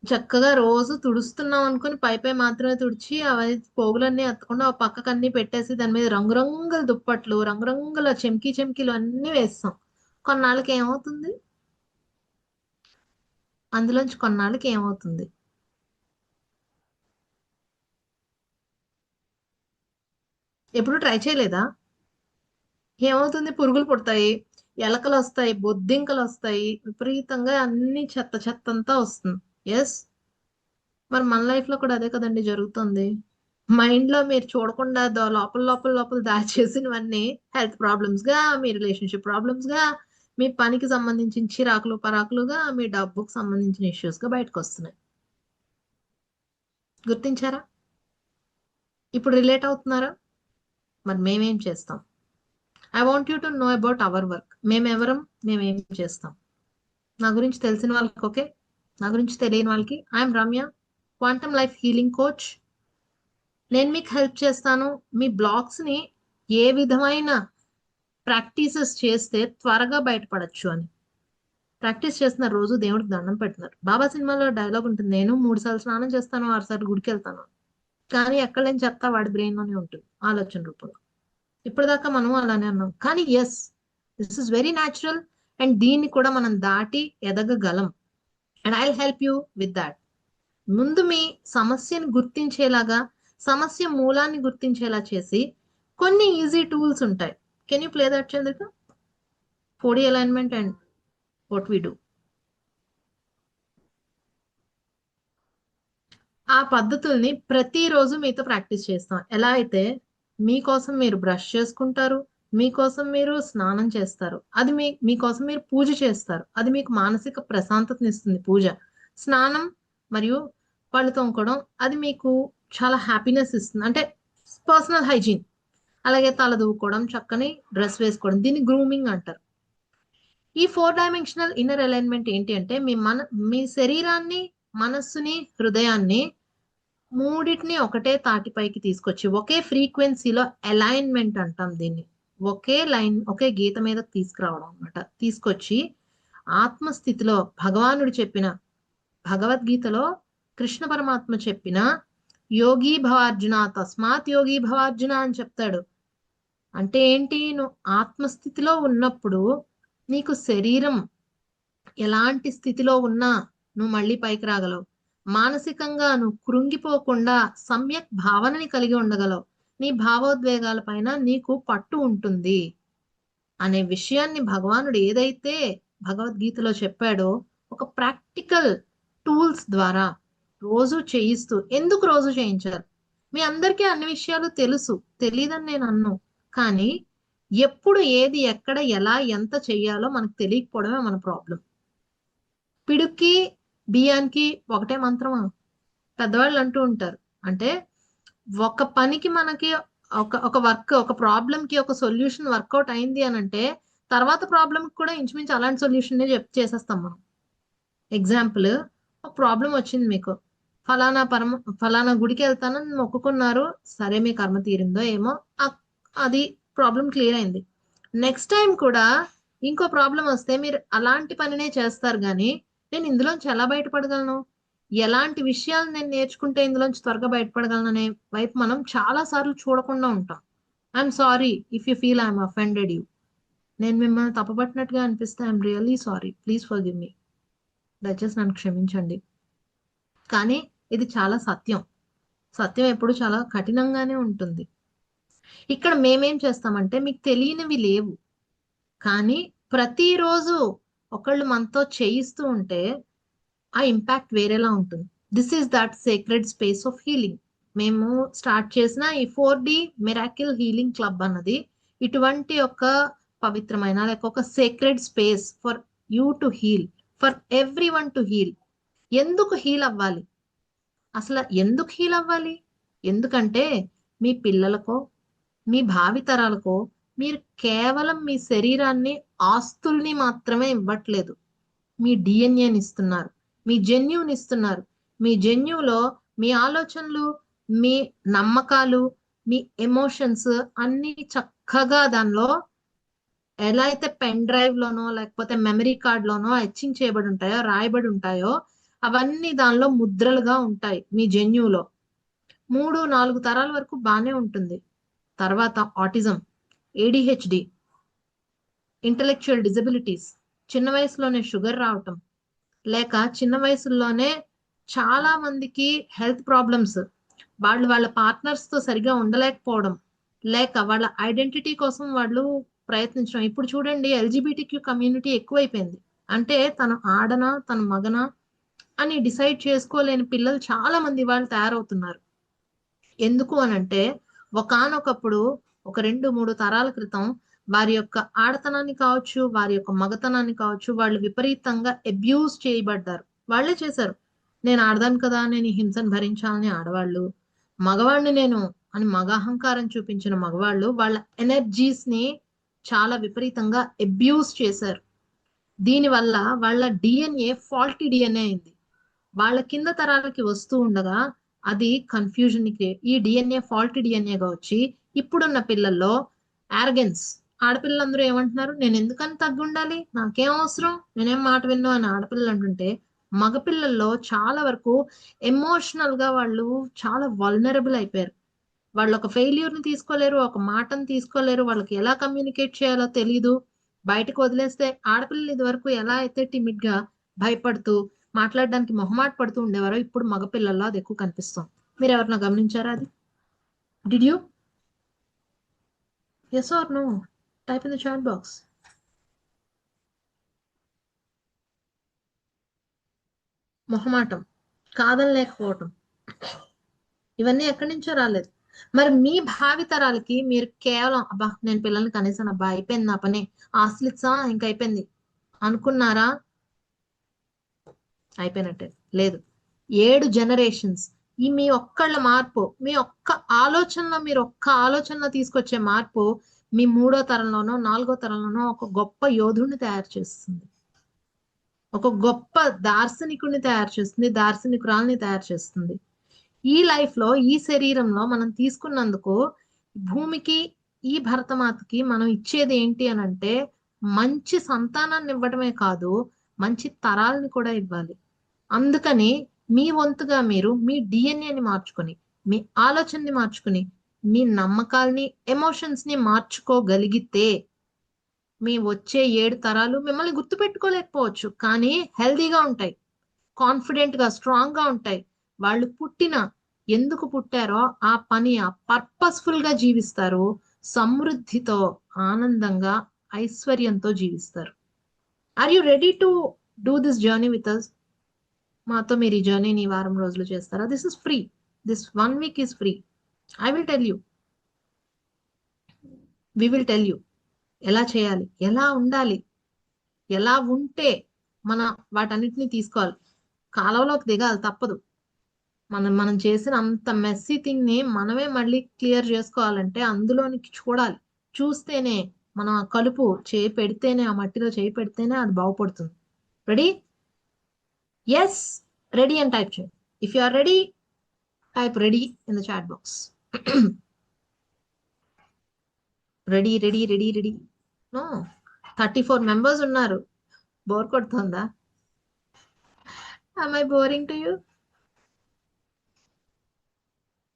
చక్కగా రోజు తుడుస్తున్నాం అనుకుని పై మాత్రమే తుడిచి అవి పోగులన్నీ ఎత్తకుండా ఆ పక్కకు అన్ని పెట్టేసి దాని మీద రంగురంగుల దుప్పట్లు, రంగురంగుల చెమ్కీలు అన్ని వేస్తాం. కొన్నాళ్ళకి ఏమవుతుంది? అందులోంచి కొన్నాళ్ళకి ఏమవుతుంది? ఎప్పుడు ట్రై చేయలేదా? ఏమవుతుంది? పురుగులు పుడతాయి, ఎలకలు వస్తాయి, బొద్దింకలు వస్తాయి, విపరీతంగా అన్ని చెత్త చెత్త అంతా వస్తుంది. ఎస్. మరి మన లైఫ్ లో కూడా అదే కదండి జరుగుతుంది. మైండ్ లో మీరు చూడకుండా లోపల దాచేసినవన్నీ హెల్త్ ప్రాబ్లమ్స్ గా, మీ రిలేషన్షిప్ ప్రాబ్లమ్స్ గా, మీ పనికి సంబంధించిన చిరాకులు పరాకులుగా, మీ డబ్బుకు సంబంధించిన ఇష్యూస్ గా బయటకు వస్తున్నాయి. గుర్తించారా? ఇప్పుడు రిలేట్ అవుతున్నారా? మరి మేమేం చేస్తాం? I want you to know about our work. మేమెవరం, మేమేం చేస్తాం. నా గురించి తెలిసిన వాళ్ళకి ఓకే, నా గురించి తెలియని వాళ్ళకి I'm Ramya, quantum life healing coach. నేను మీకు హెల్ప్ చేస్తాను. మీ బ్లాక్స్ ని ఏ విధమైన ప్రాక్టీసెస్ చేస్తే త్వరగా బయటపడచ్చు అని. ప్రాక్టీస్ చేస్తున్నారు, రోజు దేవుడికి దండం పెడుతున్నారు. బాబా సినిమాలో డైలాగ్ ఉంటుంది, నేను 3 సార్లు స్నానం చేస్తాను, 6 సార్లు గుడికి వెళ్తాను. కానీ ఎక్కడ లేని చెత్త వాడి బ్రెయిన్ లోనే ఉంటుంది, ఆలోచన రూపంలో. ఇప్పటిదాకా మనం అలానే అన్నాం. కానీ yes, this is very natural. And దీన్ని కూడా మనం దాటి ఎదగగలం. And I help you with that. ముందు మీ సమస్యని గుర్తించేలాగా, సమస్య మూలాన్ని గుర్తించేలా చేసి కొన్ని ఈజీ టూల్స్ ఉంటాయి. Can you play that Chandrika? 4D alignment and what we do. ఆ పద్ధతుల్ని ప్రతిరోజు మీతో ప్రాక్టీస్ చేస్తాం. ఎలా అయితే మీకోసం మీరు బ్రష్ చేసుకుంటారు, మీకోసం మీరు స్నానం చేస్తారు, అది మీకోసం మీరు పూజ చేస్తారు, అది మీకు మానసిక ప్రశాంతతనిస్తుంది పూజ. స్నానం మరియు పళ్ళు తోముకోవడం అది మీకు చాలా హ్యాపీనెస్ ఇస్తుంది, అంటే పర్సనల్ హైజీన్. అలాగే తల దూకోవడం, చక్కని డ్రెస్ వేసుకోవడం, దీన్ని గ్రూమింగ్ అంటారు. ఈ 4 డైమెన్షనల్ ఇన్నర్ అలైన్మెంట్ ఏంటి అంటే మీ శరీరాన్ని, మనస్సుని, హృదయాన్ని మూడిటిని ఒకటే తాటిపైకి తీసుకొచ్చి ఒకే ఫ్రీక్వెన్సీలో అలైన్మెంట్ అంటాం దీన్ని. ఒకే లైన్, ఒకే గీత మీద తీసుకురావడం అన్నమాట. తీసుకొచ్చి ఆత్మస్థితిలో భగవానుడు చెప్పిన, భగవద్గీతలో కృష్ణ పరమాత్మ చెప్పిన యోగి భవార్జున తస్మాత్ యోగి భవార్జున అని చెప్తాడు. అంటే ఏంటి? నువ్వు ఆత్మస్థితిలో ఉన్నప్పుడు నీకు శరీరం ఎలాంటి స్థితిలో ఉన్నా నువ్వు మళ్ళీ పైకి రాగలవు. మానసికంగా నువ్వు కృంగిపోకుండా సమ్యక్ భావనని కలిగి ఉండగలవు. నీ భావోద్వేగాల పైన నీకు పట్టు ఉంటుంది అనే విషయాన్ని భగవానుడు ఏదైతే భగవద్గీతలో చెప్పాడో ఒక ప్రాక్టికల్ టూల్స్ ద్వారా రోజు చేయిస్తూ. ఎందుకు రోజు చేయించారు? మీ అందరికీ అన్ని విషయాలు తెలుసు, తెలియదని నేను అన్ను. కానీ ఎప్పుడు ఏది ఎక్కడ ఎలా ఎంత చెయ్యాలో మనకు తెలియకపోవడమే మన ప్రాబ్లం. పిడుక్కి బియ్యానికి ఒకటే మంత్రమా? పెద్దవాళ్ళు అంటూ ఉంటారు. అంటే ఒక పనికి మనకి ఒక వర్క్, ఒక ప్రాబ్లం కి ఒక సొల్యూషన్ వర్కౌట్ అయింది అని అంటే తర్వాత ప్రాబ్లం కూడా ఇంచుమించు అలాంటి సొల్యూషన్ చేసేస్తాం మనం. ఎగ్జాంపుల్, ఒక ప్రాబ్లం వచ్చింది మీకు, ఫలానా ఫలానా గుడికి వెళ్తానని మొక్కుకున్నారు, సరే మీ కర్మ తీరిందో ఏమో, అది ప్రాబ్లం క్లియర్ అయింది. నెక్స్ట్ టైం కూడా ఇంకో ప్రాబ్లం వస్తే మీరు అలాంటి పనినే చేస్తారు. కానీ నేను ఇందులోంచి ఎలా బయటపడగలను, ఎలాంటి విషయాలు నేను నేర్చుకుంటే ఇందులోంచి త్వరగా బయటపడగలను అనే వైపు మనం చాలా సార్లు చూడకుండా ఉంటాం. I'm sorry if you feel I'm offended you. నేను మిమ్మల్ని తప్పబట్టినట్టుగా అనిపిస్తే I'm really sorry, please forgive me. దయచేసి నన్ను క్షమించండి. కానీ ఇది చాలా సత్యం. సత్యం ఎప్పుడు చాలా కఠినంగానే ఉంటుంది. ఇక్కడ మేమేం చేస్తామంటే మీకు తెలియనివి లేవు, కానీ ప్రతిరోజు ఒకళ్ళు మనతో చేయిస్తూ ఉంటే ఆ ఇంపాక్ట్ వేరేలా ఉంటుంది. This is that sacred space of healing. మేము స్టార్ట్ చేసిన ఈ 4D మిరాకిల్ హీలింగ్ క్లబ్ అన్నది ఇటువంటి ఒక పవిత్రమైన లేక ఒక sacred space for you to heal, for everyone to heal. ఎందుకు హీల్ అవ్వాలి? అసలు ఎందుకు హీల్ అవ్వాలి? ఎందుకంటే మీ పిల్లలకో, మీ భావితరాలకో మీరు కేవలం మీ శరీరాన్ని, ఆస్తుల్ని మాత్రమే ఇవ్వట్లేదు. మీ డిఎన్ఏని ఇస్తున్నారు, మీ జన్యుని ఇస్తున్నారు. మీ జన్యులో మీ ఆలోచనలు, మీ నమ్మకాలు, మీ ఎమోషన్స్ అన్ని చక్కగా దానిలో ఎలా అయితే పెన్ డ్రైవ్ లోనో లేకపోతే మెమరీ కార్డ్ లోనో ఎచ్చింగ్ చేయబడి ఉంటాయో, రాయబడి ఉంటాయో, అవన్నీ దానిలో ముద్రలుగా ఉంటాయి మీ జన్యులో. 3-4 తరాల వరకు బానే ఉంటుంది. తర్వాత ఆటిజం, ఏడిహెచ్డి, ఇంటలెక్చువల్ డిజబిలిటీస్, చిన్న వయసులోనే షుగర్ రావటం, లేక చిన్న వయసులోనే చాలా మందికి హెల్త్ ప్రాబ్లమ్స్, వాళ్ళు వాళ్ళ పార్ట్నర్స్ తో సరిగా ఉండలేకపోవడం, లేక వాళ్ళ ఐడెంటిటీ కోసం వాళ్ళు ప్రయత్నించడం. ఇప్పుడు చూడండి, ఎల్జిబిటిక్యూ కమ్యూనిటీ ఎక్కువైపోయింది. అంటే తను ఆడనా తన మగనా అని డిసైడ్ చేసుకోలేని పిల్లలు చాలా మంది వాళ్ళు తయారవుతున్నారు. ఎందుకు అనంటే ఒకానొకప్పుడు ఒక 2-3 తరాల క్రితం వారి యొక్క ఆడతనాన్ని కావచ్చు, వారి యొక్క మగతనాన్ని కావచ్చు, వాళ్ళు విపరీతంగా అబ్యూజ్ చేయబడ్డారు. వాళ్ళే చేశారు. నేను ఆడదాను కదా, నేను ఈ హింసను భరించాలని ఆడవాళ్ళు, మగవాడిని నేను అని మగ అహంకారం చూపించిన మగవాళ్ళు వాళ్ళ ఎనర్జీస్ ని చాలా విపరీతంగా అబ్యూస్ చేశారు. దీనివల్ల వాళ్ళ డిఎన్ఏ ఫాల్టీ డిఎన్ఏ అయింది. వాళ్ళ కింద తరాలకి వస్తూ ఉండగా అది కన్ఫ్యూజన్ ని క్రియేట్, ఈ డిఎన్ఏ ఫాల్టీ డిఎన్ఏగా వచ్చి ఇప్పుడున్న పిల్లల్లో ఆరగెన్స్. ఆడపిల్లలందరూ ఏమంటున్నారు, నేను ఎందుకని తగ్గుండాలి, నాకేం అవసరం, నేనేం మాట విన్ను అని ఆడపిల్లలు అంటుంటే, మగపిల్లల్లో చాలా వరకు ఎమోషనల్ గా వాళ్ళు చాలా వల్నరబుల్ అయిపోయారు. వాళ్ళు ఒక ఫెయిల్యూర్ ని తీసుకోలేరు, ఒక మాటను తీసుకోలేరు, వాళ్ళకి ఎలా కమ్యూనికేట్ చేయాలో తెలీదు. బయటకు వదిలేస్తే ఆడపిల్లలు ఇది వరకు ఎలా అయితే టిమిడ్ గా భయపడుతూ మాట్లాడడానికి మొహమాట పడుతూ ఉండేవారో ఇప్పుడు మగపిల్లల్లో అది ఎక్కువ కనిపిస్తుంది. మీరు ఎవరన్నా గమనించారా అది? Did you? Yes or no? Type in the chat box. మొహమాటం, కాదని లేకపోవటం, ఇవన్నీ ఎక్కడి నుంచో రాలేదు. మరి మీ భావి తరాలకి మీరు కేవలం అబ్బా నేను పిల్లల్ని కనీసం అబ్బా అయిపోయింది నా పని, ఆస్లిట్సా ఇంకా అయిపోయింది అనుకున్నారా? అయిపోయినట్టే. లేదు. 7 జనరేషన్స్, ఈ మీ ఒక్కళ్ళ మార్పు, మీ ఒక్క ఆలోచనలో, మీరు ఒక్క ఆలోచనలో తీసుకొచ్చే మార్పు మీ 3వ తరంలోనో 4వ తరంలోనో ఒక గొప్ప యోధుడిని తయారు చేస్తుంది, ఒక గొప్ప దార్శనికుడిని తయారు చేస్తుంది, దార్శనికురాల్ని తయారు చేస్తుంది. ఈ లైఫ్ లో, ఈ శరీరంలో మనం తీసుకున్నందుకు భూమికి, ఈ భరతమాతకి మనం ఇచ్చేది ఏంటి అని అంటే మంచి సంతానాన్ని ఇవ్వడమే కాదు, మంచి తరాలని కూడా ఇవ్వాలి. అందుకని మీ వంతుగా మీరు మీ డిఎన్ఏని మార్చుకొని, మీ ఆలోచనని మార్చుకుని, మీ నమ్మకాల్ని, ఎమోషన్స్ ని మార్చుకోగలిగితే మీ వచ్చే 7 తరాలు మిమ్మల్ని గుర్తుపెట్టుకోలేకపోవచ్చు, కానీ హెల్దీగా ఉంటాయి, కాన్ఫిడెంట్ గా, స్ట్రాంగ్ గా ఉంటాయి. వాళ్ళు ఎందుకు పుట్టారో ఆ పని, ఆ పర్పస్ఫుల్ గా జీవిస్తారు, సమృద్ధితో, ఆనందంగా, ఐశ్వర్యంతో జీవిస్తారు. Are you ready to do this journey with us? మాతో మీరు ఈ జర్నీని ఈ వారం రోజులు చేస్తారా? This is free. This 1 week is free. I will tell you, we will tell you ఎలా చేయాలి, ఎలా ఉండాలి, ఎలా ఉంటే మన వాటన్నిటిని తీసుకోవాలి, కాలంలోకి దిగాలి, తప్పదు. మనం చేసిన అంత మెస్సీ థింగ్ ని మనమే మళ్ళీ క్లియర్ చేసుకోవాలంటే అందులోనికి చూడాలి. చూస్తేనే, మనం ఆ కలుపు చేయి పెడితేనే, ఆ మట్టిలో చేయి పెడితేనే అది బాగుపడుతుంది. రెడీ? ఎస్, రెడీ అని టైప్ చేయండి. If you are ready, type ready in the chat box. Ready ready ready ready. No, 34 members ఉన్నారు. బోర్ కొడుతుందా? am I boring to you?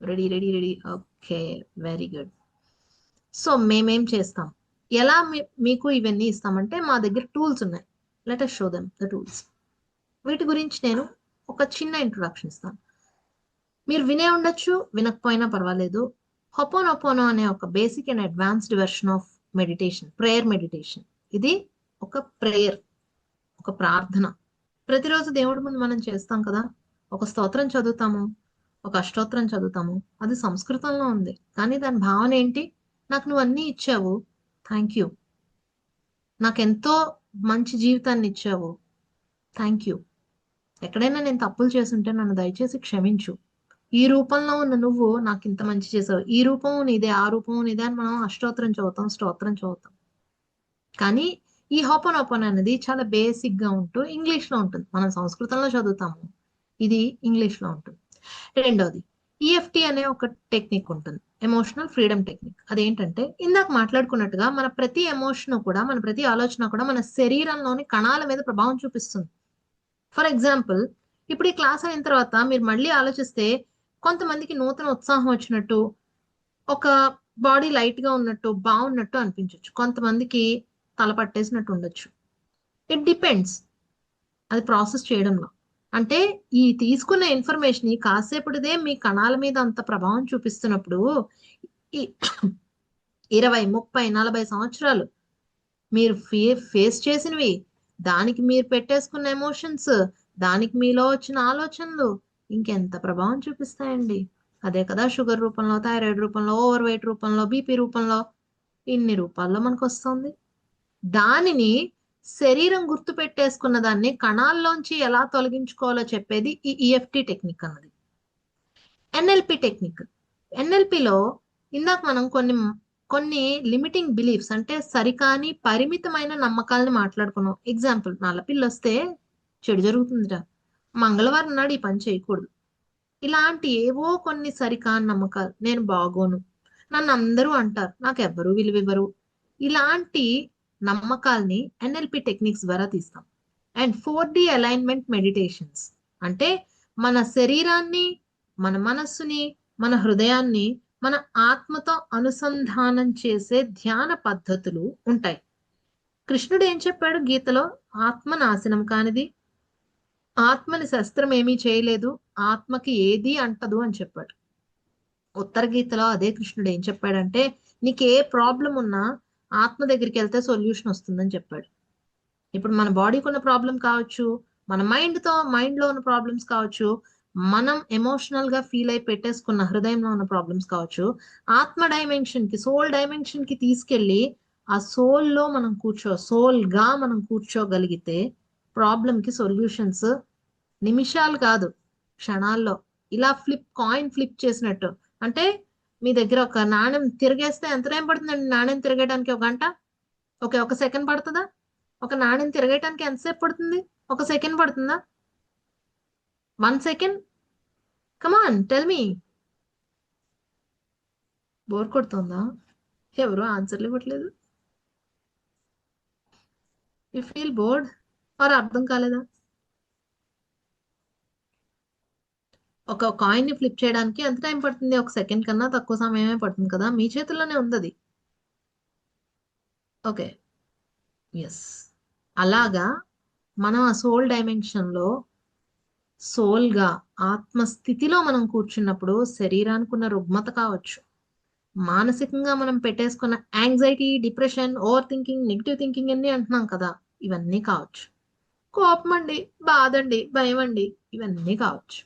Ready ready ready. Okay, very good. So మేమేం చేస్తాం, ఎలా మీకు ఇవన్నీ ఇస్తామంటే మా దగ్గర టూల్స్ ఉన్నాయి. Let us show them the tools. వీటి గురించి నేను ఒక చిన్న ఇంట్రొడక్షన్ ఇస్తాను. మీరు వినే ఉండొచ్చు, వినకపోయినా పర్వాలేదు. హొపోనొపోనో అనే ఒక basic and advanced version of meditation, prayer meditation. ఇది ఒక ప్రేయర్, ఒక ప్రార్థన. ప్రతిరోజు దేవుడి ముందు మనం చేస్తాం కదా, ఒక స్తోత్రం చదువుతాము, ఒక అష్టోత్తరం చదువుతాము. అది సంస్కృతంలో ఉంది, కానీ దాని భావన ఏంటి? నాకు నువ్వు అన్నీ ఇచ్చావు, థ్యాంక్ యూ. నాకెంతో మంచి జీవితాన్ని ఇచ్చావు, థ్యాంక్ యూ. ఎక్కడైనా నేను తప్పులు చేసుంటే నన్ను దయచేసి క్షమించు. ఈ రూపంలో ఉన్న నువ్వు నాకు ఇంత మంచి చేసావు, ఈ రూపము నీదే, ఆ రూపము నీదే అని మనం అష్టోత్తరం చదువుతాం, స్తోత్రం చదువుతాం. కానీ ఈ హోపనోపన్ అనేది చాలా బేసిక్ గా ఉంటూ ఇంగ్లీష్ లో ఉంటుంది. మనం సంస్కృతంలో చదువుతాము, ఇది ఇంగ్లీష్ లో ఉంటుంది. రెండోది, ఈఎఫ్టి అనే ఒక టెక్నిక్ ఉంటుంది, ఎమోషనల్ ఫ్రీడమ్ టెక్నిక్. అదేంటంటే ఇందాక మాట్లాడుకున్నట్టుగా మన ప్రతి ఎమోషన్ కూడా, మన ప్రతి ఆలోచన కూడా మన శరీరంలోని కణాల మీద ప్రభావం చూపిస్తుంది. ఫర్ ఎగ్జాంపుల్, ఇప్పుడు ఈ క్లాస్ అయిన తర్వాత మీరు మళ్ళీ ఆలోచిస్తే కొంతమందికి నూతన ఉత్సాహం వచ్చినట్టు, ఒక బాడీ లైట్ గా ఉన్నట్టు, బాగున్నట్టు అనిపించవచ్చు. కొంతమందికి తల పట్టేసినట్టు ఉండొచ్చు. ఇట్ డిపెండ్స్, అది ప్రాసెస్ చేయడంలో. అంటే ఈ తీసుకున్న ఇన్ఫర్మేషన్ కాసేపటిదే మీ కణాల మీద అంత ప్రభావం చూపిస్తున్నప్పుడు, ఈ 20, 30, 40 సంవత్సరాలు మీరు ఫేస్ చేసినవి, దానికి మీరు పెట్టేసుకున్న ఎమోషన్స్, దానికి మీలో వచ్చిన ఆలోచనలు ఇంకెంత ప్రభావం చూపిస్తాయండి. అదే కదా షుగర్ రూపంలో, థైరాయిడ్ రూపంలో, ఓవర్ వెయిట్ రూపంలో, బీపీ రూపంలో, ఇన్ని రూపాల్లో మనకు వస్తుంది. దానిని శరీరం గుర్తు పెట్టేసుకున్న దాన్ని కణాల్లోంచి ఎలా తొలగించుకోవాలో చెప్పేది ఈ ఈఎఫ్టి టెక్నిక్ అన్నది. NLP technique. ఎన్ఎల్పిలో ఇందాక మనం కొన్ని లిమిటింగ్ బిలీఫ్స్ అంటే సరికాని పరిమితమైన నమ్మకాలని మాట్లాడుకున్నాం. ఎగ్జాంపుల్, నల్లపిల్లి వస్తే చెడు జరుగుతుందిరా, మంగళవారం నాడు ఈ పని చేయకూడదు, ఇలాంటి ఏవో కొన్ని సరికాని నమ్మకాలు. నేను బాగోను, నన్ను అందరూ అంటారు, నాకు ఎవ్వరూ విలువివ్వరు, ఇలాంటి నమ్మకాల్ని ఎన్ఎల్పి టెక్నిక్స్ ద్వారా తీస్తాం. అండ్ 4D అలైన్మెంట్ మెడిటేషన్స్ అంటే మన శరీరాన్ని, మన మనస్సుని, మన హృదయాన్ని మన ఆత్మతో అనుసంధానం చేసే ధ్యాన పద్ధతులు ఉంటాయి. కృష్ణుడు ఏం చెప్పాడు గీతలో? ఆత్మ నాశనం కానిది, ఆత్మని శస్త్రం ఏమీ చేయలేదు, ఆత్మకి ఏది అంటదు అని చెప్పాడు. ఉత్తర గీతలో అదే కృష్ణుడు ఏం చెప్పాడంటే, నీకు ఏ ప్రాబ్లం ఉన్నా ఆత్మ దగ్గరికి వెళ్తే సొల్యూషన్ వస్తుందని చెప్పాడు. ఇప్పుడు మన బాడీకి ఉన్న ప్రాబ్లం కావచ్చు, మన మైండ్లో ఉన్న ప్రాబ్లమ్స్ కావచ్చు, మనం ఎమోషనల్ గా ఫీల్ అయి పెట్టేసుకున్న హృదయంలో ఉన్న ప్రాబ్లమ్స్ కావచ్చు, ఆత్మ డైమెన్షన్ కి, సోల్ డైమెన్షన్ కి తీసుకెళ్లి ఆ సోల్ గా మనం కూర్చోగలిగితే ప్రాబ్లం కి సొల్యూషన్స్ నిమిషాలు కాదు, క్షణాల్లో. ఇలా కాయిన్ ఫ్లిప్ చేసినట్టు. అంటే మీ దగ్గర ఒక నాణ్యం తిరిగేస్తే ఎంత టైం పడుతుందండి? నాణ్యం తిరగడానికి 1 గంట? ఒక సెకండ్ పడుతుందా? ఒక నాణ్యం తిరగటానికి ఎంతసేపు పడుతుంది? 1 సెకండ్ పడుతుందా? 1 second? Come on tell me. Bore కొడుతుందా? ఎవరు ఆన్సర్లు ఇవ్వట్లేదు. యూ ఫీల్ బోర్డ్ ఆర్ అర్థం కాలేదా? ఒక కాయిన్ ని ఫ్లిప్ చేయడానికి ఎంత టైం పడుతుంది? 1 సెకండ్ కన్నా తక్కువ సమయమే పడుతుంది కదా. మీ చేతుల్లోనే ఉంది అది. Okay, yes. అలాగా మనం ఆ సోల్ డైమెన్షన్ లో గా ఆత్మస్థితిలో మనం కూర్చున్నప్పుడు శరీరానికి ఉన్న రుగ్మత కావచ్చు, మానసికంగా మనం పెట్టేసుకున్న anxiety, depression, over thinking, negative thinking అన్ని అంటున్నాం కదా, ఇవన్నీ కావచ్చు. కోపం అండి, బాధ అండి, భయం అండి, ఇవన్నీ కావచ్చు.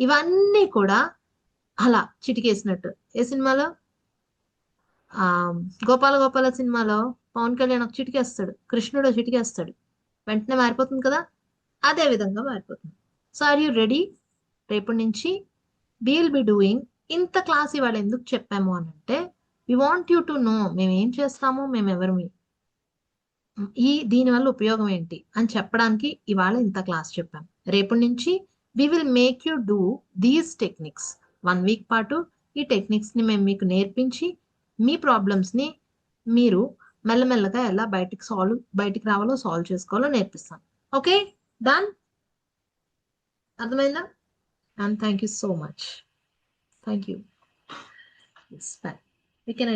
ఇవన్నీ కూడా అలా చిటికేసినట్టు. ఏ సినిమాలో? ఆ గోపాల సినిమాలో పవన్ కళ్యాణ్ ఒక చిటికేస్తాడు, కృష్ణుడు చిటికేస్తాడు, వెంటనే మారిపోతుంది కదా. అదే విధంగా మారిపోతుంది. So are you ready? రేపటి నుంచి విల్ బి డూయింగ్. ఇంత క్లాస్ ఇవాళ ఎందుకు చెప్పాము అని అంటే, we want you to know మేము ఏం చేస్తాము, మేము ఎవరిమి, దీనివల్ల ఉపయోగం ఏంటి అని చెప్పడానికి ఇవాళ ఇంత క్లాస్ చెప్పాము. రేపటి నుంచి we will make you do these techniques. 1 week పాటు ఈ టెక్నిక్స్ ని మేము మీకు నేర్పించి మీ ప్రాబ్లమ్స్ ని మీరు మెల్లమెల్లగా ఎలా బయటికి రావాలో, సాల్వ్ చేసుకోవాలో నేర్పిస్తాం. Okay, done? అర్థమైందా? And thank you so much. Thank you. Yes, bye. We can end.